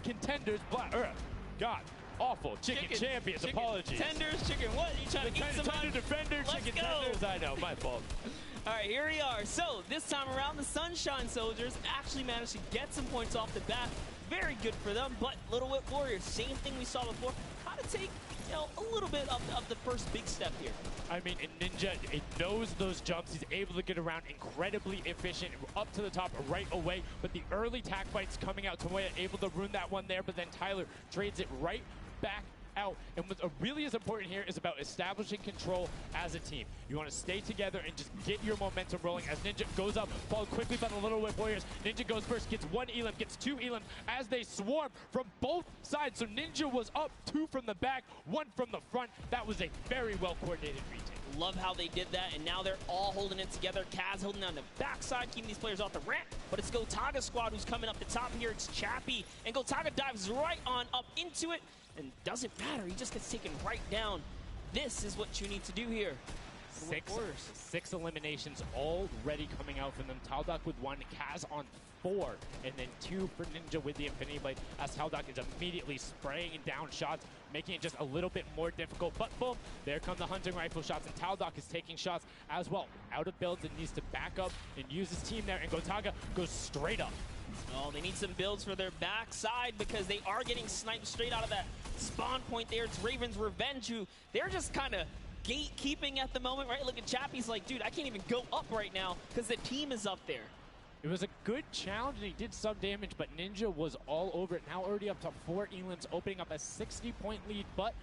contenders. God, awful. Chicken champions. Chicken apologies. Tenders, chicken what? You trying to eat some Tender defender, Let's chicken go. tenders. I know, my fault. All right, here we are. So this time around, the Sunshine Soldiers actually managed to get some points off the bat. Very good for them, but Little Whip Warriors, same thing we saw before. How to take, you know, a little bit of the first big step here. I mean, Ninja, it knows those jumps. He's able to get around incredibly efficient, up to the top right away. But the early tack fights coming out, Tomoya able to ruin that one there, but then Tyler trades it right back out. And what's really is important here is about establishing control as a team. You want to stay together and just get your momentum rolling as Ninja goes up, followed quickly by the Little Whip Warriors. Ninja goes first, gets 1 elim, gets 2 elim as they swarm from both sides. So Ninja was up 2 from the back, 1 from the front. That was a very well coordinated retake. Love how they did that, and now they're all holding it together. Kaz holding down the backside, keeping these players off the ramp. But it's Gotaga squad who's coming up the top here. It's Chappie, and Gotaga dives right on up into it. And doesn't matter, he just gets taken right down. This is what you need to do here. 6 eliminations already coming out from them. Taldock with 1, Kaz on 4, and then 2 for Ninja with the Infinity Blade, as Taldock is immediately spraying down shots, making it just a little bit more difficult. But boom, there come the hunting rifle shots, and Taldock is taking shots as well. Out of builds and needs to back up and use his team there, and Gotaga goes straight up. Oh, they need some builds for their backside because they are getting sniped straight out of that spawn point there. It's Raven's Revenge, who they're just kind of gatekeeping at the moment, right? Look at Chappie's like, dude, I can't even go up right now because the team is up there. It was a good challenge, and he did some damage, but Ninja was all over it. Now already up to 4 elims, opening up a 60-point lead, but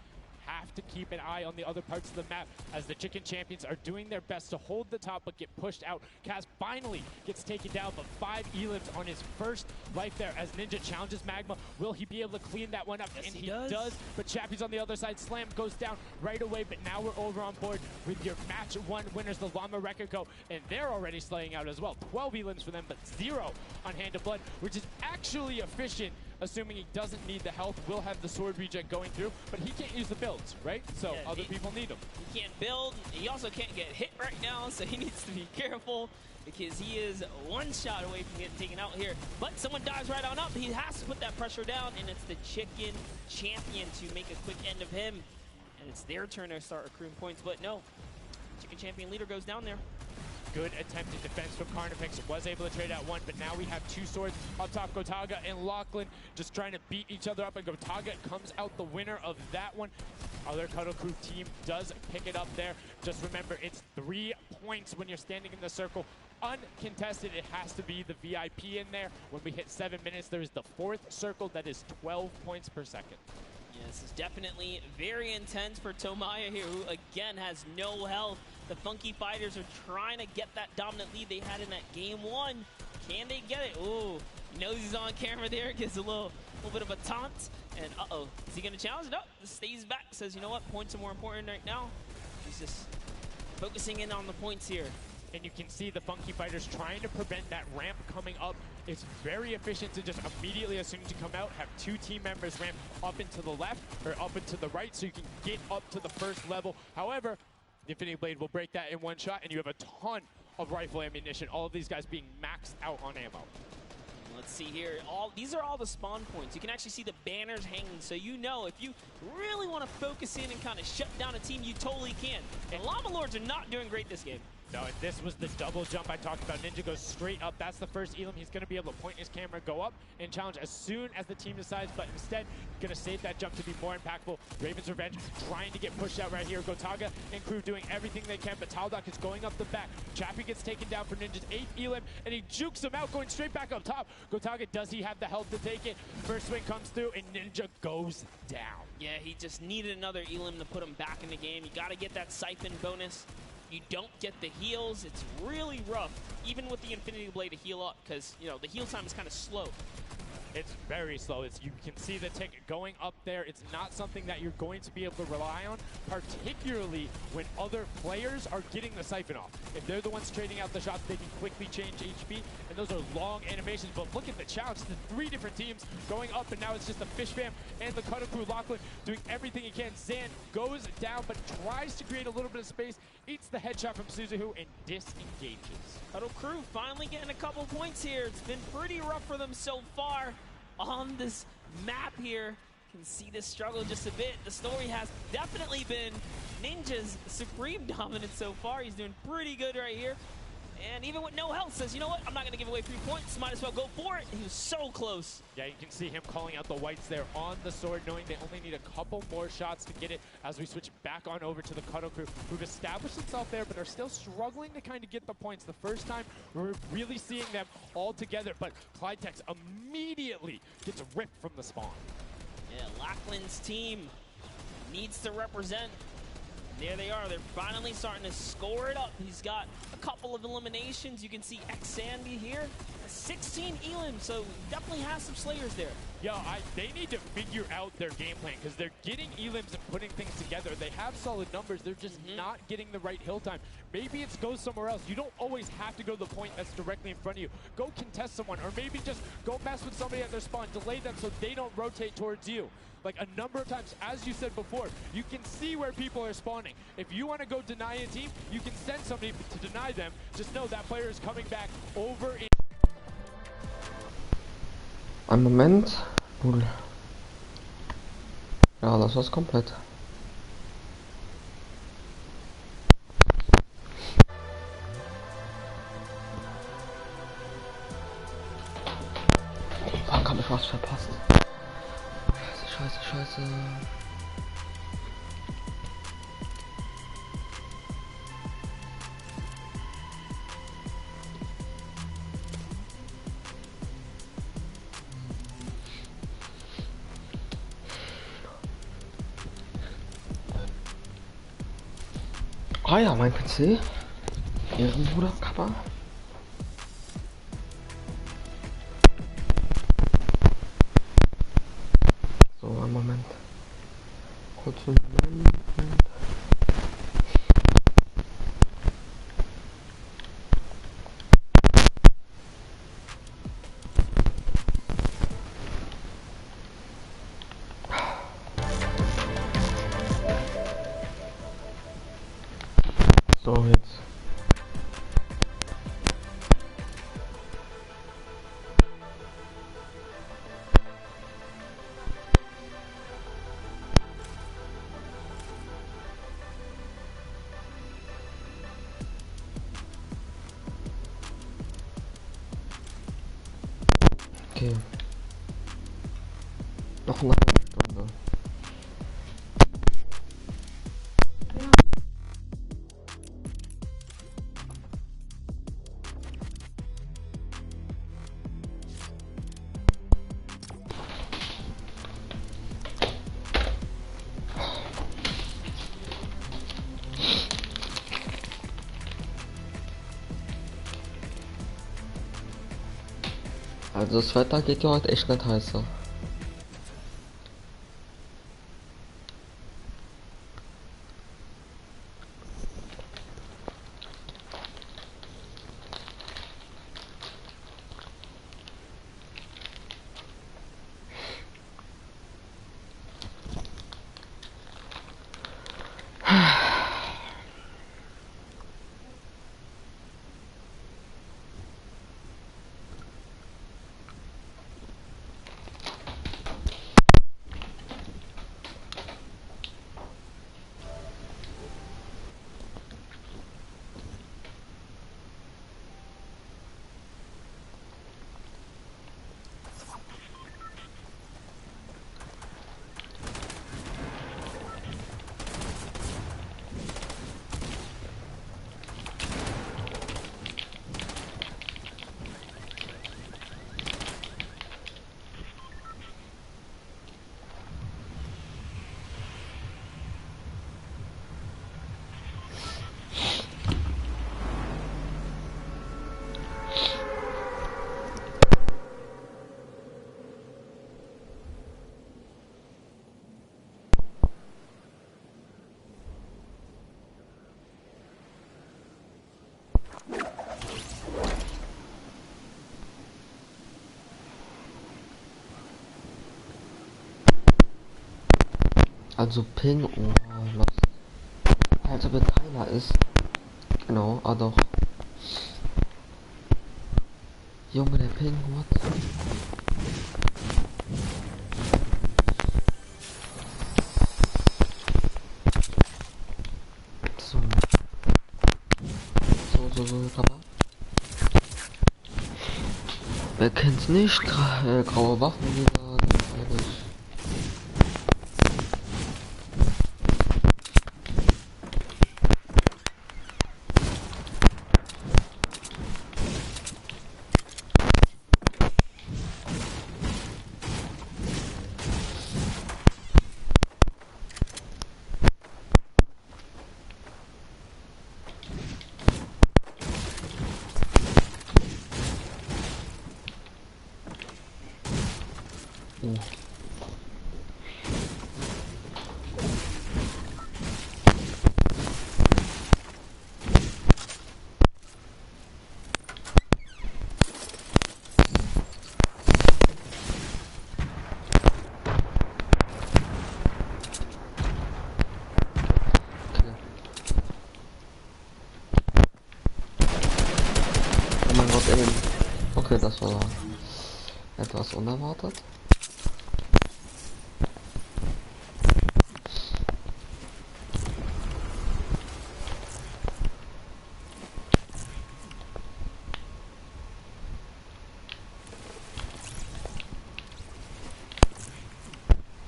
have to keep an eye on the other parts of the map as the Chicken Champions are doing their best to hold the top but get pushed out. Kaz finally gets taken down, but 5 elims on his first life there as Ninja challenges Magma. Will he be able to clean that one up? Yes, and he does. But Chappie's on the other side. Slam goes down right away, but now we're over on board with your match 1 winners, the Llama Rekiko, and they're already slaying out as well. 12 elims for them, but 0 on Hand of Blood, which is actually efficient. Assuming he doesn't need the health, will have the sword regen going through, but he can't use the builds, right? So Yeah, other people need them. He can't build. He also can't get hit right now, so he needs to be careful because he is 1 shot away from getting taken out here. But someone dives right on up. He has to put that pressure down, and it's the Chicken Champion to make a quick end of him. And it's their turn to start accruing points, but no. Chicken Champion leader goes down there. Good attempted defense from Carnifex, was able to trade out 1, but now we have 2 swords up top. Gotaga and Lachlan just trying to beat each other up, and Gotaga comes out the winner of that one. Other Cuddle Crew team does pick it up there. Just remember, it's 3 points when you're standing in the circle. Uncontested, it has to be the VIP in there. When we hit 7 minutes, there's the 4th circle that is 12 points per second. Yeah, this is definitely very intense for Tomoya here, who again has no health. The Funky Fighters are trying to get that dominant lead they had in that game 1. Can they get it? Ooh, he knows he's on camera there, gives a little bit of a taunt. And uh-oh, is he gonna challenge? No, stays back, says, you know what, points are more important right now. He's just focusing in on the points here. And you can see the Funky Fighters trying to prevent that ramp coming up. It's very efficient to just immediately, as soon as you come out, have 2 team members ramp up and to the left or up and to the right so you can get up to the first level. However, the Infinity Blade will break that in 1 shot, and you have a ton of rifle ammunition. All of these guys being maxed out on ammo. Let's see here. These are all the spawn points. You can actually see the banners hanging, so you know if you really want to focus in and kind of shut down a team, you totally can. The Llama Lords are not doing great this game. No, and this was the double jump I talked about. Ninja goes straight up. That's the first Elam. He's going to be able to point his camera, go up, and challenge as soon as the team decides, but instead, going to save that jump to be more impactful. Raven's Revenge trying to get pushed out right here. Gotaga and crew doing everything they can, but Taldock is going up the back. Chappie gets taken down for Ninja's 8th Elam, and he jukes him out, going straight back up top. Gotaga, does he have the health to take it? First swing comes through, and Ninja goes down. Yeah, he just needed another Elam to put him back in the game. You got to get that siphon bonus. You don't get the heals. It's really rough, even with the Infinity Blade to heal up, because, you know, the heal time is kind of slow. It's very slow. You can see the tick going up there. It's not something that you're going to be able to rely on, particularly when other players are getting the siphon off. If they're the ones trading out the shots, they can quickly change HP, and those are long animations. But look at the challenge. The 3 different teams going up, and now it's just the Fish Fam and the Cutter Crew. Lachlan doing everything he can. Zan goes down, but tries to create a little bit of space, eats the headshot from Suzuhu, and disengages. Cutter Crew finally getting a couple points here. It's been pretty rough for them so far on this map here. Can see this struggle just a bit. The story has definitely been Ninja's supreme dominance so far. He's doing pretty good right here. And even with no health, says, you know what, I'm not going to give away 3 points. Might as well go for it. He was so close. Yeah, you can see him calling out the whites there on the sword, knowing they only need a couple more shots to get it as we switch back on over to the Cuddle Crew, who've established themselves there, but are still struggling to kind of get the points. The first time we're really seeing them all together, but Clydetex immediately gets ripped from the spawn. Yeah, Lachlan's team needs to represent. There they are. They're finally starting to score it up. He's got a couple of eliminations. You can see X-Sandy here. 16 Elam, so definitely has some Slayers there. Yeah, they need to figure out their game plan, because they're getting Elams and putting things together. They have solid numbers. They're just not getting the right hill time. Maybe it's go somewhere else. You don't always have to go to the point that's directly in front of you. Go contest someone, or maybe just go mess with somebody at their spawn. Delay them so they don't rotate towards you. Like a number of times, as you said before, you can see where people are spawning. If you want to go deny a team, you can send somebody to deny them. Just know that player is coming back over in... Ein Moment. Cool. Ja, das war's komplett. Fuck, hab ich was verpasst. Scheiße. Ah ja, mein PC. Ehrenbruder, Kappa. So, einen Moment. Kurzen Moment. So, jetzt. Okay. Noch eine Stunde. Also das Wetter geht ja heute echt nicht heißer. Also Ping, oh, los. Also mit Tyler ist. Genau, ah doch. Junge, der Ping, what? So. So, aber. Wer kennt's nicht? Graue Waffen wieder, ehrlich. Oh mein Gott, okay, das war etwas unerwartet.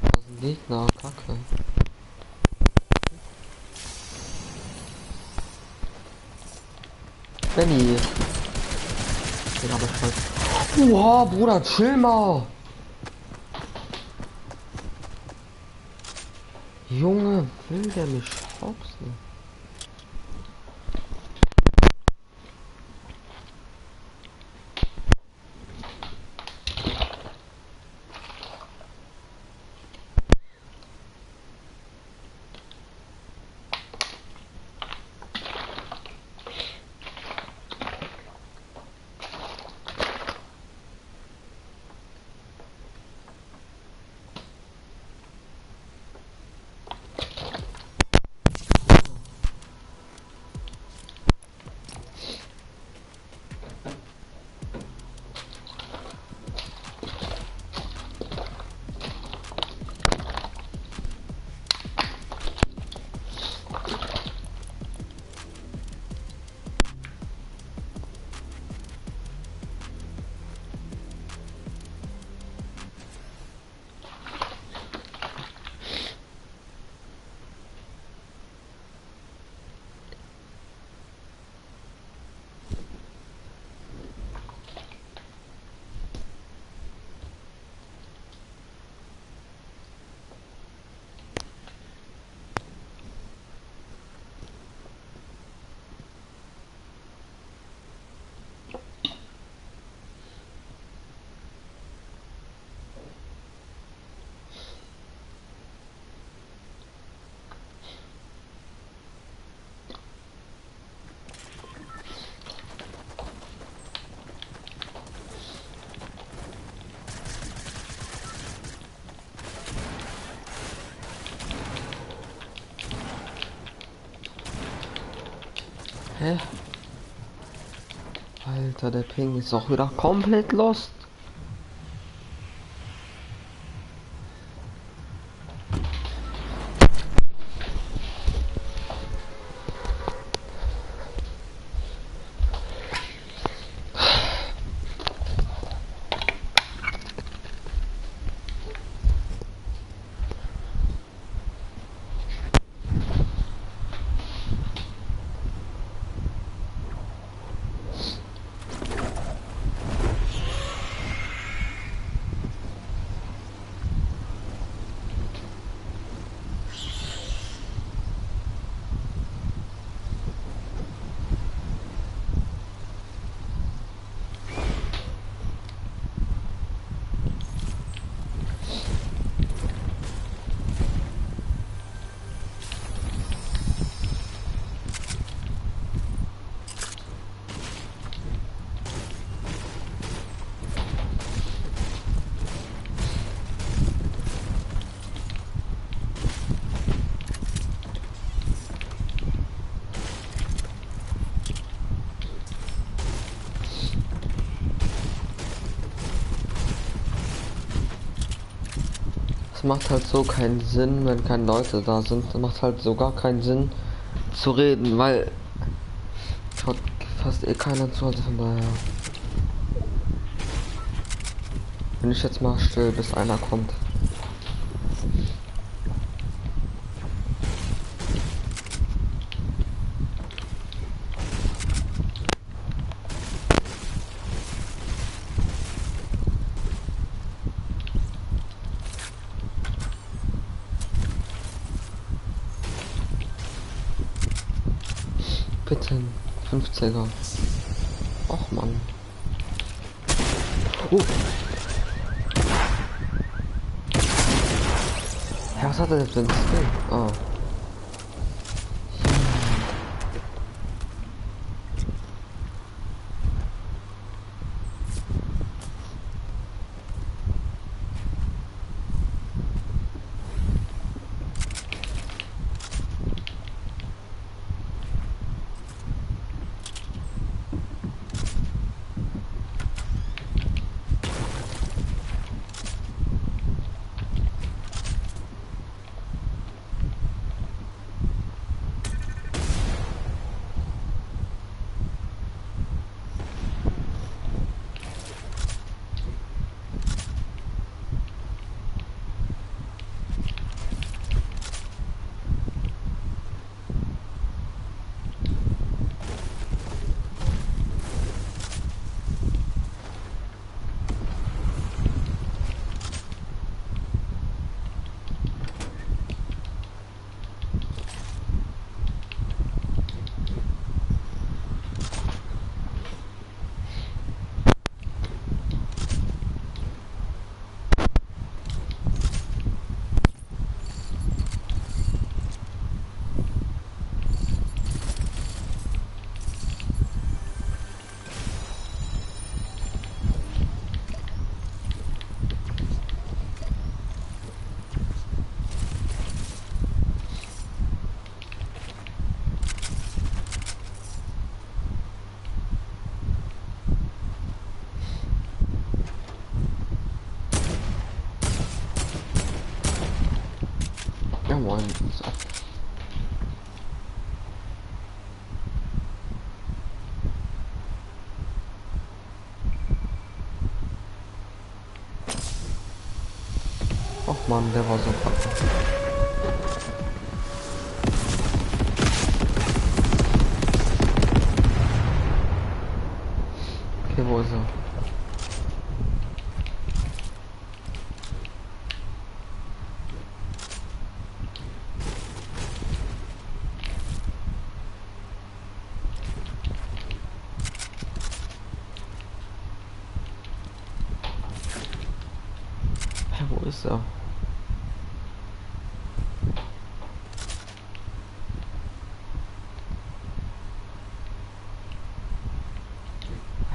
Das ist ein Gegner, Kacke. Benny. Den hab ich voll. Oha, Bruder, chill mal. Junge, will der mich schubsen? Hä? Alter, der Ping ist auch wieder komplett lost. macht halt so keinen Sinn, wenn keine Leute da sind. Das macht halt so gar keinen Sinn zu reden, weil schaut fast eh keiner zu, also von daher bin ich jetzt mal still, bis einer kommt. Bitte, 50er. Och Mann. Ja, was hat er denn für ein Skill? Oh. Ja moin. So. Och Mann, der war so kacke. Okay, wo ist er? Wo ist er?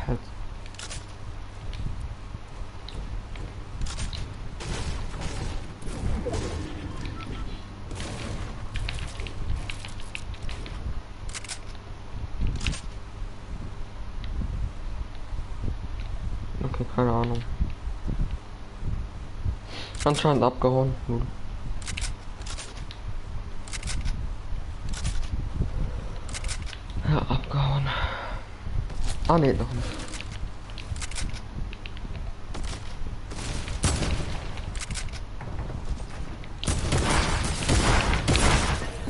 Halt. Okay, keine Ahnung. Anscheinend abgehauen. Ja, abgehauen. Ah ne, noch nicht.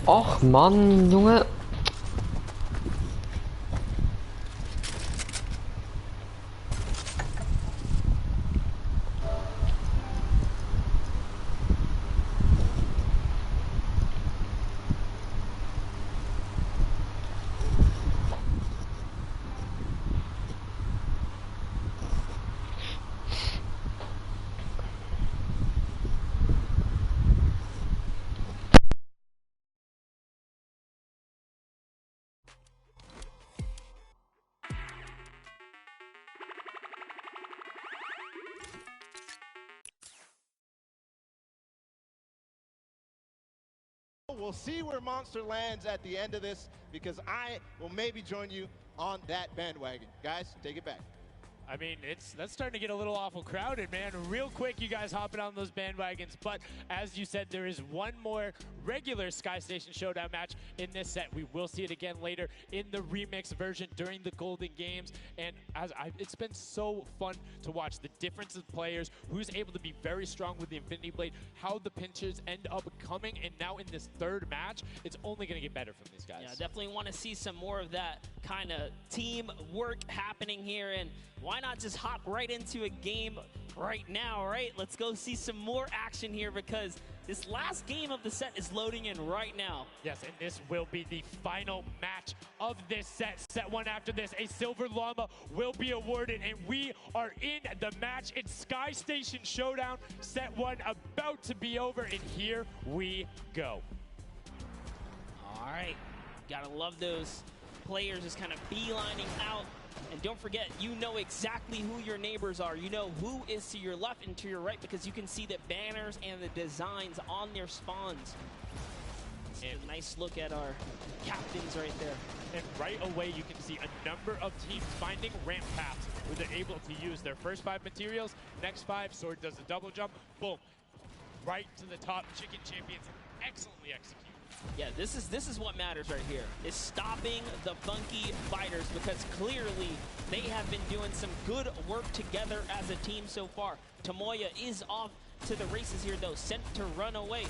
Och Mann, Junge. We'll see where Monster lands at the end of this, because I will maybe join you on that bandwagon. Guys, take it back. I mean, that's starting to get a little awful crowded, man. Real quick, you guys hopping on those bandwagons. But as you said, there is one more regular Sky Station Showdown match in this set. We will see it again later in the remix version during the Golden Games. And it's been so fun to watch the difference of players, who's able to be very strong with the Infinity Blade, how the pinches end up coming. And now in this third match, it's only going to get better from these guys. Yeah, definitely want to see some more of that kind of team work happening here. And why not just hop right into a game right now, right? Let's go see some more action here because this last game of the set is loading in right now. Yes, and this will be the final match of this set. Set one after this, a Silver Llama will be awarded, and we are in the match. It's Sky Station Showdown. Set one about to be over, and here we go. All right, gotta love those players just kind of beelining out. And don't forget, you know exactly who your neighbors are. You know who is to your left and to your right because you can see the banners and the designs on their spawns. And a nice look at our captains right there. And right away, you can see a number of teams finding ramp paths where they're able to use their first 5 materials, next 5, Sword does a double jump, boom, right to the top. Chicken Champions excellently executed. Yeah, this is what matters right here, is stopping the Funky Fighters because clearly they have been doing some good work together as a team so far. Tomoya is off to the races here though, sent to run away.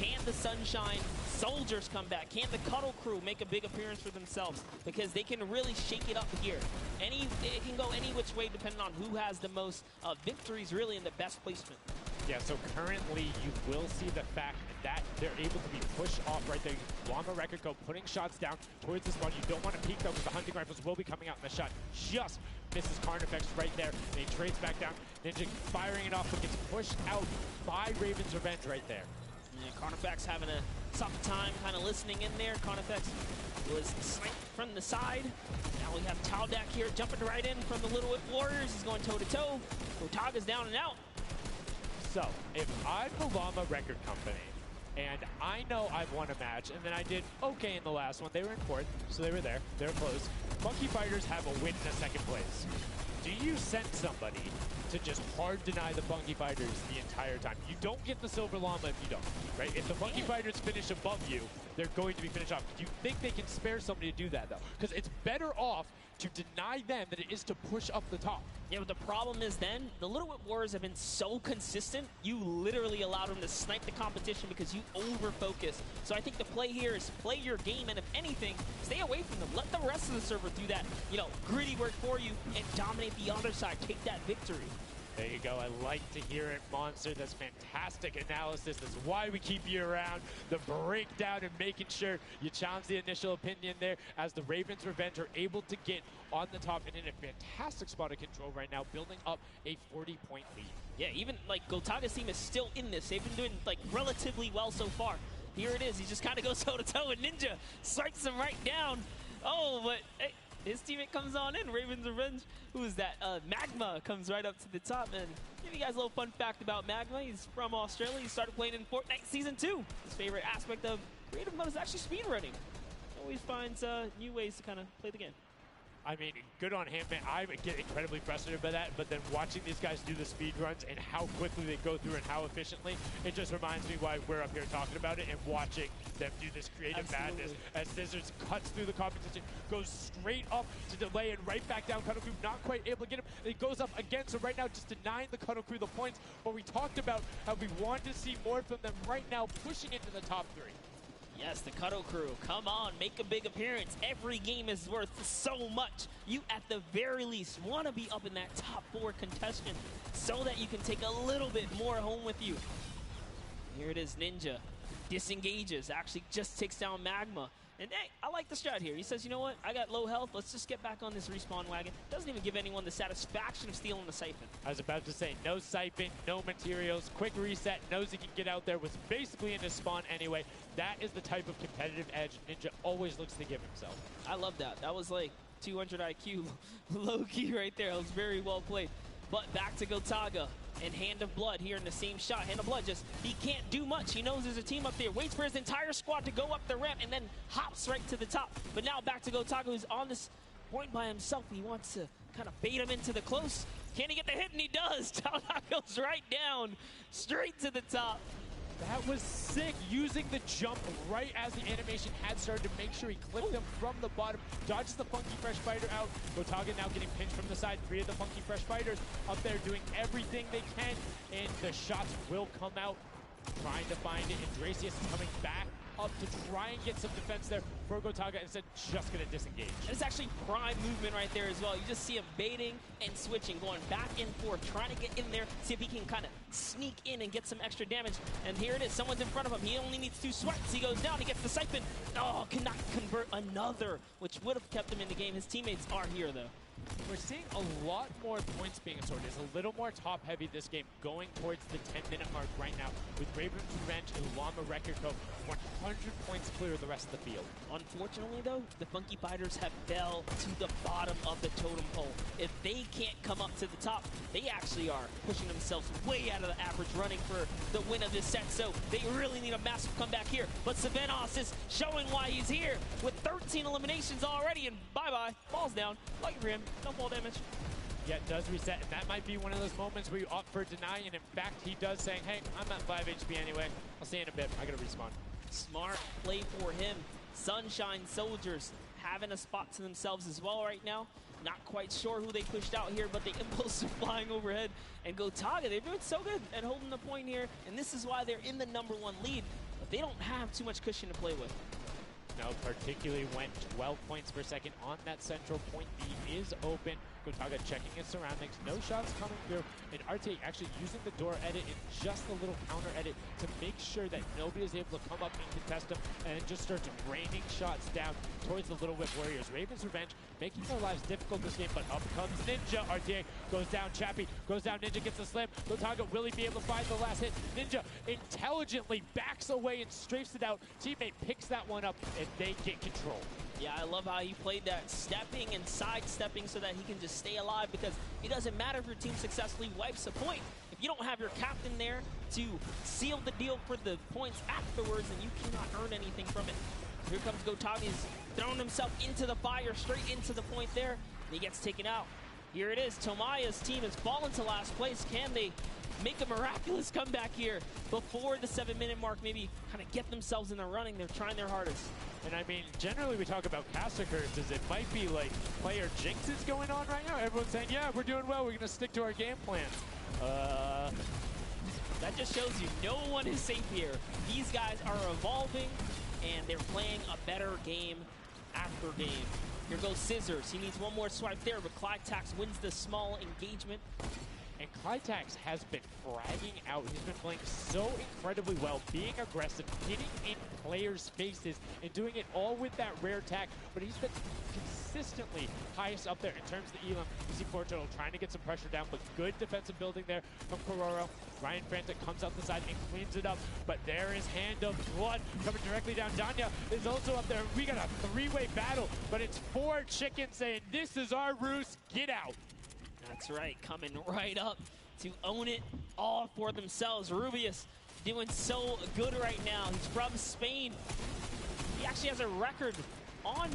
Can the Sunshine Soldiers come back? Can the Cuddle Crew make a big appearance for themselves? Because they can really shake it up here. It can go any which way depending on who has the most victories really in the best placement. Yeah, so currently you will see the fact that they're able to be pushed off right there. Llama Record Co putting shots down towards the spawn. You don't want to peek though because the hunting rifles will be coming out in the shot. Just misses xKryptx right there. And he trades back down. Ninja firing it off but gets pushed out by Raven's Revenge right there. Yeah, xKryptx having a tough time kind of listening in there. xKryptx was sniped from the side. Now we have Taldak here jumping right in from the Little Whip Warriors. He's going toe-to-toe. Gotaga's down and out. So, if I'm the Llama Record Company, and I know I've won a match, and then I did okay in the last one. They were in 4th, so they were there. They were close. Funky Fighters have a win in a 2nd place. Do you send somebody to just hard deny the Funky Fighters the entire time? You don't get the Silver Llama if you don't, right? If the Funky Fighters finish above you, they're going to be finished off. Do you think they can spare somebody to do that, though? Because it's better off to deny them than it is to push up the top. Yeah, but the problem is then, the Little Whip Warriors have been so consistent, you literally allowed them to snipe the competition because you over-focus. So I think the play here is play your game, and if anything, stay away from them. Let the rest of the server do that, gritty work for you and dominate the other side. Take that victory. There you go. I like to hear it, Monster. That's fantastic analysis. That's why we keep you around. The breakdown and making sure you challenge the initial opinion there as the Ravens Revenge are able to get on the top and in a fantastic spot of control right now, building up a 40-point lead. Yeah, even Gotaga's team is still in this. They've been doing relatively well so far. Here it is. He just kind of goes toe-to-toe and Ninja strikes him right down. Oh, but hey, his teammate comes on in, Raven's Revenge. Who is that? Magma comes right up to the top. And give you guys a little fun fact about Magma. He's from Australia. He started playing in Fortnite Season 2. His favorite aspect of creative mode is actually speedrunning. Always finds new ways to kind of play the game. I mean, good on him, man. I get incredibly frustrated by that, but then watching these guys do the speed runs and how quickly they go through and how efficiently, it just reminds me why we're up here talking about it and watching them do this creative madness as Scissors cuts through the competition, goes straight up to delay and right back down. Cuddle Crew not quite able to get him. It goes up again, so right now just denying the Cuddle Crew the points, but we talked about how we want to see more from them right now, pushing into the top 3. Yes, the Cuddle Crew, come on, make a big appearance. Every game is worth so much. You, at the very least, want to be up in that top 4 contestant so that you can take a little bit more home with you. Here it is, Ninja. Disengages, actually just takes down Magma. And hey, I like the strat here. He says, you know what, I got low health, let's just get back on this respawn wagon. Doesn't even give anyone the satisfaction of stealing the Siphon. I was about to say, no Siphon, no materials, quick reset, knows he can get out there, was basically in his spawn anyway. That is the type of competitive edge Ninja always looks to give himself. I love that. That was like 200 IQ low-key right there. It was very well played. But back to Gotaga and Hand of Blood here in the same shot. Hand of Blood he can't do much. He knows there's a team up there. Waits for his entire squad to go up the ramp and then hops right to the top. But now back to Gotaga, who's on this point by himself. He wants to kind of bait him into the close. Can he get the hit? And he does. TheLucky goes right down, straight to the top. That was sick, using the jump right as the animation had started to make sure he clipped him from the bottom, dodges the Funky Fresh Fighter out. Gotaga now getting pinched from the side. 3 of the Funky Fresh Fighters up there doing everything they can, and the shots will come out. Trying to find it, and Dracius is coming back up to try and get some defense there for Gotaga, instead just going to disengage. And it's actually prime movement right there as well. You just see him baiting and switching, going back and forth, trying to get in there, see if he can kind of sneak in and get some extra damage. And here it is, someone's in front of him. He only needs 2 swipes. He goes down, he gets the siphon. Oh, cannot convert another, which would have kept him in the game. His teammates are here though. We're seeing a lot more points being assorted. It's a little more top-heavy this game, going towards the 10-minute mark right now, with Raven's Revenge and Llama Record Co. 100 points clear of the rest of the field. Unfortunately, though, the Funky Fighters have fell to the bottom of the totem pole. If they can't come up to the top, they actually are pushing themselves way out of the average, running for the win of this set. So they really need a massive comeback here. But Savenos is showing why he's here with 13 eliminations already, and bye-bye, falls down. Lucky for him. No fall damage. Yeah, it does reset, and that might be one of those moments where you opt for deny, and in fact, he does saying, hey, I'm at 5 HP anyway. I'll see you in a bit. I gotta respawn. Smart play for him. Sunshine Soldiers having a spot to themselves as well right now. Not quite sure who they pushed out here, but the impulse are flying overhead. And Gotaga, they're doing so good at holding the point here, and this is why they're in the #1 lead. But they don't have too much cushion to play with. No, particularly when 12 points per second on that central point. B is open. Gotaga checking his surroundings. No shots coming through. And RTA actually using the door edit and just a little counter edit to make sure that nobody is able to come up and contest him, and just starts raining shots down towards the Little Whip Warriors. Raven's Revenge making their lives difficult this game, but up comes Ninja. RTA goes down. Chappie goes down. Ninja gets the slam. Gotaga, will he be able to find the last hit? Ninja intelligently backs away and strafes it out. Teammate picks that one up, and they get control. Yeah, I love how he played that, stepping and sidestepping so that he can just stay alive, because it doesn't matter if your team successfully wipes a point. If you don't have your captain there to seal the deal for the points afterwards, then you cannot earn anything from it. Here comes Gotaga. He's thrown himself into the fire, straight into the point there, and he gets taken out. Here it is. Tomaya's team has fallen to last place. Can they make a miraculous comeback here before the 7-minute mark? Maybe kind of get themselves in the running. They're trying their hardest. And I mean, generally we talk about caster curses. It might be like player jinxes going on right now. Everyone's saying, yeah, we're doing well. We're going to stick to our game plan. That just shows you no one is safe here. These guys are evolving, and they're playing a better game after game. Here goes Scissors. He needs one more swipe there, but xKryptx wins the small engagement. And xKryptx has been fragging out. He's been playing so incredibly well, being aggressive, getting in players' faces, and doing it all with that rare tag. But he's been consistently highest up there in terms of the elim. You see Portugal trying to get some pressure down, but good defensive building there from Kororo. Ryan Frantic comes out the side and cleans it up, but there is Hand of Blood coming directly down. Danya is also up there. We got a 3-way battle, but it's 4 chickens saying, this is our roost, get out. That's right, coming right up to own it all for themselves. Rubius doing so good right now. He's from Spain. He actually has a record on,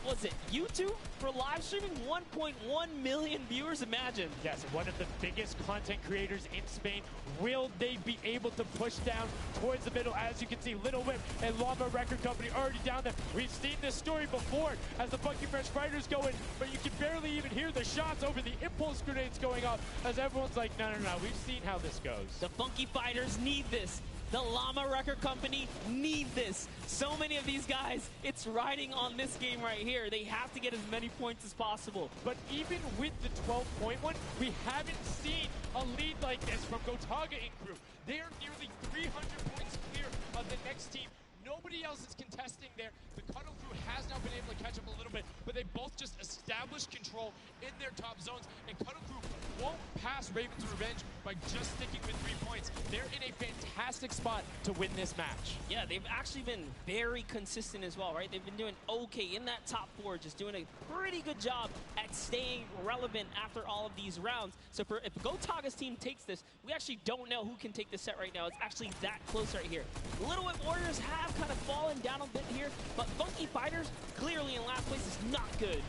was it YouTube for live streaming? 1.1 million viewers, imagine. Yes, one of the biggest content creators in Spain. Will they be able to push down towards the middle? As you can see, Little Whip and Llama Record Company already down there. We've seen this story before as the Funky Fresh Fighters go in, but you can barely even hear the shots over the impulse grenades going off as everyone's like, no, we've seen how this goes. The Funky Fighters need this. The Llama Record Company need this. So many of these guys, it's riding on this game right here. They have to get as many points as possible. But even with the 12-point one, we haven't seen a lead like this from Gotaga and crew. They are nearly 300 points clear of the next team. Nobody else is contesting there. The Cuddle crew has now been able to catch up a little bit, but they both just established control in their top zones, and Cuddle crew won't pass Raven's Revenge by just sticking with 3 points. They're in a fantastic spot to win this match. Yeah, they've actually been very consistent as well, right? They've been doing okay in that top 4, just doing a pretty good job at staying relevant after all of these rounds. So if Gotaga's team takes this, we actually don't know who can take this set right now. It's actually that close right here. Little Whip Warriors have kind of fallen down a bit here, but Funky Fighters clearly in last place is not good.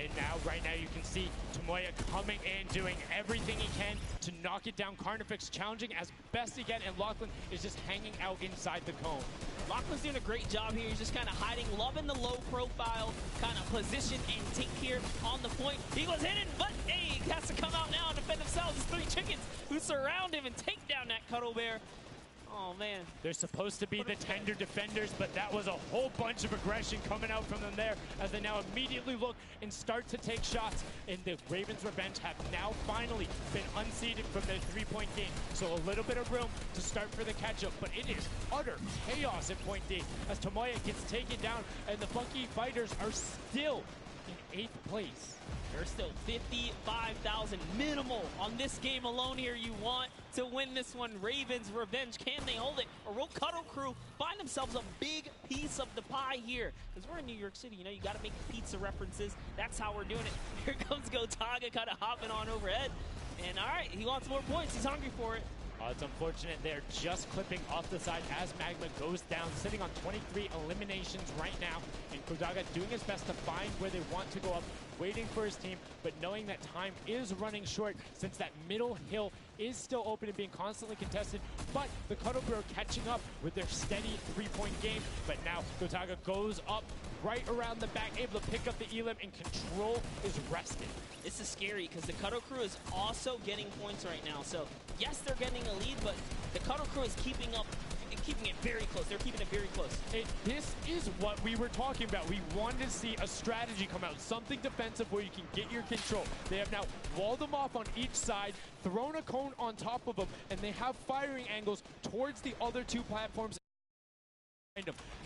And now, right now, you can see Tomoya coming in, doing everything he can to knock it down. xKryptx challenging as best he can, and Lachlan is just hanging out inside the cone. Lachlan's doing a great job here. He's just kind of hiding, loving the low profile kind of position and take here on the point. He goes hidden, but hey, he has to come out now and defend themselves. It's 3 chickens who surround him and take down that Cuddle Bear. Oh, man. They're supposed to be the tender defenders, but that was a whole bunch of aggression coming out from them there as they now immediately look and start to take shots. And the Ravens Revenge have now finally been unseated from their 3-point game. So a little bit of room to start for the catch-up, but it is utter chaos in point D as Tomoya gets taken down, and the Funky Fighters are still in 8th place. There's still 55,000 minimal on this game alone here. You want to win this one. Ravens Revenge, can they hold it? Or will Cuddle Crew find themselves a big piece of the pie here? Because we're in New York City, you know, you got to make pizza references. That's how we're doing it. Here comes Gotaga kind of hopping on overhead. And all right, he wants more points. He's hungry for it. It's unfortunate they're just clipping off the side as Magma goes down, sitting on 23 eliminations right now. And Gotaga doing his best to find where they want to go up, waiting for his team, but knowing that time is running short since that middle hill is still open and being constantly contested. But the Cuddle Crew are catching up with their steady 3-point game. But now Gotaga goes up right around the back, able to pick up the elim, and control is rested. This is scary because the Cuddle Crew is also getting points right now. So yes, they're getting a lead, but the Cuddle Crew is keeping up and keeping it very close. They're keeping it very close. This is what we were talking about. We wanted to see a strategy come out, something defensive where you can get your control. They have now walled them off on each side, thrown a cone on top of them, and they have firing angles towards the other 2 platforms.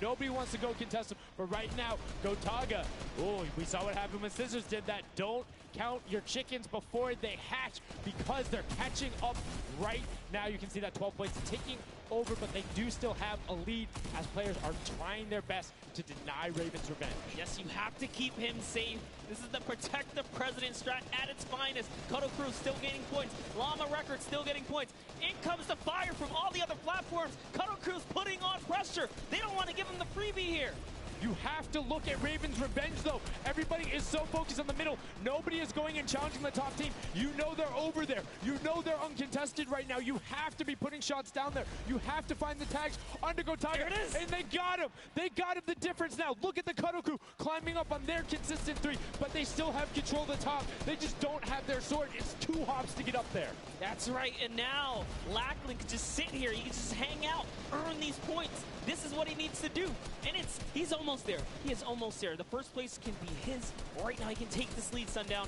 Nobody wants to go contest them, but right now, Gotaga, oh, we saw what happened when Scissors did that. Don't count your chickens before they hatch because they're catching up right now. You can see that 12 points ticking over, but they do still have a lead as players are trying their best to deny Ravens Revenge. Yes, you have to keep him safe. This is the protect the president strat at its finest. Cuddle Crew still gaining points. Llama Records still getting points. In comes the fire from all the other platforms. Cuddle Crew's putting on pressure. They don't want to give him the freebie here. You have to look at Ravens Revenge, though. Everybody is so focused on the middle. Nobody is going and challenging the top team. You know they're over there. You know they're uncontested right now. You have to be putting shots down there. You have to find the tags under Gotaga. There it is. And they got him. They got him the difference now. Look at the Cuddle Crew climbing up on their consistent 3, but they still have control of the top. They just don't have their sword. It's 2 hops to get up there. That's right, and now Lachlan can just sit here. He can just hang out, earn these points. This is what he needs to do, and he's almost there. He is almost there. The first place can be his. Right now, he can take this lead, Sundown.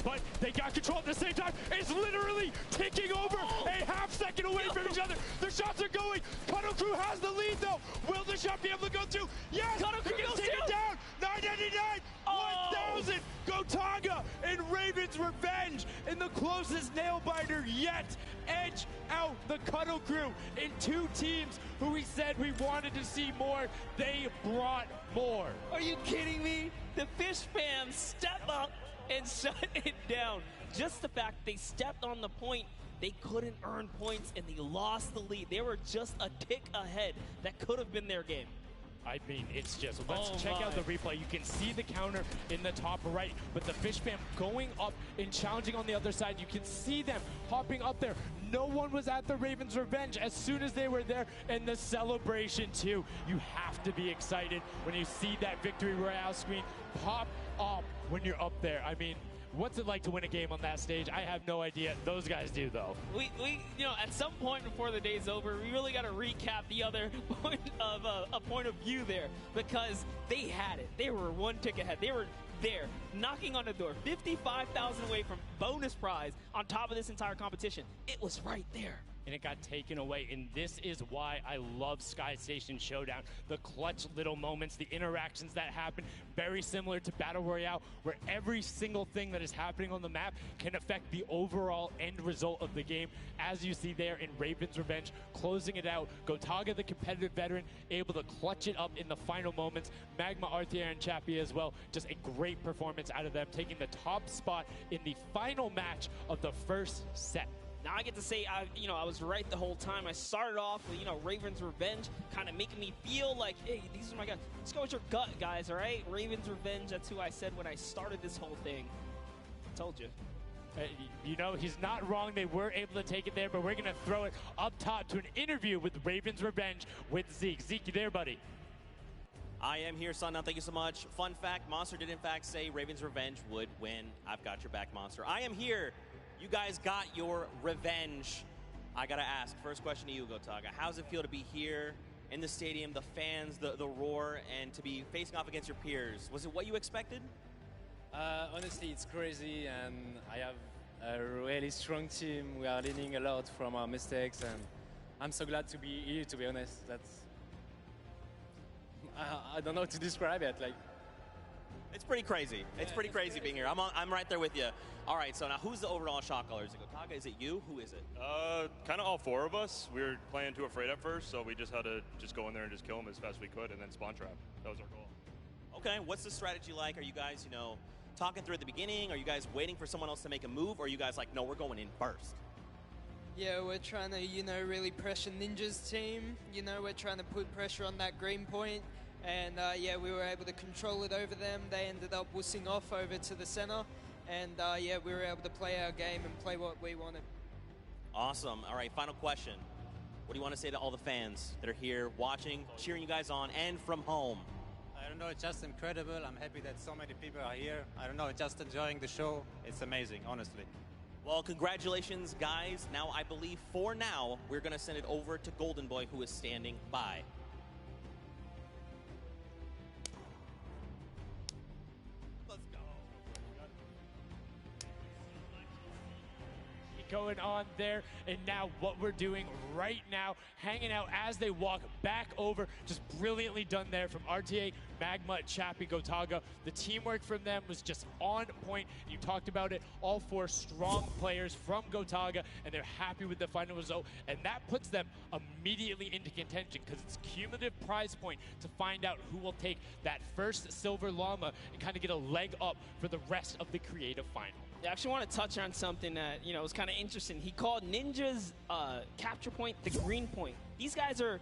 But they got control at the same time. It's literally ticking over a half-second away from each other. The shots are going. Cuddle Crew has the lead, though. Will the shot be able to go through? Yes! Cuddle Crew gets goes taken through. down. 999, 1,000. Gotaga and Ravens Revenge in the closest nail-biter yet. Edge out the Cuddle Crew in 2 teams who we said we wanted to see more. They brought more. Are you kidding me? The Fish fam step up and shut it down. Just the fact they stepped on the point, they couldn't earn points and they lost the lead. They were just a tick ahead. That could have been their game. I mean, it's just, let's check out the replay. You can see the counter in the top right, but the Fish fam going up and challenging on the other side. You can see them hopping up there. No one was at the Ravens Revenge as soon as they were there, and the celebration too. You have to be excited when you see that Victory Royale screen pop up when you're up there. I mean, what's it like to win a game on that stage? I have no idea. Those guys do, though. We you know, at some point before the day's over, we really got to recap the other point of a point of view there, because they had it. They were 1 tick ahead. They were there, knocking on the door, 55,000 away from bonus prize on top of this entire competition. It was right there. And it got taken away, and this is why I love Sky Station Showdown. The clutch little moments, the interactions that happen, very similar to Battle Royale, where every single thing that is happening on the map can affect the overall end result of the game, as you see there in Ravens Revenge, closing it out. Gotaga, the competitive veteran, able to clutch it up in the final moments. Magma, Arthier, and Chappie as well. Just a great performance out of them, taking the top spot in the final match of the first set. Now I get to say, I was right the whole time. I started off with, Raven's Revenge, kind of making me feel like, hey, these are my guys. Let's go with your gut, guys, all right? Raven's Revenge, that's who I said when I started this whole thing. I told you. He's not wrong. They were able to take it there, but we're going to throw it up top to an interview with Raven's Revenge with Zeke. Zeke, you there, buddy? I am here, son. Now, thank you so much. Fun fact, Monster did in fact say Raven's Revenge would win. I've got your back, Monster. I am here. You guys got your revenge. I got to ask, first question to you, Gotaga. How does it feel to be here in the stadium, the fans, the roar, and to be facing off against your peers? Was it what you expected? Honestly, it's crazy, and I have a really strong team. We are learning a lot from our mistakes, and I'm so glad to be here, to be honest. I don't know how to describe it. It's pretty crazy. It's pretty crazy being here. I'm right there with you. All right, so now who's the overall shot caller? Is it Gotaga? Is it you? Who is it? Kind of all four of us. We were playing too afraid at first, so we just had to just go in there and just kill them as fast as we could and then spawn trap. That was our goal. Okay, what's the strategy like? Are you guys, talking through at the beginning? Are you guys waiting for someone else to make a move? Or are you guys like, no, we're going in first? Yeah, we're trying to, really pressure Ninja's team. We're trying to put pressure on that green point. And yeah, we were able to control it over them. They ended up wussing off over to the center. And yeah, we were able to play our game and play what we wanted. Awesome. All right, final question. What do you want to say to all the fans that are here watching, cheering you guys on, and from home? I don't know, it's just incredible. I'm happy that so many people are here. I don't know, just enjoying the show. It's amazing, honestly. Well, congratulations, guys. Now, I believe for now, we're going to send it over to Golden Boy, who is standing by. Going on there, and now what we're doing right now, hanging out as they walk back over, just brilliantly done there from RTA, Magma, Chappie, Gotaga. The teamwork from them was just on point. You talked about it, all four strong players from Gotaga, and they're happy with the final result, and that puts them immediately into contention because it's cumulative prize point to find out who will take that first silver llama and kind of get a leg up for the rest of the creative final. I actually want to touch on something that, was kind of interesting. He called Ninja's capture point the green point. These guys are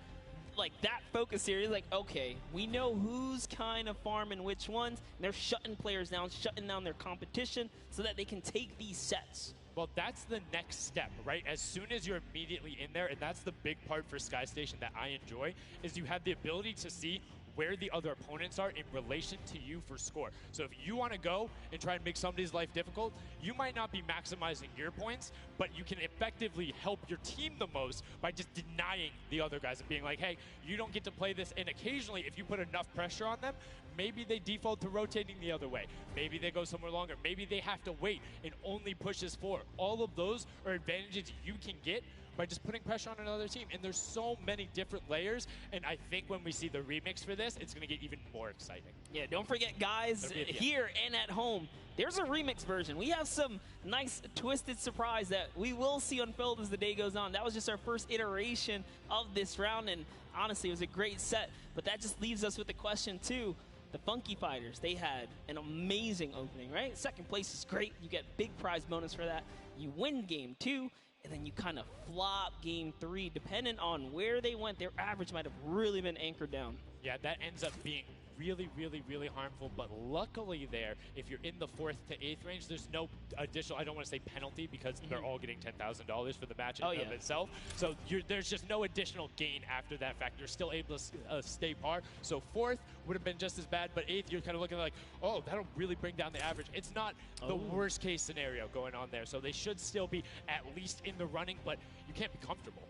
like that focused here. He's like, okay, we know who's kind of farming which ones. And they're shutting players down, shutting down their competition so that they can take these sets. Well, that's the next step, right? As soon as you're immediately in there, and that's the big part for Sky Station that I enjoy, is you have the ability to see where the other opponents are in relation to you for score. So if you want to go and try and make somebody's life difficult, you might not be maximizing your points, but you can effectively help your team the most by just denying the other guys and being like, hey, you don't get to play this. And occasionally, if you put enough pressure on them, maybe they default to rotating the other way. Maybe they go somewhere longer. Maybe they have to wait and only push as 4. All of those are advantages you can get by just putting pressure on another team. And there's so many different layers, and I think when we see the remix for this, it's going to get even more exciting. Yeah, don't forget, guys, here and at home, there's a remix version. We have some nice twisted surprise that we will see unfold as the day goes on. That was just our first iteration of this round, and honestly, it was a great set. But that just leaves us with the question, too. The Funky Fighters, they had an amazing opening, right? Second place is great. You get big prize bonus for that. You win game 2. And then you kind of flop game 3. Depending on where they went, their average might have really been anchored down. Yeah, that ends up being really, really, really harmful. But luckily there, if you're in the 4th to 8th range, there's no additional, I don't want to say penalty, because they're all getting $10,000 for the match in of itself. So there's just no additional gain after that fact. You're still able to stay par. So 4th would have been just as bad, but 8th, you're kind of looking like, oh, that'll really bring down the average. It's not the worst case scenario going on there. So they should still be at least in the running, but you can't be comfortable.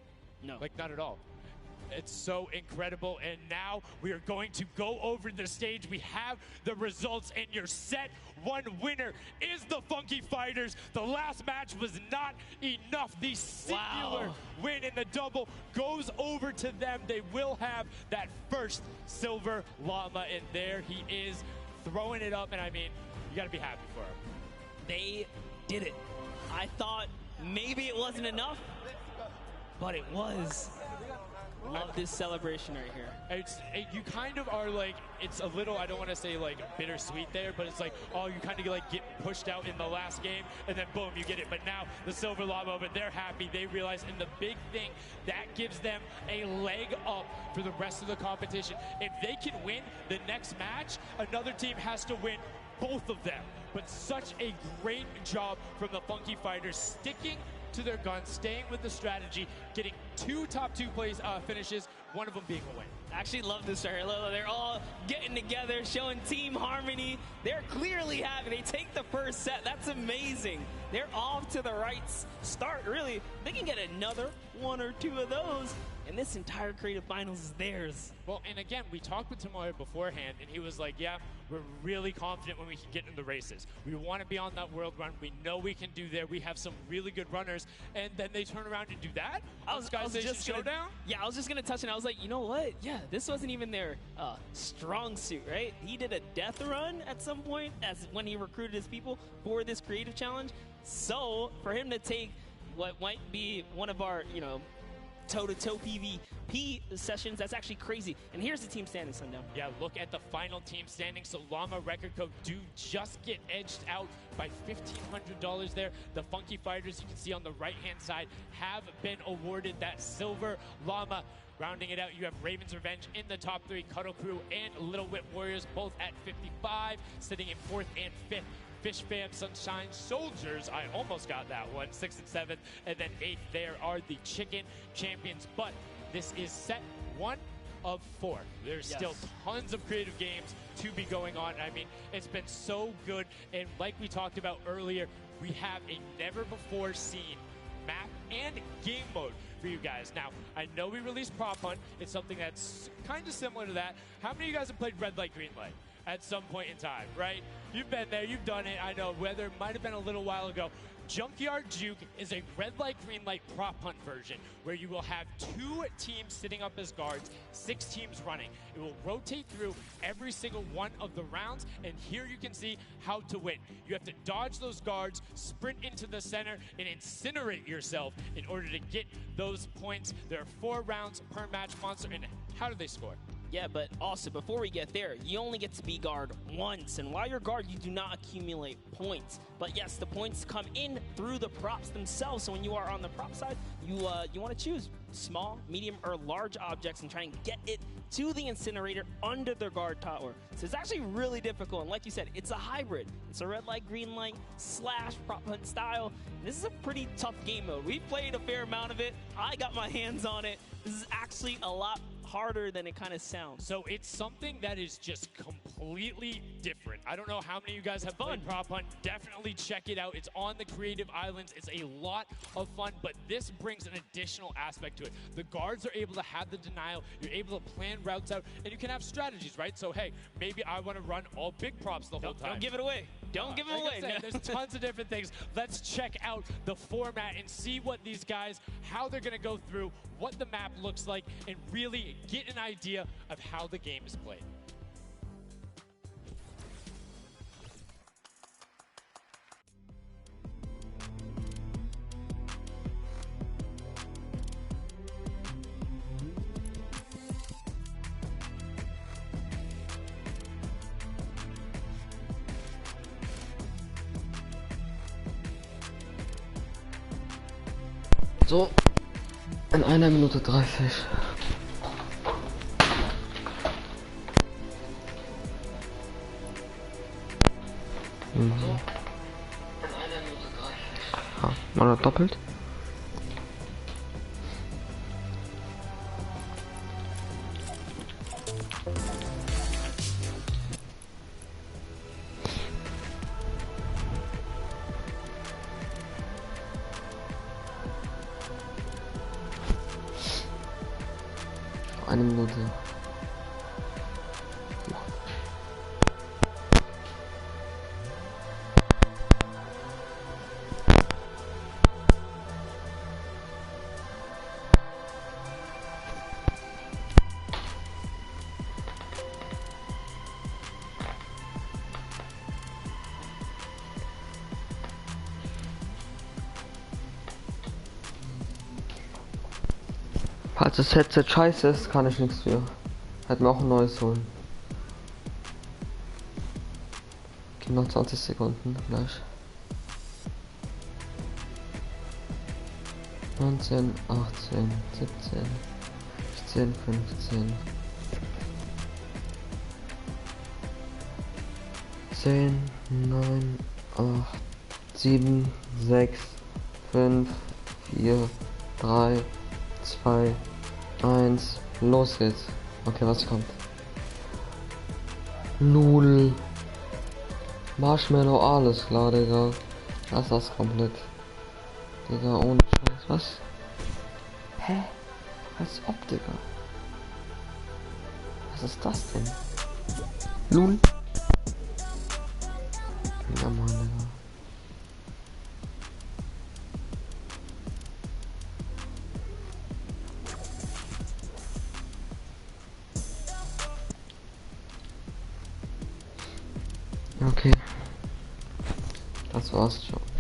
No. Like, not at all. It's so incredible, and now we are going to go over the stage. We have the results, and your set 1 winner is the Funky Fighters. The last match was not enough. The singular win in the double goes over to them. They will have that first silver llama, and there he is throwing it up, and I mean, you got to be happy for him. They did it. I thought maybe it wasn't enough, but it was. Love this celebration right here. You kind of are like, it's a little, I don't want to say like bittersweet there, but it's like, oh, you kind of like get pushed out in the last game, and then boom, you get it. But now the Silver Llama, but they're happy. They realize, and the big thing, that gives them a leg up for the rest of the competition. If they can win the next match, another team has to win both of them. But such a great job from the Funky Fighters, sticking to their guns, staying with the strategy, getting 2 top 2 finishes, one of them being a win. I actually love this right here. They're all getting together, showing team harmony. They're clearly happy. They take the first set. That's amazing. They're off to the right start, really. They can get another 1 or 2 of those, and this entire creative finals is theirs. Well, and again, we talked with Tomoya beforehand, and he was like, yeah, we're really confident when we can get in the races. We want to be on that world run. We know we can do there. We have some really good runners, and then they turn around and do that? I was just Showdown? Yeah, I was just going to touch it. I was like, you know what? Yeah, this wasn't even their strong suit, right? He did a death run at some point as when he recruited his people for this creative challenge. So for him to take what might be one of our, toe-to-toe PvP sessions, that's actually crazy. And here's the team standing, Sundown. Yeah, look at the final team standing. So Llama Record Code do just get edged out by $1,500 there. The Funky Fighters, you can see on the right-hand side, have been awarded that Silver Llama. Rounding it out, you have Raven's Revenge in the top 3, Cuddle Crew and Little Whip Warriors both at 55, sitting in 4th and 5th. Fish Fam, Sunshine Soldiers, I almost got that one, 6th and 7th, and then 8th there are the Chicken Champions. But this is set 1 of 4. There's still tons of creative games to be going on. I mean, it's been so good, and like we talked about earlier, we have a never-before-seen map and game mode for you guys. Now, I know we released Prop Hunt. It's something that's kind of similar to that. How many of you guys have played Red Light, Green Light at some point in time, right? You've been there, you've done it. I know, whether it might have been a little while ago. Junkyard Juke is a red light, green light prop hunt version where you will have 2 teams sitting up as guards, 6 teams running. It will rotate through every single one of the rounds, and here you can see how to win. You have to dodge those guards, sprint into the center, and incinerate yourself in order to get those points. There are 4 rounds per match, Monster, and how do they score? Yeah, but also, before we get there, you only get to be guard once, and while you're guard, you do not accumulate points. But yes, the points come in through the props themselves, so when you are on the prop side, you want to choose small, medium, or large objects and try and get it to the incinerator under the guard tower. So it's actually really difficult, and like you said, it's a hybrid. It's a red light, green light, / prop hunt style. This is a pretty tough game mode. We've played a fair amount of it. I got my hands on it. This is actually a lot harder than it kind of sounds. So it's something that is just completely different. I don't know how many of you guys have played Prop Hunt. Definitely check it out. It's on the Creative Islands. It's a lot of fun, but this brings an additional aspect to it. The guards are able to have the denial. You're able to plan routes out, and you can have strategies, right? So, hey, maybe I want to run all big props the whole time. Don't give it away. Don't give it away. There's tons of different things. Let's check out the format and see what these guys, how they're going to go through, what the map looks like, and really get an idea of how the game is played. So, in 1 Minute 30. Ja, mal doppelt. Eine Minute. Falls das Headset scheiße ist, kann ich nichts für. Hätten wir auch ein neues holen. Okay, noch 20 Sekunden gleich. 19, 18, 17, 16, 15, 10, 9, 8, 7, 6, 5, 4, 3, 2, 1, los geht's. Okay, was kommt? Null. Marshmallow, alles klar, Digga. Lass das komplett. Digga, ohne Scheiß. Was? Hä? Als ob, Digga. Was ist das denn? Lul. Ja, Mann, Digga. Okay. Das war's schon.